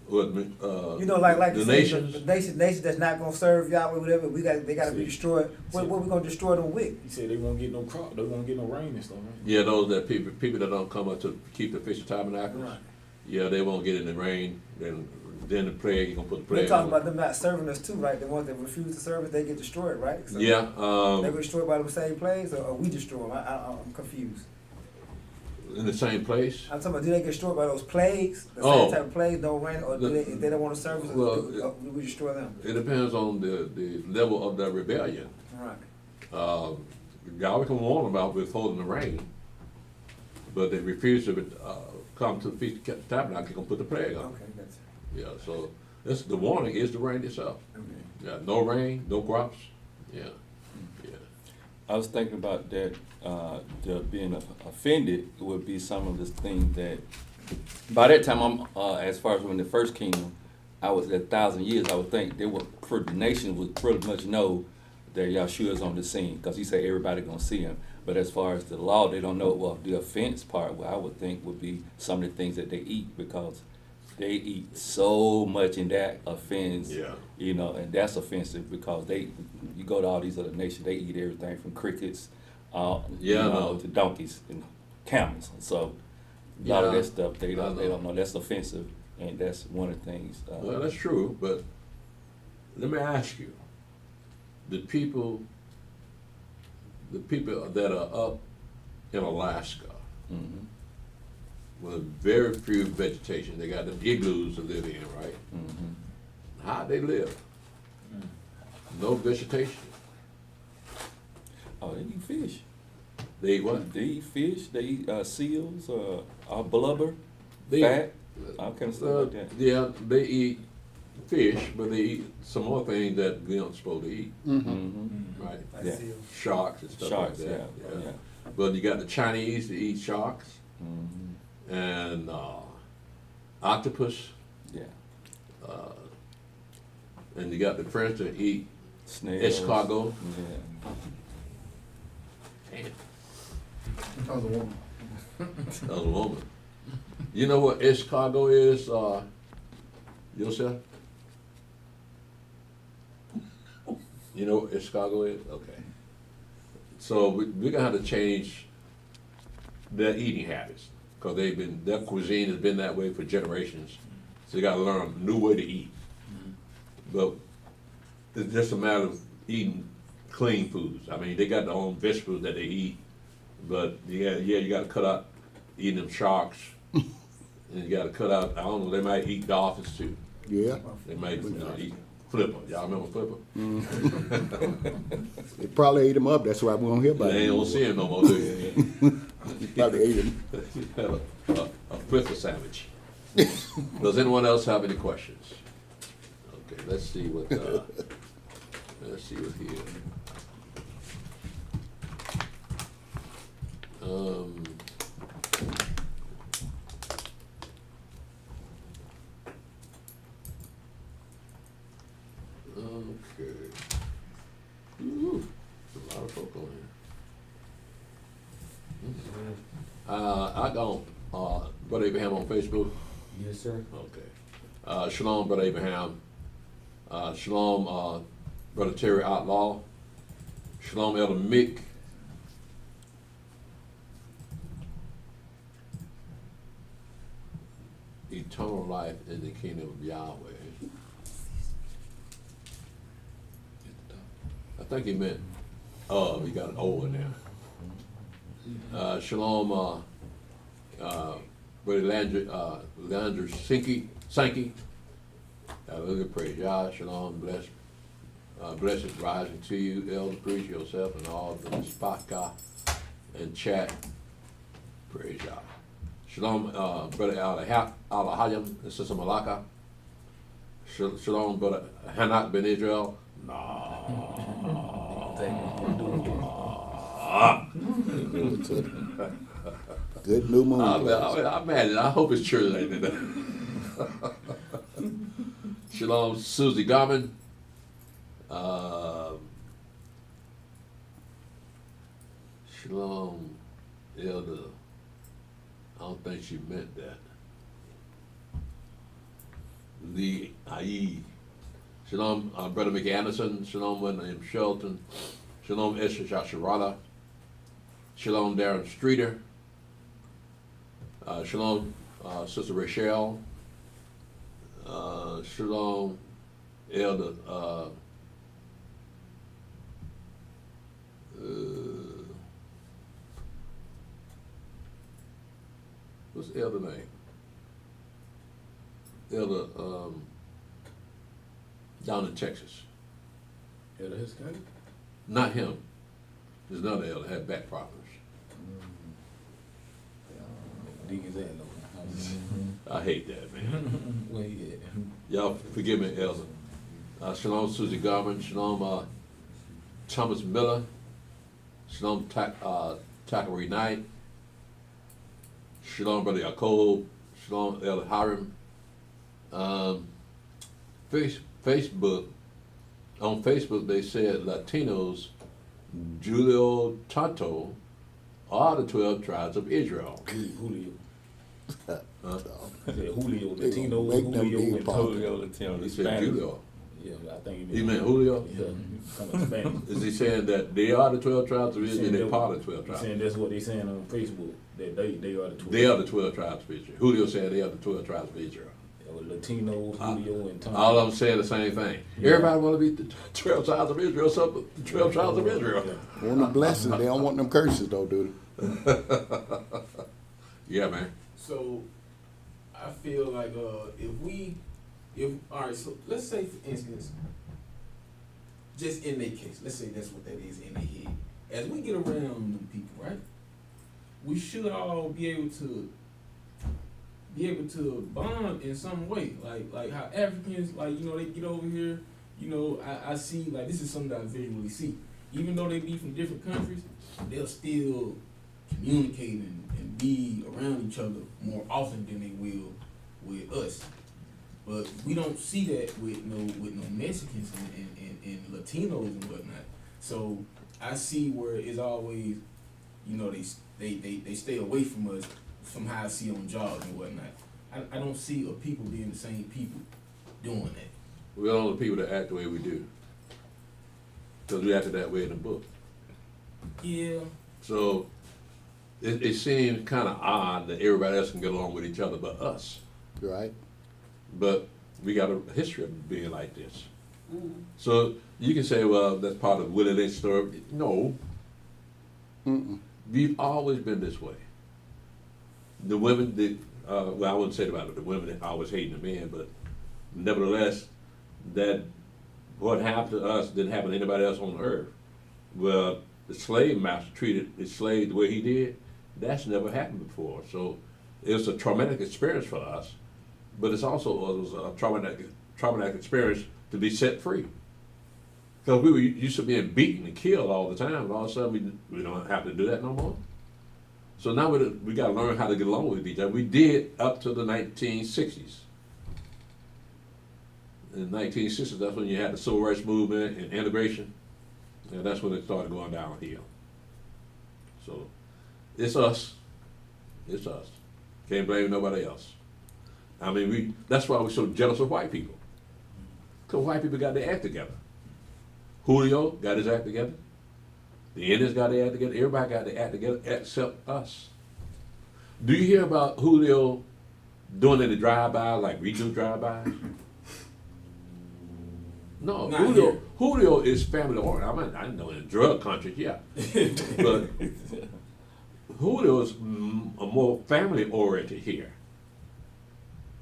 What, Like the you said, nations. the nation that's not gonna serve Yahweh, whatever. They gotta be destroyed. What we gonna destroy them with? He said they won't get no crop, they won't get no rain and stuff, right? Yeah, those that people that don't come up to keep the Feast of Tabernacles. Right. Yeah, they won't get in the rain. Then the plague, you gonna put the We're plague. talking on about them not serving us too, right? The ones that refuse to serve us, they get destroyed, right? So Yeah. they get destroyed by the same plagues, or we destroy them? I'm confused. In the same place. I'm talking about, do they get destroyed by those plagues? The Oh. same type of plagues, don't rain, or if they don't want to serve us, Well, do we destroy them? It depends on the level of their rebellion. Right. Yahweh can warn about withholding the rain, but they refuse to come to the Feast of Tabernacles, they're gonna put the plague on. Okay, that's, Yeah, so this, the warning is the rain itself. okay. Yeah, no rain, no crops, yeah, yeah. I was thinking about that, the being offended would be some of the things that, by that time, as far as when the first kingdom, I was at 1,000 years, I would think the nation would pretty much know that Yahshua is on the scene, because he said everybody gonna see him. But as far as the law, they don't know. Well, the offense part, what I would think would be some of the things that they eat, because they eat so much in that offense. Yeah. You know, and that's offensive because you go to all these other nations, they eat everything from crickets, to donkeys and camels. So a lot of Yeah, that stuff they I don't know. That's offensive, and that's one of the things. Well, that's true, but let me ask you, the people that are up in Alaska, Mhm. with very few vegetation, they got them igloos to live in, right? Mhm. How they live? No vegetation. Oh, they eat fish. They eat what? They eat fish. They eat seals, blubber, They fat, all kind of stuff like that. Yeah, they eat fish, but they eat some more things that we aren't supposed to eat, Mm-hmm. right? Like Yeah. seals. Sharks and stuff Sharks, like that. yeah. But you got the Chinese that eat sharks Mm-hmm. and octopus, Yeah. and you got the French that eat Snails. escargot. Yeah. Damn, That was a woman. that was a woman. You know what escargot is, Yosef? You know what escargot is? Okay. So we're gonna have to change their eating habits, because their cuisine has been that way for generations. So you gotta learn a new way to eat. But it's just a matter of eating clean foods. I mean, they got their own vegetables that they eat, but you gotta cut out eating them sharks. And you gotta cut out, I don't know, they might eat dolphins too. Yeah. They might eat flipper. Y'all remember flipper? They probably ate him up. That's why we don't hear about They ain't him. gonna see him no more, do you? They probably ate him. You had a flipper sandwich. Does anyone else have any questions? Okay, let's see what here. Okay. Ooh, a lot of folk on here. I don't, Brother Abraham on Facebook. Yes, sir. Okay. Shalom, Brother Abraham. Shalom, Brother Terry Outlaw. Shalom, Elder Mick. Eternal life in the kingdom of Yahweh. I think he meant, he got an O in there. Shalom, Brother Landry Sankey. Hallelujah, praise Yah. Shalom, blessings rising to you, Elder Priest, yourself, and all the Spaka and chat. Praise Yah. Shalom, Brother Al-Hayam and Sister Malaka. Shalom, Brother Hanak Ben Israel. Good new moon. I'm mad. I hope it's true that ain't it. Shalom, Susie Garmin. Shalom, Elder. I don't think she meant that. Lee Ayi. Shalom, Brother McAnderson. Shalom, William Shelton. Shalom, Esther Shasharala. Shalom, Darren Streeter. Shalom, Sister Rachel. Shalom, Elder. What's the elder name? Elder down in Texas. Elder Hiskey? Not him. There's another elder had back problems. Yeah, Deacon Zach know. I hate that, man. Where he at? Y'all forgive me, Elder. Shalom, Susie Garman. Shalom, Thomas Miller. Shalom, Takari Knight. Shalom, Brother Yaakov. Shalom, Elder Hiram. Facebook. On Facebook, they said Latinos, Julio Tonto, are the 12 tribes of Israel. Julio. Huh? I said Julio, They Latino, gonna make them Julio, big and pop. Julio Latino, He the said Spanish. Julio. Yeah, I think He meant Julio? Yeah, coming Spanish. Is he saying that they are the 12 tribes of Israel? They're part of the 12 He's tribes. saying that's what they saying on Facebook, that they are the 12. They are the 12 tribes of Israel. Julio said they are the 12 tribes of Israel. Latinos, Julio, and Tom. All of them saying the same thing. Everybody want to be the 12 tribes of Israel, so the 12 tribes of Israel. Want them blessings, they don't want them curses though, do they? Yeah, man. So I feel like all right, so let's say for instance, just in their case, let's say that's what that is in their head. As we get around them people, right? We should all be able to bond in some way, like how Africans, like, you know, they get over here, you know, I see, like, this is something that I visually see. Even though they be from different countries, they'll still communicate and be around each other more often than they will with us. But we don't see that with no Mexicans and Latinos and whatnot. So I see where it's always, you know, they stay away from us, from how I see on jobs and whatnot. I don't see people being the same people doing that. We're all the people that act the way we do. Because we acted that way in the book. Yeah. So it seems kind of odd that everybody else can get along with each other but us. Right. But we got a history of being like this. So you can say, well, that's part of Willie Lynch's story. No. We've always been this way. The women, well, I wouldn't say about it, the women always hating the men, but nevertheless, that what happened to us didn't happen to anybody else on earth. Well, the slave master treated his slave the way he did, that's never happened before. So it's a traumatic experience for us, but it's also was a traumatic experience to be set free. Because we were used to being beaten and killed all the time, and all of a sudden we don't have to do that no more. So now we got to learn how to get along with each other. We did up to the 1960s. In the 1960s, that's when you had the civil rights movement and integration, and that's when it started going downhill. So it's us. It's us. Can't blame nobody else. I mean, that's why we're so jealous of white people. Because white people got their act together. Julio got his act together. The Indians got their act together. Everybody got their act together except us. Do you hear about Julio doing any drive-bys like we do drive-bys? No, Not Julio is family oriented. I know in drug countries, yeah. But Julio is more family oriented here.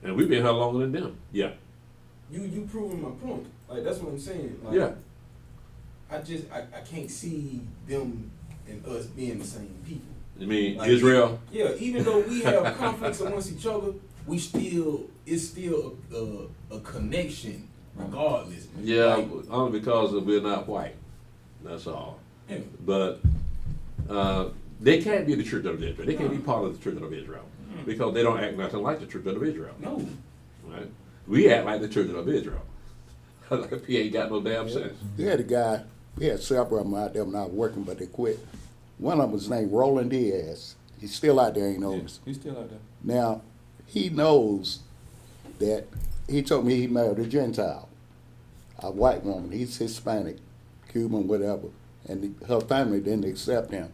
And we've been here longer than them. Yeah. You proving my point. Like, that's what I'm saying. Like, Yeah. I can't see them and us being the same people. You mean Like, Israel? Yeah, even though we have conflicts amongst each other, it's still a connection regardless. Yeah, Like, only because we're not white. That's all. yeah. But they can't be the children of Israel. They can't be part of the children of Israel because they don't act nothing like the children of Israel. No. Right? We act like the children of Israel. Like he ain't got no damn sense. We had a guy, we had several of them out there when I was working, but they quit. One of them was named Roland Diaz. He's still out there, ain't noticed. He's still out there. Now, he knows that, he told me he married a Gentile, a white woman. He's Hispanic, Cuban, whatever. And her family didn't accept him,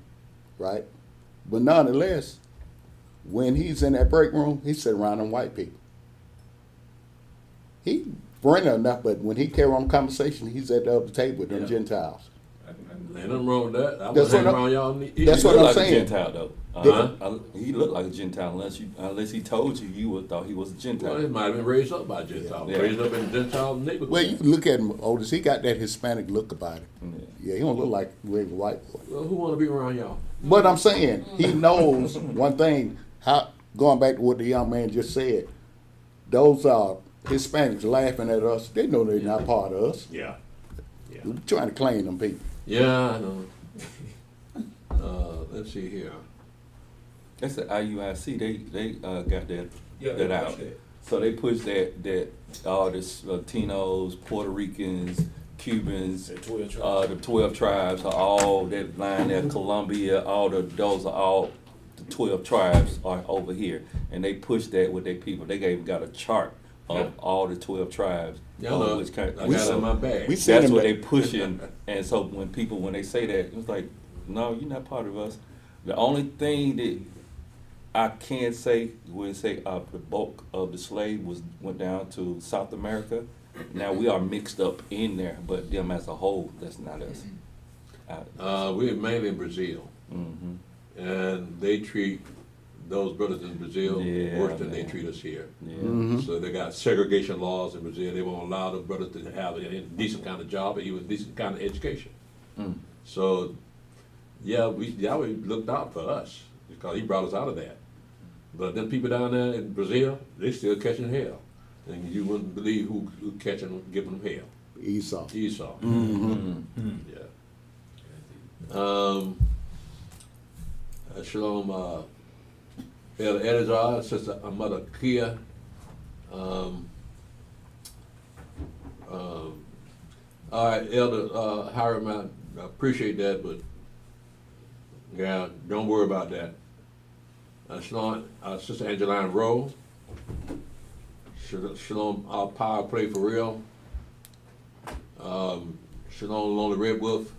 right? But nonetheless, when he's in that break room, he sit around them white people. He friendly enough, but when he carry on conversation, he's at the other table with them Yeah. Gentiles. Ain't nothing wrong with that. I That's was hanging what I- around y'all. that's He what looked I'm like saying. a Gentile though. He looked like a Gentile unless he told you, you would thought he was a Gentile. Well, he might have been raised up by a Gentile. Yeah. Raised up in a Gentile neighborhood. Well, you look at him, Otis, he got that Hispanic look about him. Yeah, he don't look like a regular white boy. Well, who want to be around y'all? But I'm saying, he knows one thing, how going back to what the young man just said, those Hispanics laughing at us. They know they're not part of us. Yeah. We're trying to claim them people. Yeah, I know. Let's see here. That's the IUIC. They got that Yeah, that they out. pushed that. So they pushed that all this Latinos, Puerto Ricans, Cubans, The 12 tribes. the 12 tribes are all that line there. Colombia, those are all the 12 tribes are over here, and they pushed that with their people. They got a chart of all the 12 tribes. Yeah, I know. which kind I got it in my bag. We seen that's them what back- they pushing. And so when they say that, it's like, no, you're not part of us. The only thing that I can say, the bulk of the slave went down to South America. Now we are mixed up in there, but them as a whole, that's not us. We're mainly in Brazil, Mm-hmm. and they treat those brothers in Brazil Yeah, worse than they man. treat us here. Yeah. So they got segregation laws in Brazil. They won't allow the brothers to have a decent kind of job or even decent kind of education. Mm. So, Yahweh looked out for us because He brought us out of that. But them people down there in Brazil, they still catching hell, and you wouldn't believe who catching them, giving them hell. Esau. Esau. Mm-hmm. Yeah. Shalom, Elder Eleazar, Sister Mother Kia. All right, Elder Hiram, I appreciate that, but yeah, don't worry about that. Shalom, Sister Angelina Rowe. Shalom, our power play for real. Shalom, Lonely Red Wolf.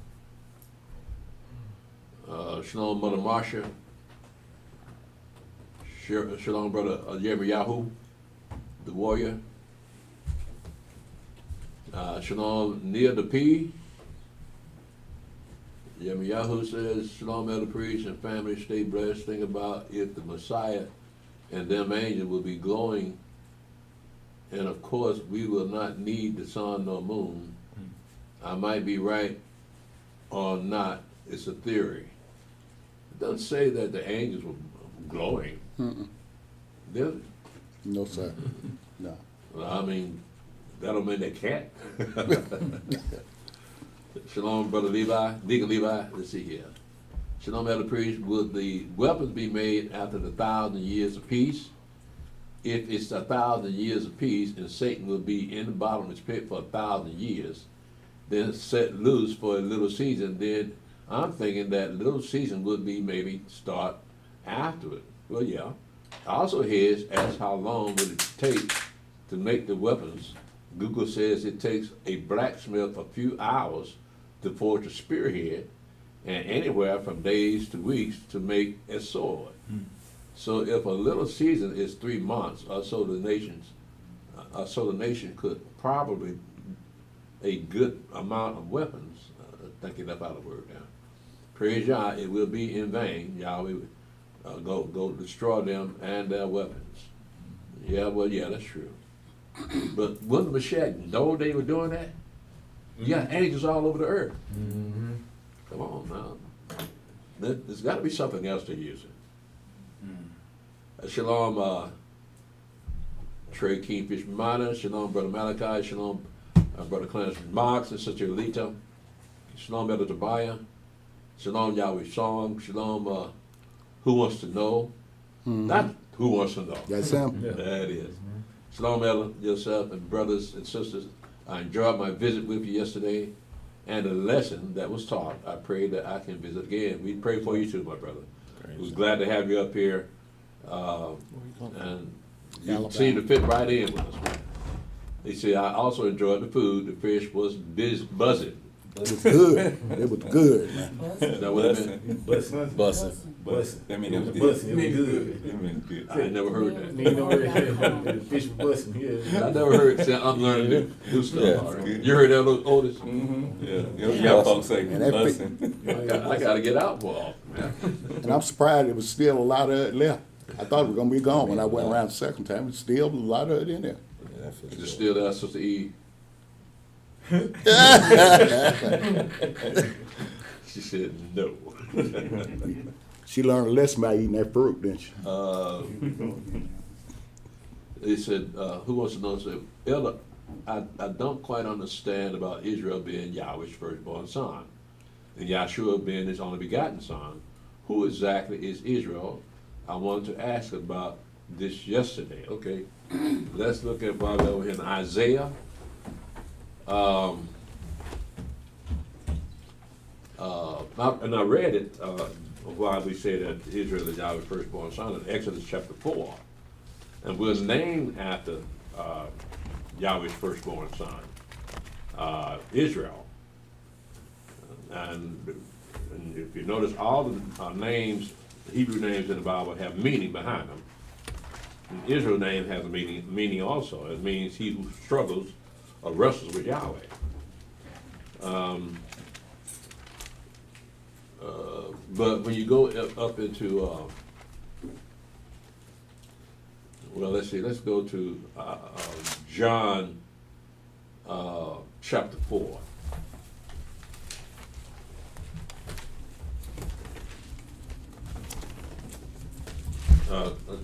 Shalom, Mother Marsha. Shalom, Brother Jeremy Yahoo, the warrior. Shalom, Neil the P. Jeremy Yahoo says, Shalom, Elder Priest and family, stay blessed. Think about if the Messiah and them angels will be glowing, and of course we will not need the sun nor moon. I might be right or not. It's a theory. It doesn't say that the angels were glowing. Does it? No, sir. No. Well, I mean, that don't mean they can't. Shalom, Brother Levi, Deacon Levi. Let's see here. Shalom, Elder Priest. Would the weapons be made after the 1,000 years of peace? If it's 1,000 years of peace and Satan will be in the bottomless pit for 1,000 years, then set loose for a little season, then I'm thinking that little season would be maybe start after it. Well, yeah. Also, here's ask how long would it take to make the weapons. Google says it takes a blacksmith a few hours to forge a spearhead, and anywhere from days to weeks to make a sword. So if a little season is 3 months, or so the nation could probably a good amount of weapons. Thinking up out of word now. Praise Yah, it will be in vain. Yahweh go destroy them and their weapons. Yeah, well, yeah, that's true. But when the Mashiach, though they were doing that, you got angels all over the earth. Come on now. There's got to be something else they're using. Shalom, Trey Kingfish Minor. Shalom, Brother Malachi. Shalom, Brother Clarence Marks and Sister Alita. Shalom, Elder Tobiah. Shalom, Yahweh Song. Shalom, Who Wants to Know? Not Who Wants to Know. That's him. That is. Shalom, Elder, yourself, and brothers and sisters. I enjoyed my visit with you yesterday and the lesson that was taught. I pray that I can visit again. We pray for you too, my brother. Was glad to have you up here. And you seem to fit right in with us, man. They say, I also enjoyed the food. The fish was buzzing. It was good. It was good, man. Is that what it meant? Bussin'. That mean it was Bussin', good. it was good. That mean good. I ain't never heard that. You know, the fish was bussin', yeah. I never heard. See, I'm learning new stuff. You heard that, Otis? Yeah, y'all folks say And that bussin'. I got to get out more often, man. And I'm surprised there was still a lot of it left. I thought it was gonna be gone when I went around the second time. There's still a lot of it in there. Is it still there, Sister E? She said no. She learned a lesson by eating that fruit, didn't she? They said, who wants to know? Said, Elder, I don't quite understand about Israel being Yahweh's firstborn son, and Yahshua being his only begotten son. Who exactly is Israel? I wanted to ask about this yesterday. Okay, let's look at Bible over here in Isaiah. And I read it why we say that Israel is Yahweh's firstborn son in Exodus chapter 4. And we're named after Yahweh's firstborn son, Israel. And if you notice, all the names, the Hebrew names in the Bible have meaning behind them. And Israel name has a meaning also. It means he who struggles or wrestles with Yahweh. But when you go up into, well, let's see, let's go to John chapter 4.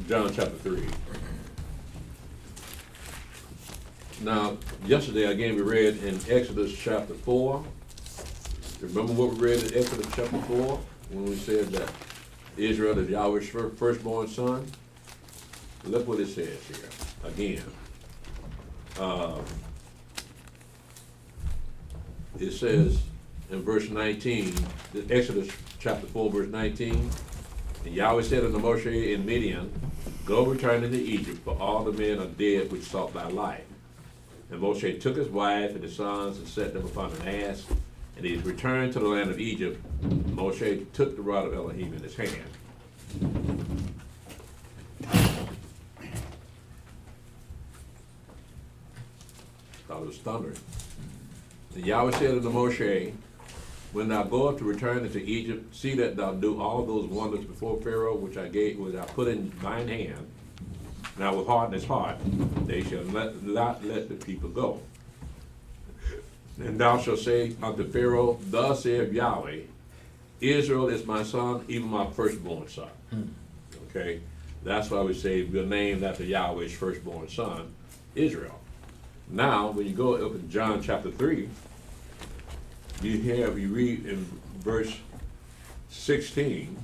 John chapter 3. Now, yesterday again we read in Exodus chapter 4. Remember what we read in Exodus chapter 4 when we said that Israel is Yahweh's firstborn son? Look what it says here again. It says in verse 19, Exodus chapter 4, verse 19, and Yahweh said unto Moshe in Midian, Go return into Egypt, for all the men are dead which sought thy life. And Moshe took his wife and his sons and set them upon an ass, and he returned to the land of Egypt. Moshe took the rod of Elohim in his hand. Thought it was thundering. And Yahweh said unto Moshe, When thou goest to return into Egypt, see that thou do all those wonders before Pharaoh, which I put in thine hand. Now with harden his heart, they shall not let the people go. And thou shalt say unto Pharaoh, Thus saith Yahweh, Israel is my son, even my firstborn son. Okay? That's why we say we're named after Yahweh's firstborn son, Israel. Now, when you go up in John chapter 3, you read in verse 16,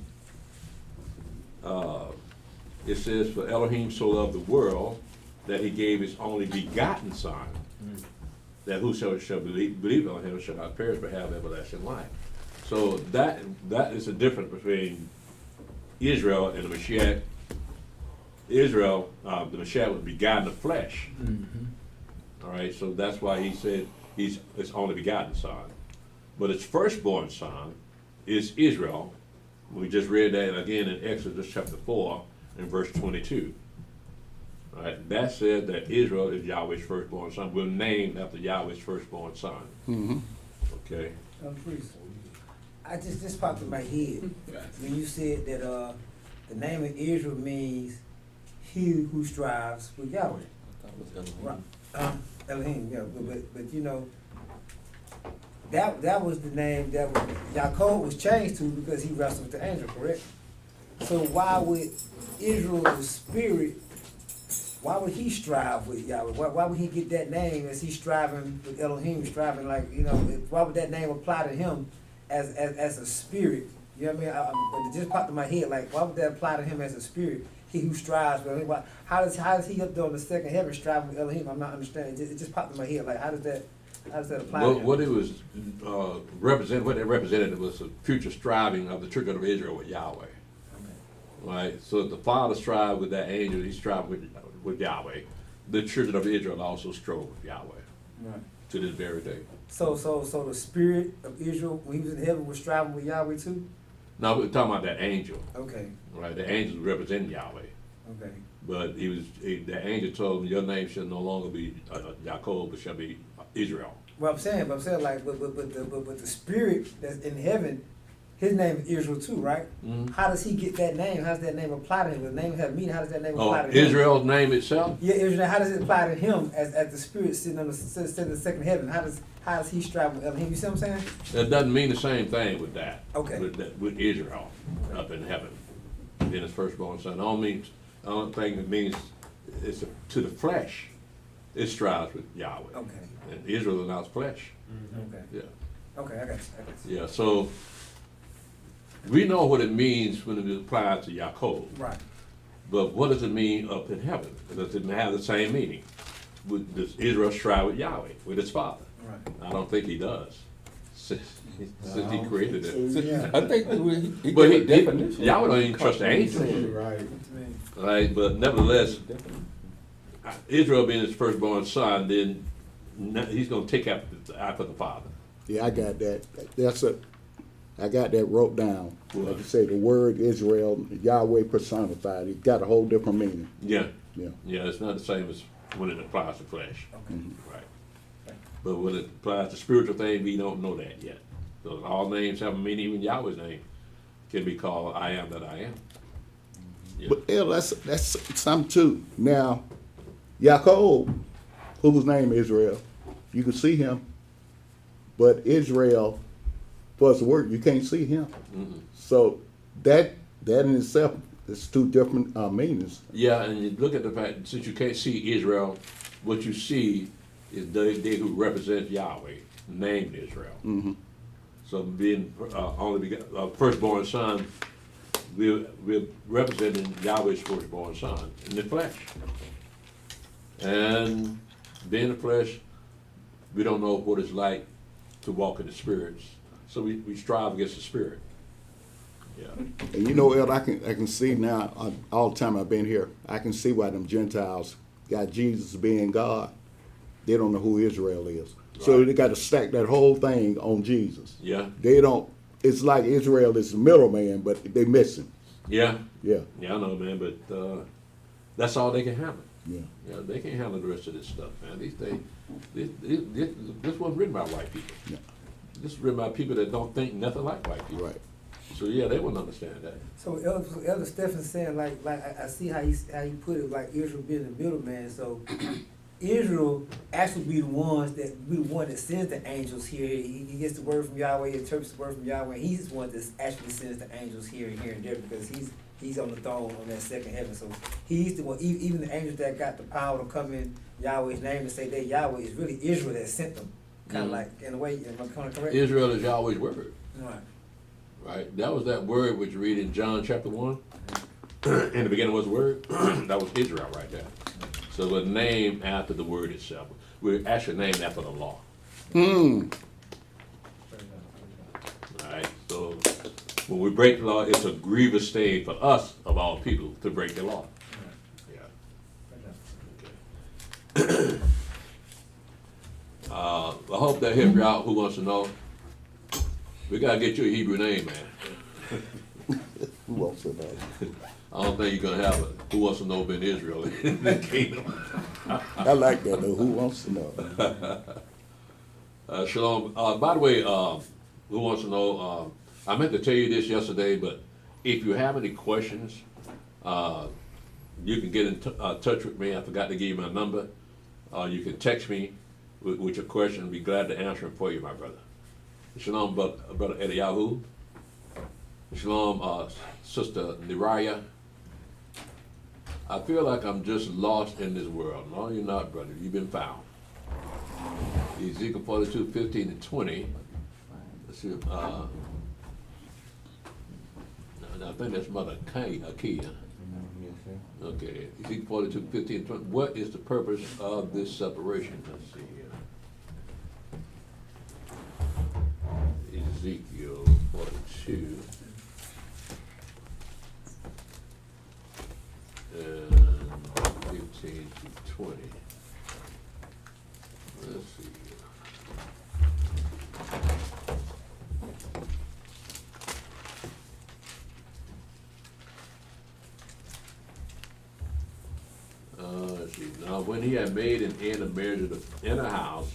it says, For Elohim so loved the world that he gave his only begotten son, that whosoever shall believe on him shall not perish but have everlasting life. So that is the difference between Israel and the Mashiach. Israel, the Mashiach was begotten of flesh. All right, so that's why he said he's his only begotten son. But his firstborn son is Israel. We just read that again in Exodus chapter 4 and verse 22. All right, that said that Israel is Yahweh's firstborn son. We're named after Yahweh's firstborn son. Okay. Priest, I just popped in my head when you said that the name of Israel means he who strives with Yahweh. Right. Elohim, yeah, but you know, that was the name that Yaakov was changed to because he wrestled with the angel, correct? So why would Israel, the spirit, why would he strive with Yahweh? Why would he get that name as he's striving with Elohim, striving like, you know, why would that name apply to him as a spirit? You know what I mean? But it just popped in my head, like, why would that apply to him as a spirit? He who strives with Elohim. How does he up there on the second heaven striving with Elohim? I'm not understanding. It just popped in my head, like, how does that apply to him? What it was what it represented was the future striving of the children of Israel with Yahweh. Right? So if the father strived with that angel, he strived with Yahweh. The children of Israel also strove with Yahweh. Right. To this very day. So the spirit of Israel, when he was in heaven, was striving with Yahweh too? No, we're talking about that angel. Okay. Right? The angel representing Yahweh. Okay. But the angel told him, your name shall no longer be Jacob, but shall be Israel. Well, I'm saying, like, but the spirit that's in heaven, his name is Israel too, right? Mm-hmm. How does he get that name? How does that name apply to him? The name have meaning. How does that name apply to him? Israel's name itself? Yeah, Israel. How does it apply to him as the spirit sitting in the second heaven? How does he strive with Elohim? You see what I'm saying? It doesn't mean the same thing with that. Okay. With Israel up in heaven. being his firstborn son. I don't think it means it's to the flesh. It strives with Yahweh. Okay, And Israel is not flesh. okay, Yeah. okay, I got you. Yeah. So we know what it means when it applies to Yaakov. Right. But what does it mean up in heaven? Does it have the same meaning? Does Israel strive with Yahweh, with his father? Right. I don't think he does. Since he created it. I think he But gave a definition. Yahweh don't even trust the angels. Right. Right, but nevertheless, Israel being his firstborn son, then he's going to take after the father. Yeah, I got that. I got that wrote down. What? Like you say, the word Israel, Yahweh personified, it got a whole different meaning. Yeah. Yeah. Yeah, it's not the same as when it applies to flesh. Okay. Right. But when it applies to spiritual things, we don't know that yet. So all names have a meaning, even Yahweh's name can be called I am that I am. Yeah. But that's something too. Now, Yaakov, whose name is Israel, you can see him, but Israel, for his word, you can't see him. Mm-mm. So that in itself is two different meanings. Yeah, and you look at the fact, since you can't see Israel, what you see is they who represent Yahweh, named Israel. Mm-hmm. So being firstborn son, we're representing Yahweh's firstborn son in the flesh. And being in the flesh, we don't know what it's like to walk in the spirits. So we strive against the spirit. Yeah. And you know, Ed, I can see now, all the time I've been here, I can see why them Gentiles got Jesus being God. They don't know who Israel is. So Right. they got to stack that whole thing on Jesus. Yeah. They don't, it's like Israel is the middleman, but they missing. Yeah. Yeah. Yeah, I know, man, but that's all they can handle. Yeah. Yeah, they can't handle the rest of this stuff, man. These things, this wasn't written by white people. Yeah. This is written by people that don't think nothing like white people. Right. So yeah, they wouldn't understand that. So Elder Stephen's saying like I see how you put it, like Israel being the middleman. So Israel actually be the one that sends the angels here. He gets the word from Yahweh, interprets the word from Yahweh. He's the one that actually sends the angels here and there because he's on the throne on that second heaven. So he's the one. Even the angels that got the power to come in Yahweh's name and say that Yahweh is really Israel that sent them. Kind of like, in a way, am I kind of correct? Israel is Yahweh's word. Right. Right? That was that word which you read in John chapter 1. In the beginning was the word. That was Israel right there. So we're named after the word itself. We're actually named after the law. Hmm. Right? So when we break the law, it's a grievous thing for us, of all people, to break the law. Yeah. Okay. I hope that helped you out. Who wants to know? We gotta get you a Hebrew name, man. Who wants to know? I don't think you're gonna have it. Who wants to know been Israel in the kingdom? I like that though. Who wants to know? Shalom. By the way, who wants to know? I meant to tell you this yesterday, but if you have any questions, you can get in touch with me. I forgot to give you my number. You can text me with your question. I'll be glad to answer it for you, my brother. Shalom, brother Eliyahu. Shalom, Sister Niraya. I feel like I'm just lost in this world. No, you're not, brother. You've been found. Ezekiel 42, 15 and 20. Let's see. I think that's Mother Akia. Okay. Ezekiel 42, 15 and 20. What is the purpose of this separation? Let's see here. Ezekiel 42. And 15 to 20. Let's see. Let's see. Now, when he had made an end of measure the inner house,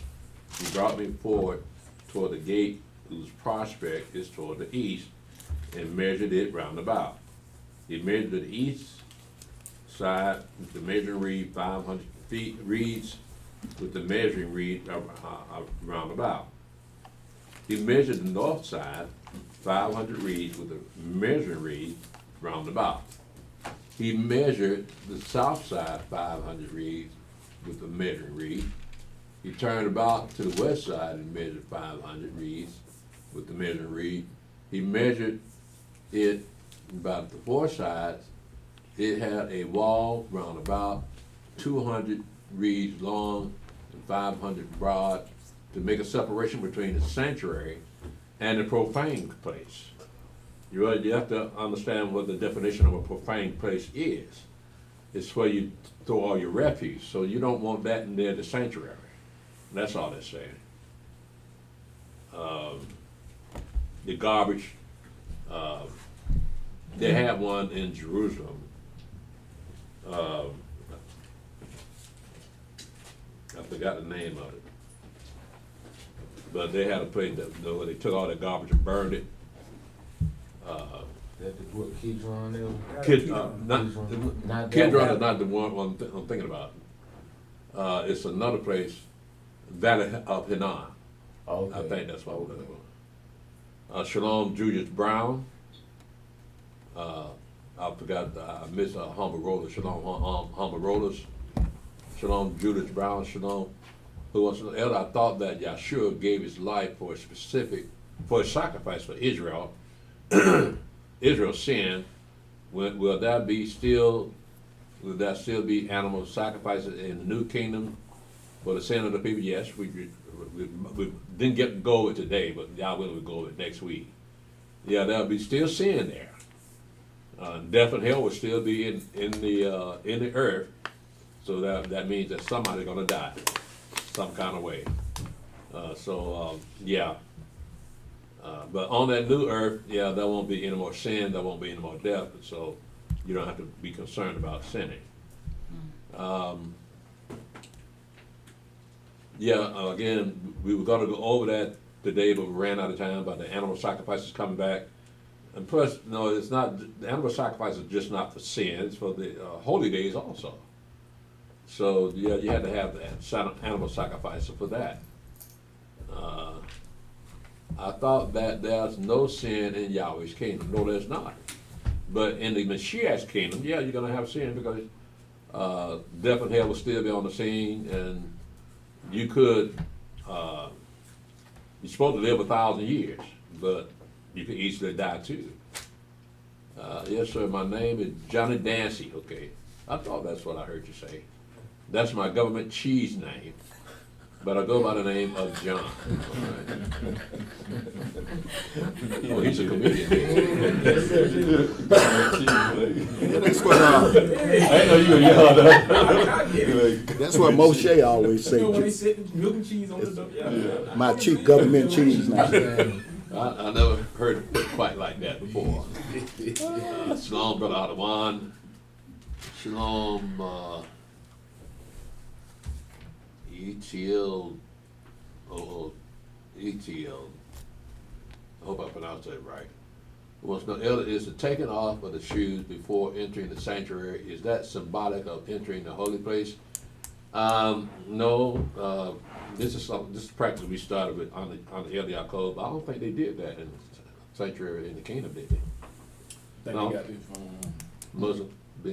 he brought me forward toward the gate whose prospect is toward the east, and measured it round about. He measured the east side with the measuring reed 500 feet reeds with the measuring reed round about. He measured the north side 500 reeds with the measuring reed round about. he measured the south side 500 reeds with the measuring reed. He turned about to the west side and measured 500 reeds with the measuring reed. He measured it about the four sides. It had a wall round about 200 reeds long and 500 broad to make a separation between the sanctuary and the profane place. You have to understand what the definition of a profane place is. It's where you throw all your refuse, so you don't want that in there, the sanctuary. That's all they're saying. The garbage, they have one in Jerusalem. I forgot the name of it. But they had a place where they took all the garbage and burned it. That the what Kidron there? Kidron is not the one I'm thinking about. It's another place, Valley of Hinnom. Okay. I think that's what we're looking for. Shalom Julius Brown. I forgot, I missed Humble Rollers. Shalom Humble Rollers. Shalom Julius Brown. Shalom. Who was an elder? I thought that Yeshua gave his life for a sacrifice for Israel. Israel sinned. Will that still be animal sacrifices in the new kingdom for the sin of the people? Yes, we didn't get to go with today, but Yahweh will go with next week. Yeah, there'll be still sin there. Death and hell will still be in the earth, so that means that somebody's gonna die, some kind of way. Yeah. But on that new earth, yeah, there won't be any more sin, there won't be any more death, so you don't have to be concerned about sinning. Again, we were gonna go over that today, but we ran out of time about the animal sacrifices coming back. And plus, no, it's not, the animal sacrifice is just not for sin, it's for the holy days also. So, yeah, you had to have that animal sacrifice for that. I thought that there's no sin in Yahweh's kingdom. No, there's not. But in the Mashiach's kingdom, yeah, you're going to have sin because death and hell will still be on the scene, and you could, you're supposed to live 1,000 years, but you could easily die too. Yes, sir, my name is Johnny Dancy, okay. I thought that's what I heard you say. That's my government cheese name. But I go by the name of John. Oh, he's a comedian. That's what I know you were young. that's what Moshe always say. When they sit milk and cheese on the door. Yeah. My chief government cheese now. I never heard it quite like that before. Shalom, Brother Adawan. Shalom, ETL, ETL. I hope I pronounced that right. What's no elder is the taking off of the shoes before entering the sanctuary. Is that symbolic of entering the holy place? No. This is practice we started with on the El Yaakov. I don't think they did that in the sanctuary in the kingdom, did they? I think No. they got this from Muslim. I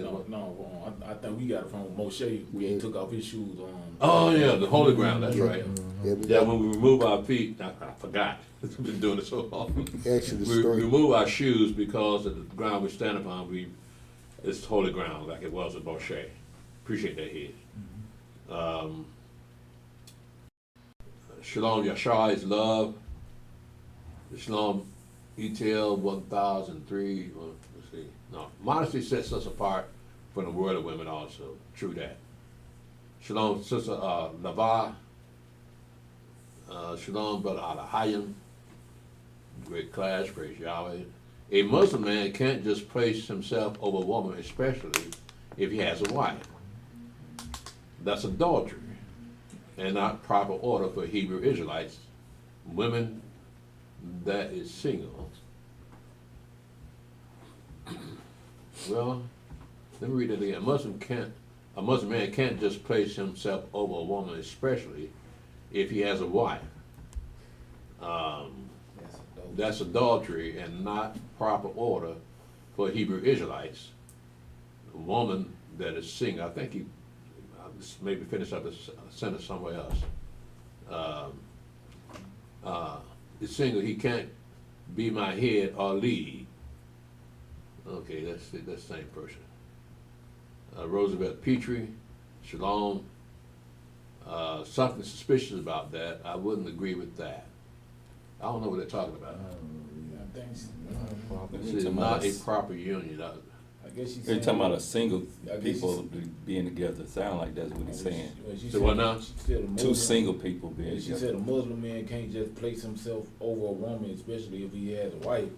think we got it from Moshe when he took off his shoes on. Oh yeah, the holy ground. That's right. Yeah, When we remove our feet, I forgot. We've been doing it so long. Exodus We 3. remove our shoes because of the ground we stand upon. It's holy ground, like it was with Moshe. Appreciate that, Head. Shalom Yashar is love. Shalom ETL 1003. Well, let's see. No, modesty sets us apart from the world of women also. True that. Shalom Sister Nava. Shalom Brother Adahayim. Great class, praise Yahweh. A Muslim man can't just place himself over a woman, especially if he has a wife. That's adultery and not proper order for Hebrew Israelites. Women that is single. Well, let me read it again. A Muslim man can't just place himself over a woman, especially if he has a wife. That's adultery and not proper order for Hebrew Israelites. woman that is singing. I think he maybe finished up his sentence somewhere else. The singer, he can't be my head or lead. Okay, that's the same person. Roosevelt Petrie, Shalom. Something suspicious about that. I wouldn't agree with that. I don't know what they're talking about. I think This is not a proper union. I guess she's They're talking about a single I guess people being together. Sound like that's what he's saying. So what now? Two single people being She together. said a Muslim man can't just place himself over a woman, especially if he has a wife.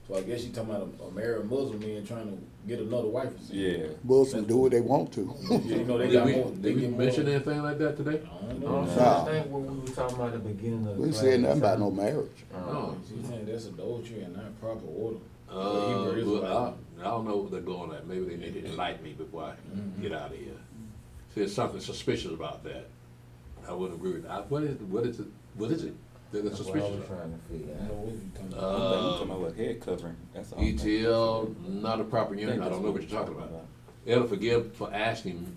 So I guess she's talking about a married Muslim man trying to get another wife or something. Yeah. Muslims do what they want to. You know, they got more. Did we mention anything like that today? I don't know. Nah. I think what we were talking about at the beginning of the We class. said nothing about no marriage. No. She's saying that's adultery and not proper order. Well, I don't know what they're going at. Maybe they need to enlighten me before I get out of here. See, there's something suspicious about that. I wouldn't agree with that. What is it that is That's what I suspicious was about? trying to figure I don't know out. what you talking I'm about. talking about what head covering. That's all. I'm thinking. ETL, not a proper union. I don't know what you're talking about. Elder, forgive for asking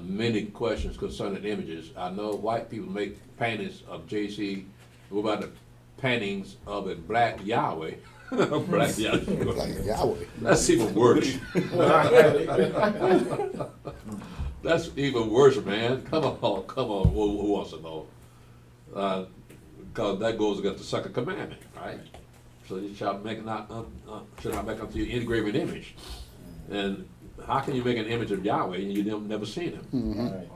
many questions concerning images. I know white people make paintings of JC. What about the paintings of a black Yahweh? Black Yahweh. Like Yahweh. That's even worse. That's even worse, man. Come on. Who wants to know? Because that goes against the second commandment, right? So you shall make should not make unto you any graven image. And how can you make an image of Yahweh and you never seen him? Right.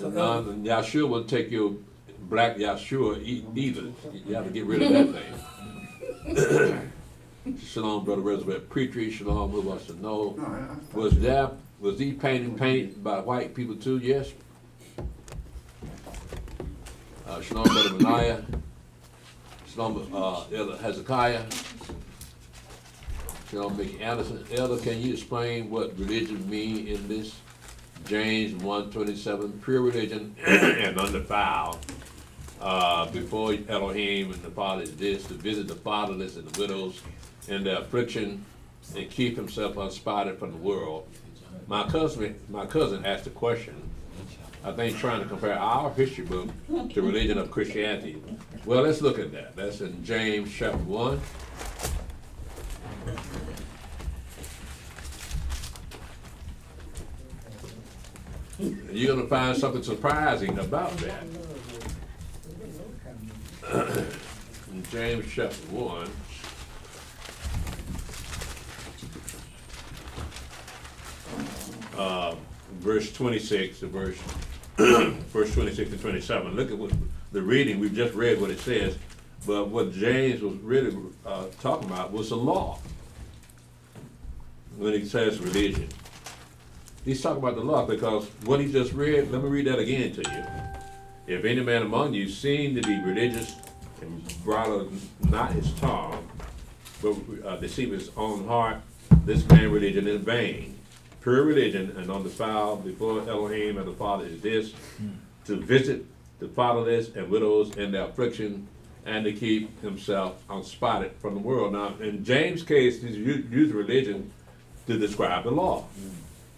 And Yahshua will take your black Yahshua either. You have to get rid of that thing. Shalom, Brother Roosevelt Petrie. Shalom, who wants to know? Was these painted by white people too? Yes. Shalom, Brother Benaiah. Shalom, Elder Hezekiah. Shalom, Mickey Anderson. Elder, can you explain what religion mean in this? James 1:27, pure religion and undefiled. Before Elohim and the Father is this, to visit the fatherless and the widows in their affliction and keep himself unspotted from the world. My cousin asked a question, I think trying to compare our history book to religion of Christianity. Well, let's look at that. That's in James chapter 1. You're going to find something surprising about that. In James chapter 1, verse 26 to verse 26 to 27. Look at what the reading, we've just read what it says, but what James was really talking about was the law. When he says religion, he's talking about the law because what he just read, let me read that again to you. If any man among you seem to be religious and bridle not his tongue, but deceive his own heart, this man religion is vain. Pure religion and undefiled before Elohim and the Father is this, to visit the fatherless and widows in their affliction and to keep himself unspotted from the world. Now, in James' case, he's used religion to describe the law.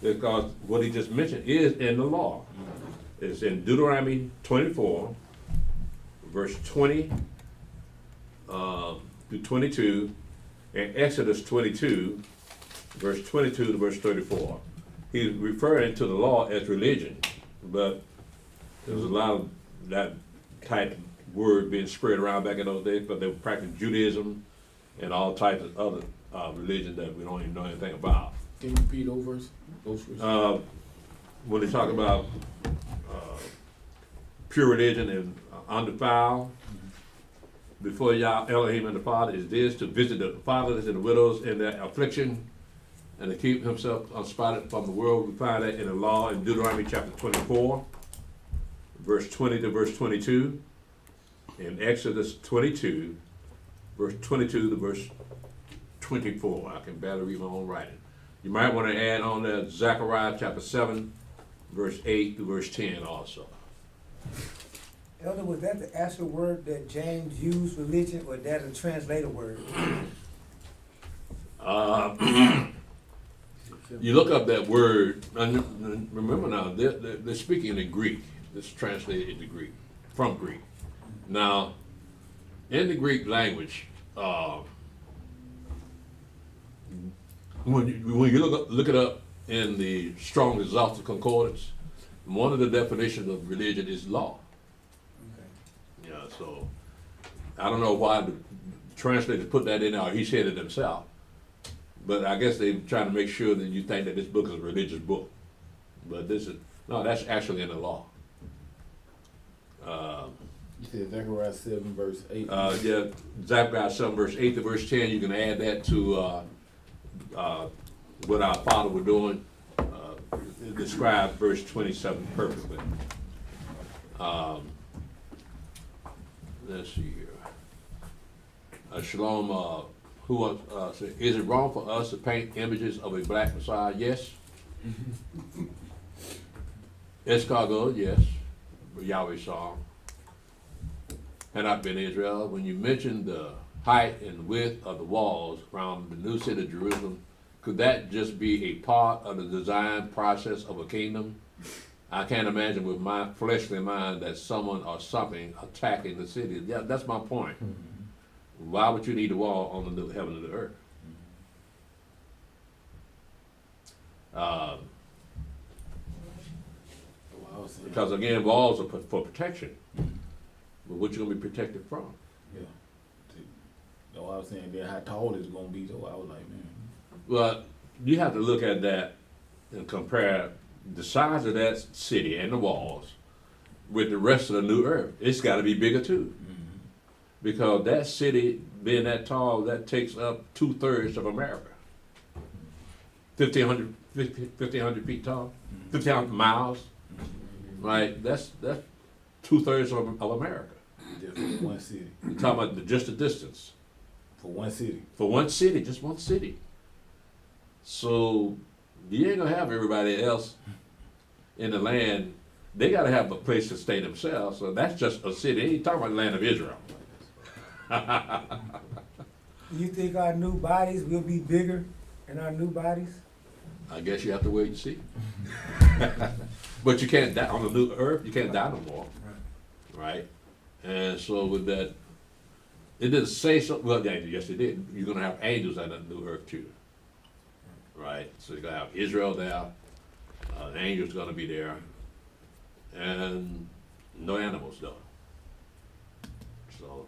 Because what he just mentioned is in the law. It's in Deuteronomy 24, verse 20 to 22, and Exodus 22, verse 22 to verse 34. He's referring to the law as religion, but there was a lot of that type of word being spread around back in those days, but they were practicing Judaism and all types of other religions that we don't even know anything about. Can you repeat those verses? When they talk about pure religion and undefiled, before Yah, Elohim and the Father is this, to visit the fatherless and the widows in their affliction and to keep himself unspotted from the world. We find that in the law in Deuteronomy chapter 24, verse 20 to verse 22, in Exodus 22, verse 22 to verse 24. I can barely read my own writing. You might want to add on that Zechariah chapter 7, verse 8 to verse 10 also. Elder, was that the actual word that James used, religion, or that a translator word? you look up that word, and remember now, they're speaking in Greek. It's translated into Greek, from Greek. Now, in the Greek language, when you look it up in the Strong Exhaustive Concordance, one of the definitions of religion is law. Okay. Yeah, so I don't know why the translators put that in there, or he said it himself. But I guess they're trying to make sure that you think that this book is a religious book. But no, that's actually in the law. You said Zechariah 7 verse 8. Yeah, Zechariah 7 verse 8 to verse 10, you can add that to what our father was doing. It describes verse 27 perfectly. Let's see here. Shalom, who wants, is it wrong for us to paint images of a black Messiah? Yes. Escargot, yes. Yahweh saw. Had not been Israel. When you mentioned the height and width of the walls around the new city of Jerusalem, could that just be a part of the design process of a kingdom? I can't imagine with my fleshly mind that someone or something attacking the city. Yeah, that's my point. Why would you need a wall on the new heaven and the earth? Because again, walls are for protection. But what you gonna be protected from? Yeah. That's what I was saying. Then how tall it's gonna be? So I was like, man. Well, you have to look at that and compare the size of that city and the walls with the rest of the new earth. It's got to be bigger too, because that city being that tall, that takes up 2/3 of America. 1,500 feet tall, 1,500 miles. Right, that's 2/3 of America. Just for one city. You're talking about just the distance. For one city. For one city, just one city. So you ain't gonna have everybody else in the land. They gotta have a place to stay themselves. So that's just a city. Ain't talking about the land of Israel. You think our new bodies will be bigger in our new bodies? I guess you have to wait and see. But you can't die on the new earth. You can't die no more, right? And so with that, it didn't say so. Well, yes, it did. You're gonna have angels on the new earth too, right? So you're gonna have Israel there. The angels gonna be there, and no animals though. So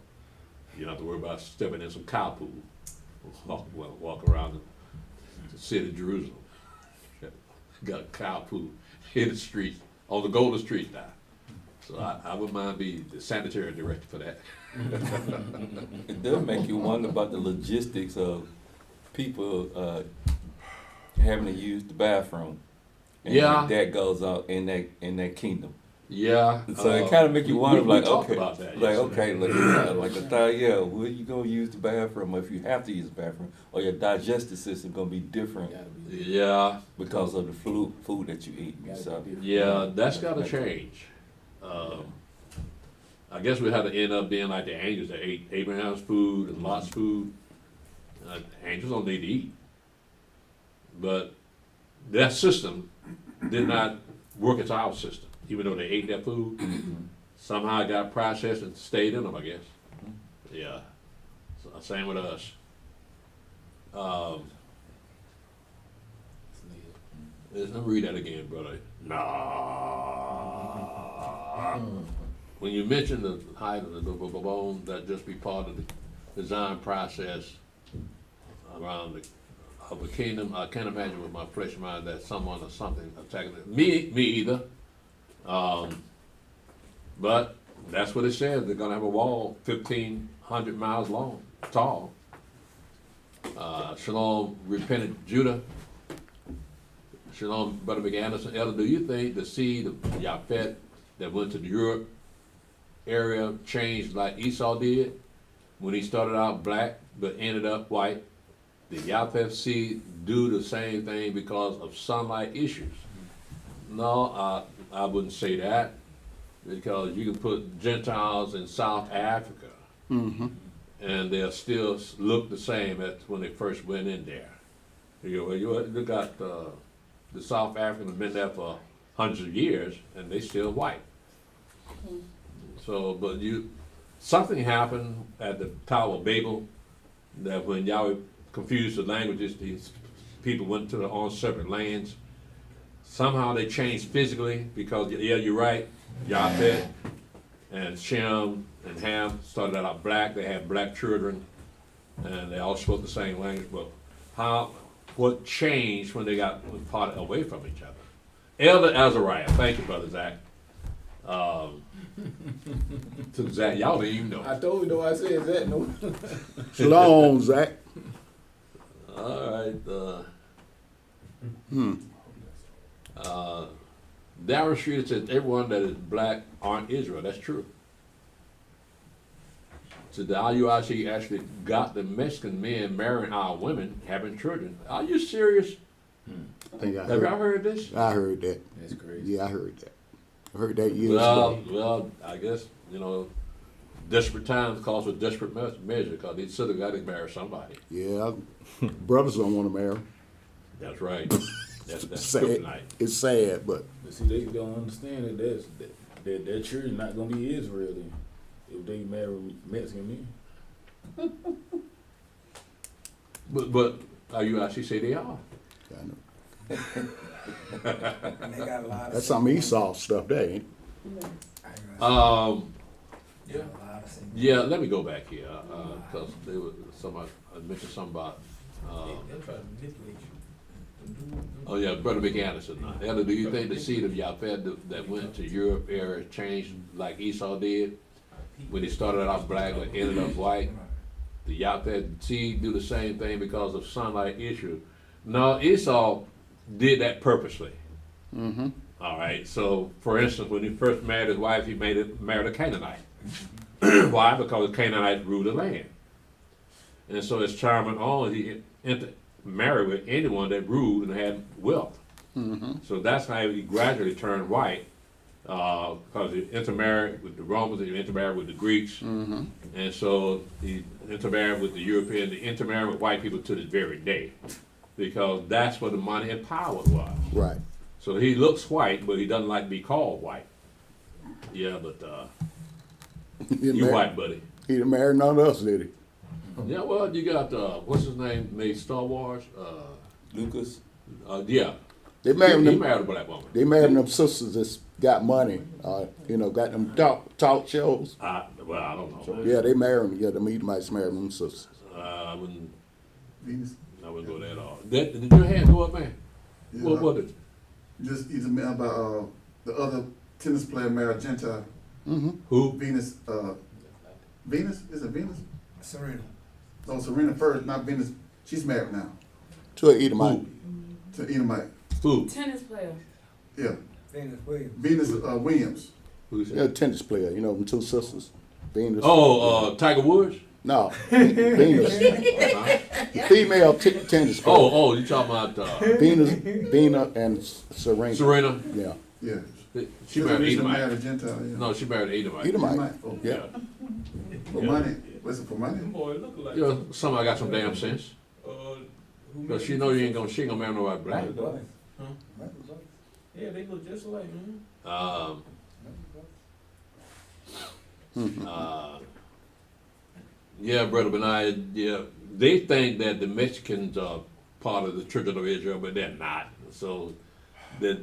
you don't have to worry about stepping in some cow poo. Walk around the city of Jerusalem. Got a cow poo in the street, on the Golden Street now. So I wouldn't mind being the sanitary director for that. It does make you wonder about the logistics of people having to use the bathroom. And Yeah. that goes out in that kingdom. Yeah. So it kind of make you wonder, we like, talked okay, about that like, yesterday. okay, like a thought, yeah, where you gonna use the bathroom, or if you have to use the bathroom, or your digestive system gonna be different Yeah, because of the food that you eat. So yeah, that's gotta change. I guess we have to end up being like the angels that ate Abraham's food and Lot's food. Angels don't need to eat. But that system did not work as our system, even though they ate that food. Somehow it got processed and stayed in them, I guess. Yeah, so, same with us. Let me read that again, brother. Nah. When you mention the height of the bone, that just be part of the design process around of a kingdom. I can't imagine with my fresh mind that someone or something attacking it. Me either. But that's what it says. They're gonna have a wall 1,500 miles long, tall. Shalom, repentant Judah. Shalom, Brother McAnderson. Elder, do you think the seed of Yaphet that went to the Europe area changed like Esau did when he started out black but ended up white? Did Yaphet seed do the same thing because of sunlight issues? No, I wouldn't say that, because you can put Gentiles in South Africa and they'll still look the same as when they first went in there. You got the South Africans been there for hundreds of years, and they still white. So, but something happened at the Tower of Babel that when Yahweh confused the languages, these people went to their own separate lands. Somehow they changed physically because, yeah, you're right, Yahweh and Shem and Ham started out black. They had black children, and they all spoke the same language. But what changed when they got parted away from each other? Elder Azariah, thank you, Brother Zach. To Zach, y'all didn't even know. I told you, though, I said that, no. Shalom, Zach. All right. Darren Street says everyone that is black aren't Israel. That's true. So the IUIC actually got the Mexican men marrying our women, having children. Are you serious? Have y'all heard this? I heard that. That's crazy. Yeah, I heard that. I heard that years ago. Well, I guess, desperate times calls for desperate measure because they still got to marry somebody. Yeah, brothers don't want to marry. That's right. That's sad. kryptonite. It's sad, but see, they don't understand that their children not gonna be Israel then if they marry Mexican men. But are you actually say they are? I know. And they got a lot of That's some Esau stuff there, ain't it? Yeah, let me go back here, because I mentioned something about, oh yeah, Brother Vic Anderson. Elder, do you think the seed of Yahweh that went to Europe area changed like Esau did? When he started out black and ended up white? The Yahweh seed do the same thing because of sunlight issue? No, Esau did that purposely. Mm-hmm. All right, so for instance, when he first married his wife, he married a Canaanite. Why? Because the Canaanites ruled the land. And so as time went on, he married with anyone that ruled and had wealth. Mm-hmm. So that's how he gradually turned white, because he intermarried with the Romans, he intermarried with the Greeks, Mm-hmm. and so he intermarried with the Europeans, he intermarried with white people to this very day, because that's where the money and power was. Right. So he looks white, but he doesn't like to be called white. Yeah, but you white, buddy. He didn't marry none of us, did he? Yeah, well, you got, what's his name, made Star Wars? Lucas? Yeah. They married He them. married a black woman. They married them sisters that's got money. Got them talk shows. Well, I don't know. Yeah, they married them. Yeah, the Edomites married them sisters. I wouldn't Venus. go that hard. Did your hand go up, man? Yeah. What was it? Just he's a man about the other tennis player married Gentile. Mm-hmm. Who? Venus. Venus? Is it Venus? Serena. No, Serena first, not Venus. She's married now To an Edomite. to Edomite. Who? Tennis player. Yeah. Venus Williams. Venus Williams. Who's Yeah, tennis player. them two sisters. Venus. Tiger Woods? No, Venus. Female tennis player. Oh, you talking about Venus and Serena. Serena? Yeah. Yeah. She married She's Edomite. married a Gentile. Yeah. No, she married Edomite. Edomite. Oh, Yeah. For money. Was it for money? Boy, look like Somebody got some damn sense. Because she know she ain't gonna marry nobody black. Yeah, they look just alike, man. Yeah, Brother Benai, yeah, they think that the Mexicans are part of the Children of Israel, but they're not. So they're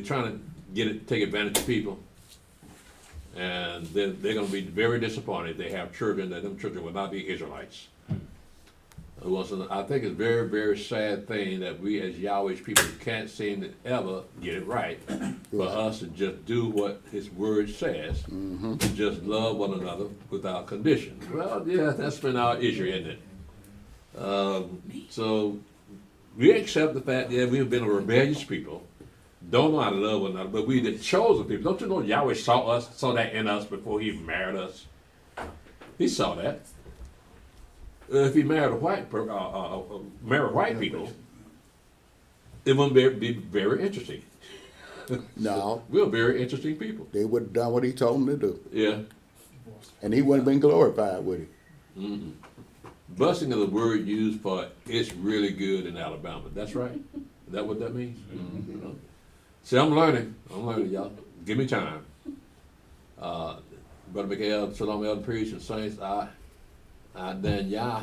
trying to take advantage of people. And they're going to be very disappointed if they have children, that them children will not be Israelites. I think it's a very, very sad thing that we as Yahweh's people can't seem to ever get it right. For us to just do what His Word says, to just love one another without condition. Well, yeah, that's been our issue, isn't it? So we accept the fact that we've been a rebellious people, don't know how to love one another, but we the chosen people. Don't you know Yahweh saw that in us before He married us? He saw that. If He married white people, it wouldn't be very interesting. No, We're very interesting people. they would have done what he told them to do. Yeah. And he wouldn't have been glorified with it. Busing is a word used for it's really good in Alabama. That's right? Is that what that means? Mm-hmm. See, I'm learning, y'all. Give me time. Brother Miguel, Shalom, Elder Priest, and Saints, I thank Yah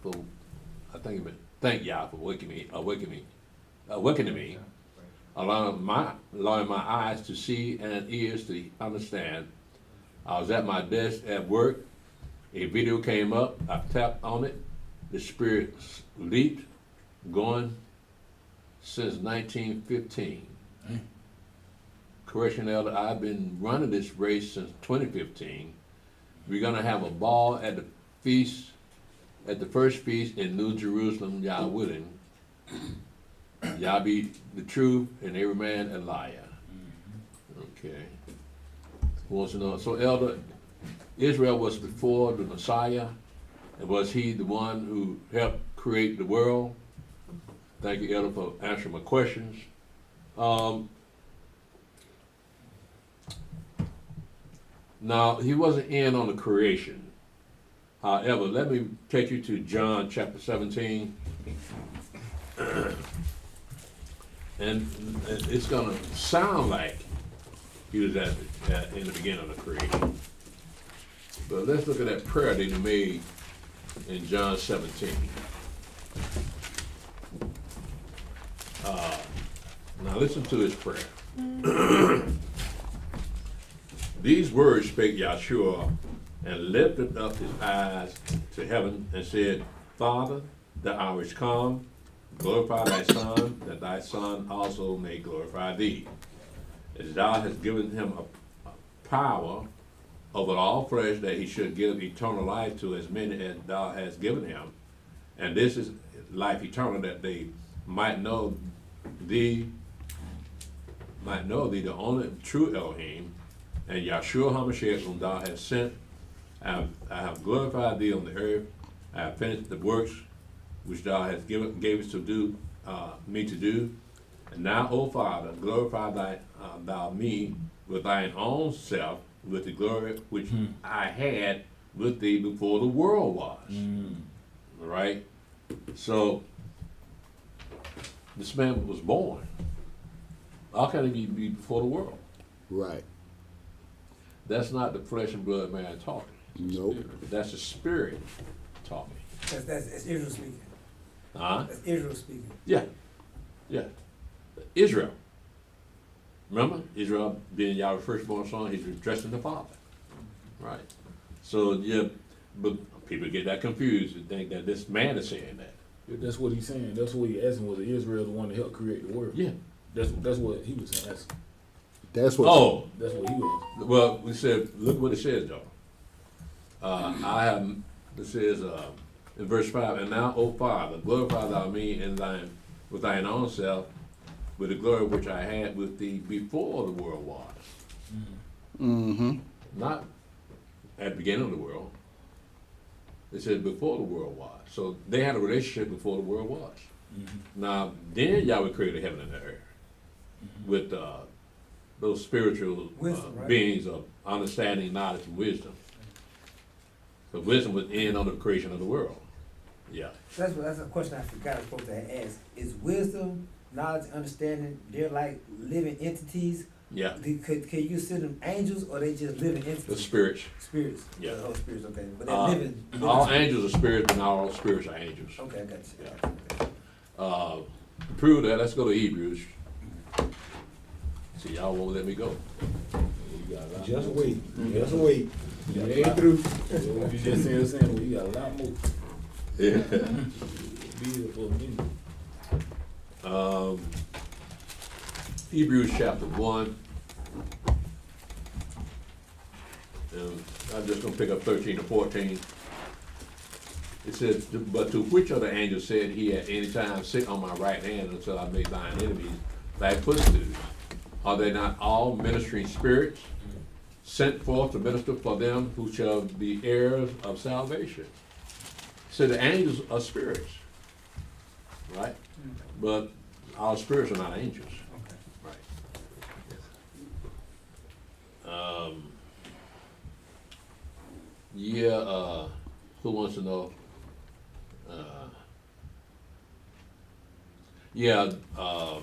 for, thank Yah for awakening me, allowing my eyes to see and ears to understand. I was at my desk at work. A video came up. I tapped on it. The spirit leaped, going since 1915. Correction, Elder, I've been running this race since 2015. We're gonna have a ball at the feast, at the first feast in New Jerusalem, Yah willing. Yah be the truth and every man a liar. Okay. Who wants to know? So, Elder, Israel was before the Messiah, and was he the one who helped create the world? Thank you, Elder, for answering my questions. Now, he wasn't in on the creation. However, let me take you to John chapter 17. And it's going to sound like he was in the beginning of the creation. But let's look at that prayer that he made in John 17. Now listen to his prayer. These words spake Yahshua, and lifted up his eyes to heaven, and said, Father, the hour is come, glorify thy Son, that thy Son also may glorify thee. As thou hast given him a power over all flesh, that he should give eternal life to as many as thou hast given him. And this is life eternal, that they might know thee, the only true Elohim, and Yahshua HaMashiach, whom thou hast sent. I have glorified thee on the earth. I have finished the works which thou hast gavest to do, me to do. And now, O Father, glorify thou me with thine own self, with the glory which I had with thee before the world was. All right? So, this man was born. How can he be before the world? Right. That's not the flesh and blood man talking. Nope. That's the spirit talking. That's Israel speaking. Huh? That's Israel speaking. Yeah. Israel. Remember? Israel being Yahweh's firstborn son, he's addressing the Father. Right. So, yeah, but people get that confused and think that this man is saying that. That's what he's saying. That's what he's asking, was Israel the one to help create the world? Yeah. That's what he was saying. That's what. Oh. That's what he was. Well, we said, look what it says, though. It says in verse 5, and now, O Father, glorify thou me with thine own self, with the glory which I had with thee before the world was. Mm-hmm. Not at the beginning of the world. It said before the world was. So they had a relationship before the world was. Now, then Yahweh created heaven and the earth with those spiritual Wisdom, right? beings of understanding, knowledge, and wisdom. So wisdom was in on the creation of the world. Yeah. That's a question I forgot I was supposed to ask. Is wisdom, knowledge, understanding, they're like living entities? Yeah. Can you see them angels, or they just living entities? The spirits. Spirits. Yeah. Oh, spirits, okay. But they're living All spirits. angels are spirits, but not all spirits are angels. Okay, I got you. Yeah. To prove that, let's go to Hebrews. See, y'all won't let me go. Just wait. Just wait. You ain't through. You just saying, well, you got a lot more. Yeah. Be here for a minute. Hebrews chapter 1. And I'm just going to pick up 13 to 14. It says, but to which of the angels said he at any time, sit on my right hand until I make thine enemies thy footstool? Are they not all ministering spirits sent forth to minister for them who shall be heirs of salvation? So the angels are spirits, right? But our spirits are not angels. Right. Who wants to know? Yeah, the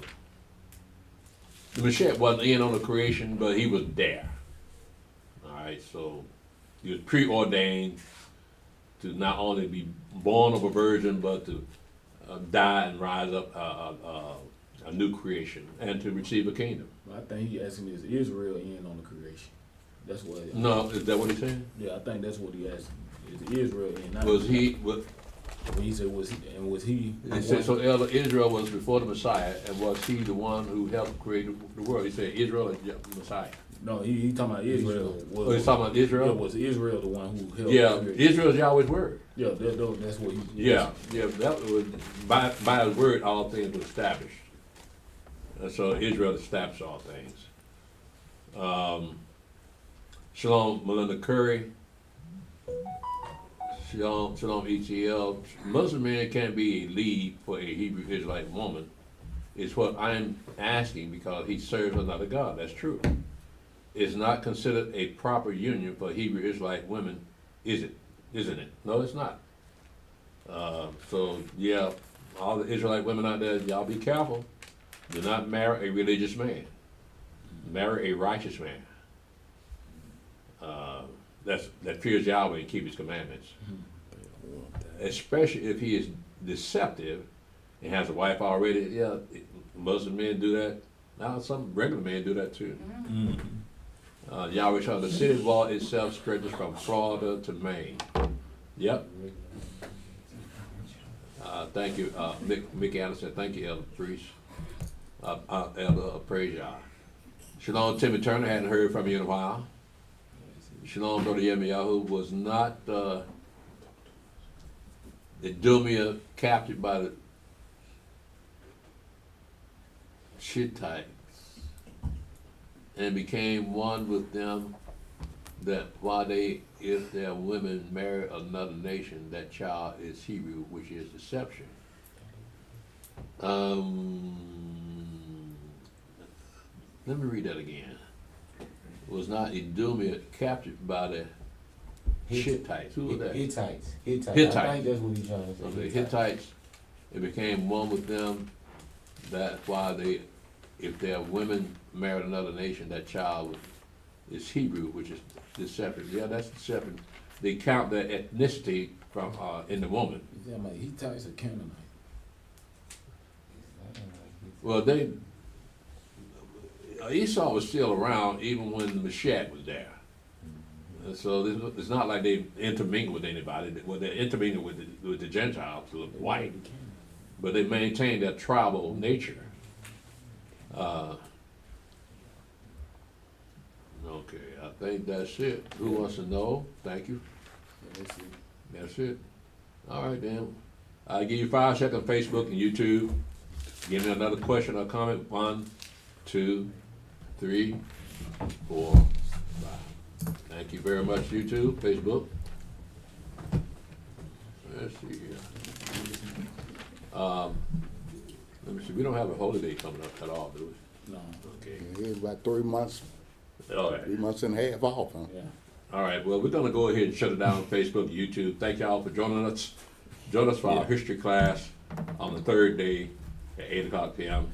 Mashiach wasn't in on the creation, but he was there. All right, so he was preordained to not only be born of a virgin, but to die and rise up a new creation and to receive a kingdom. I think he asking is Israel in on the creation. That's what. No, is that what he's saying? Yeah, I think that's what he asked. Is Israel in? Not Was he? When he said was he, and was he? He said, so Elder Israel was before the Messiah, and was he the one who helped create the world? He said Israel is the Messiah. No, he talking about Israel. Oh, he's talking about Israel? Yeah, was Israel the one who helped? Yeah, create? Israel is Yahweh's word. Yeah, that's what he. Yeah, that was by his word all things were established. And so Israel established all things. Shalom, Melinda Curry. Shalom, ETL. Muslim man can't be a lead for a Hebrew Israelite woman, is what I'm asking, because he serves another God. That's true. It's not considered a proper union for Hebrew Israelite women, is it? Isn't it? No, it's not. So, yeah, all the Israelite women out there, y'all be careful. Do not marry a religious man. Marry a righteous man. That fears Yahweh and keeps his commandments. Especially if he is deceptive and has a wife already. Yeah, Muslim men do that. Now some regular men do that too. Yahweh shall the city wall itself stretches from Florida to Maine. Yep. Thank you, Mick Anderson. Thank you, Elder Priest. Elder Praise Yah. Shalom, Timmy Turner. Hadn't heard from you in a while. Shalom, Brother Yirmiyahu. Was not Idumea captured by the Shittites and became one with them, that while if their women marry another nation, that child is Hebrew, which is deception. Let me read that again. Was not Idumea captured by the Hittites? Who was that? Hittites. I think that's what he's trying to say. Okay, Hittites, it became one with them, that while if their women married another nation, that child is Hebrew, which is deception. Yeah, that's deception. They count their ethnicity from in the woman. He's talking about Hittites or Canaanites? Well, Esau was still around even when the Mashiach was there. And so it's not like they intermingled with anybody. Well, they intermingled with the Gentiles who look white, but they maintained their tribal nature. Okay, I think that's it. Who wants to know? Thank you. That's it. All right, then. I'll give you 5 seconds on Facebook and YouTube. Give me another question or comment. 1, 2, 3, 4, 5. Thank you very much, YouTube, Facebook. Let's see here. Let me see. We don't have a holiday coming up at all, do we? No. Okay. It's about 3 months, All right. 3 months and a half off, huh? Yeah. All right. Well, we're going to go ahead and shut it down on Facebook, YouTube. Thank y'all for joining us. Join us for our history class on the 3rd day at 8 o'clock p.m.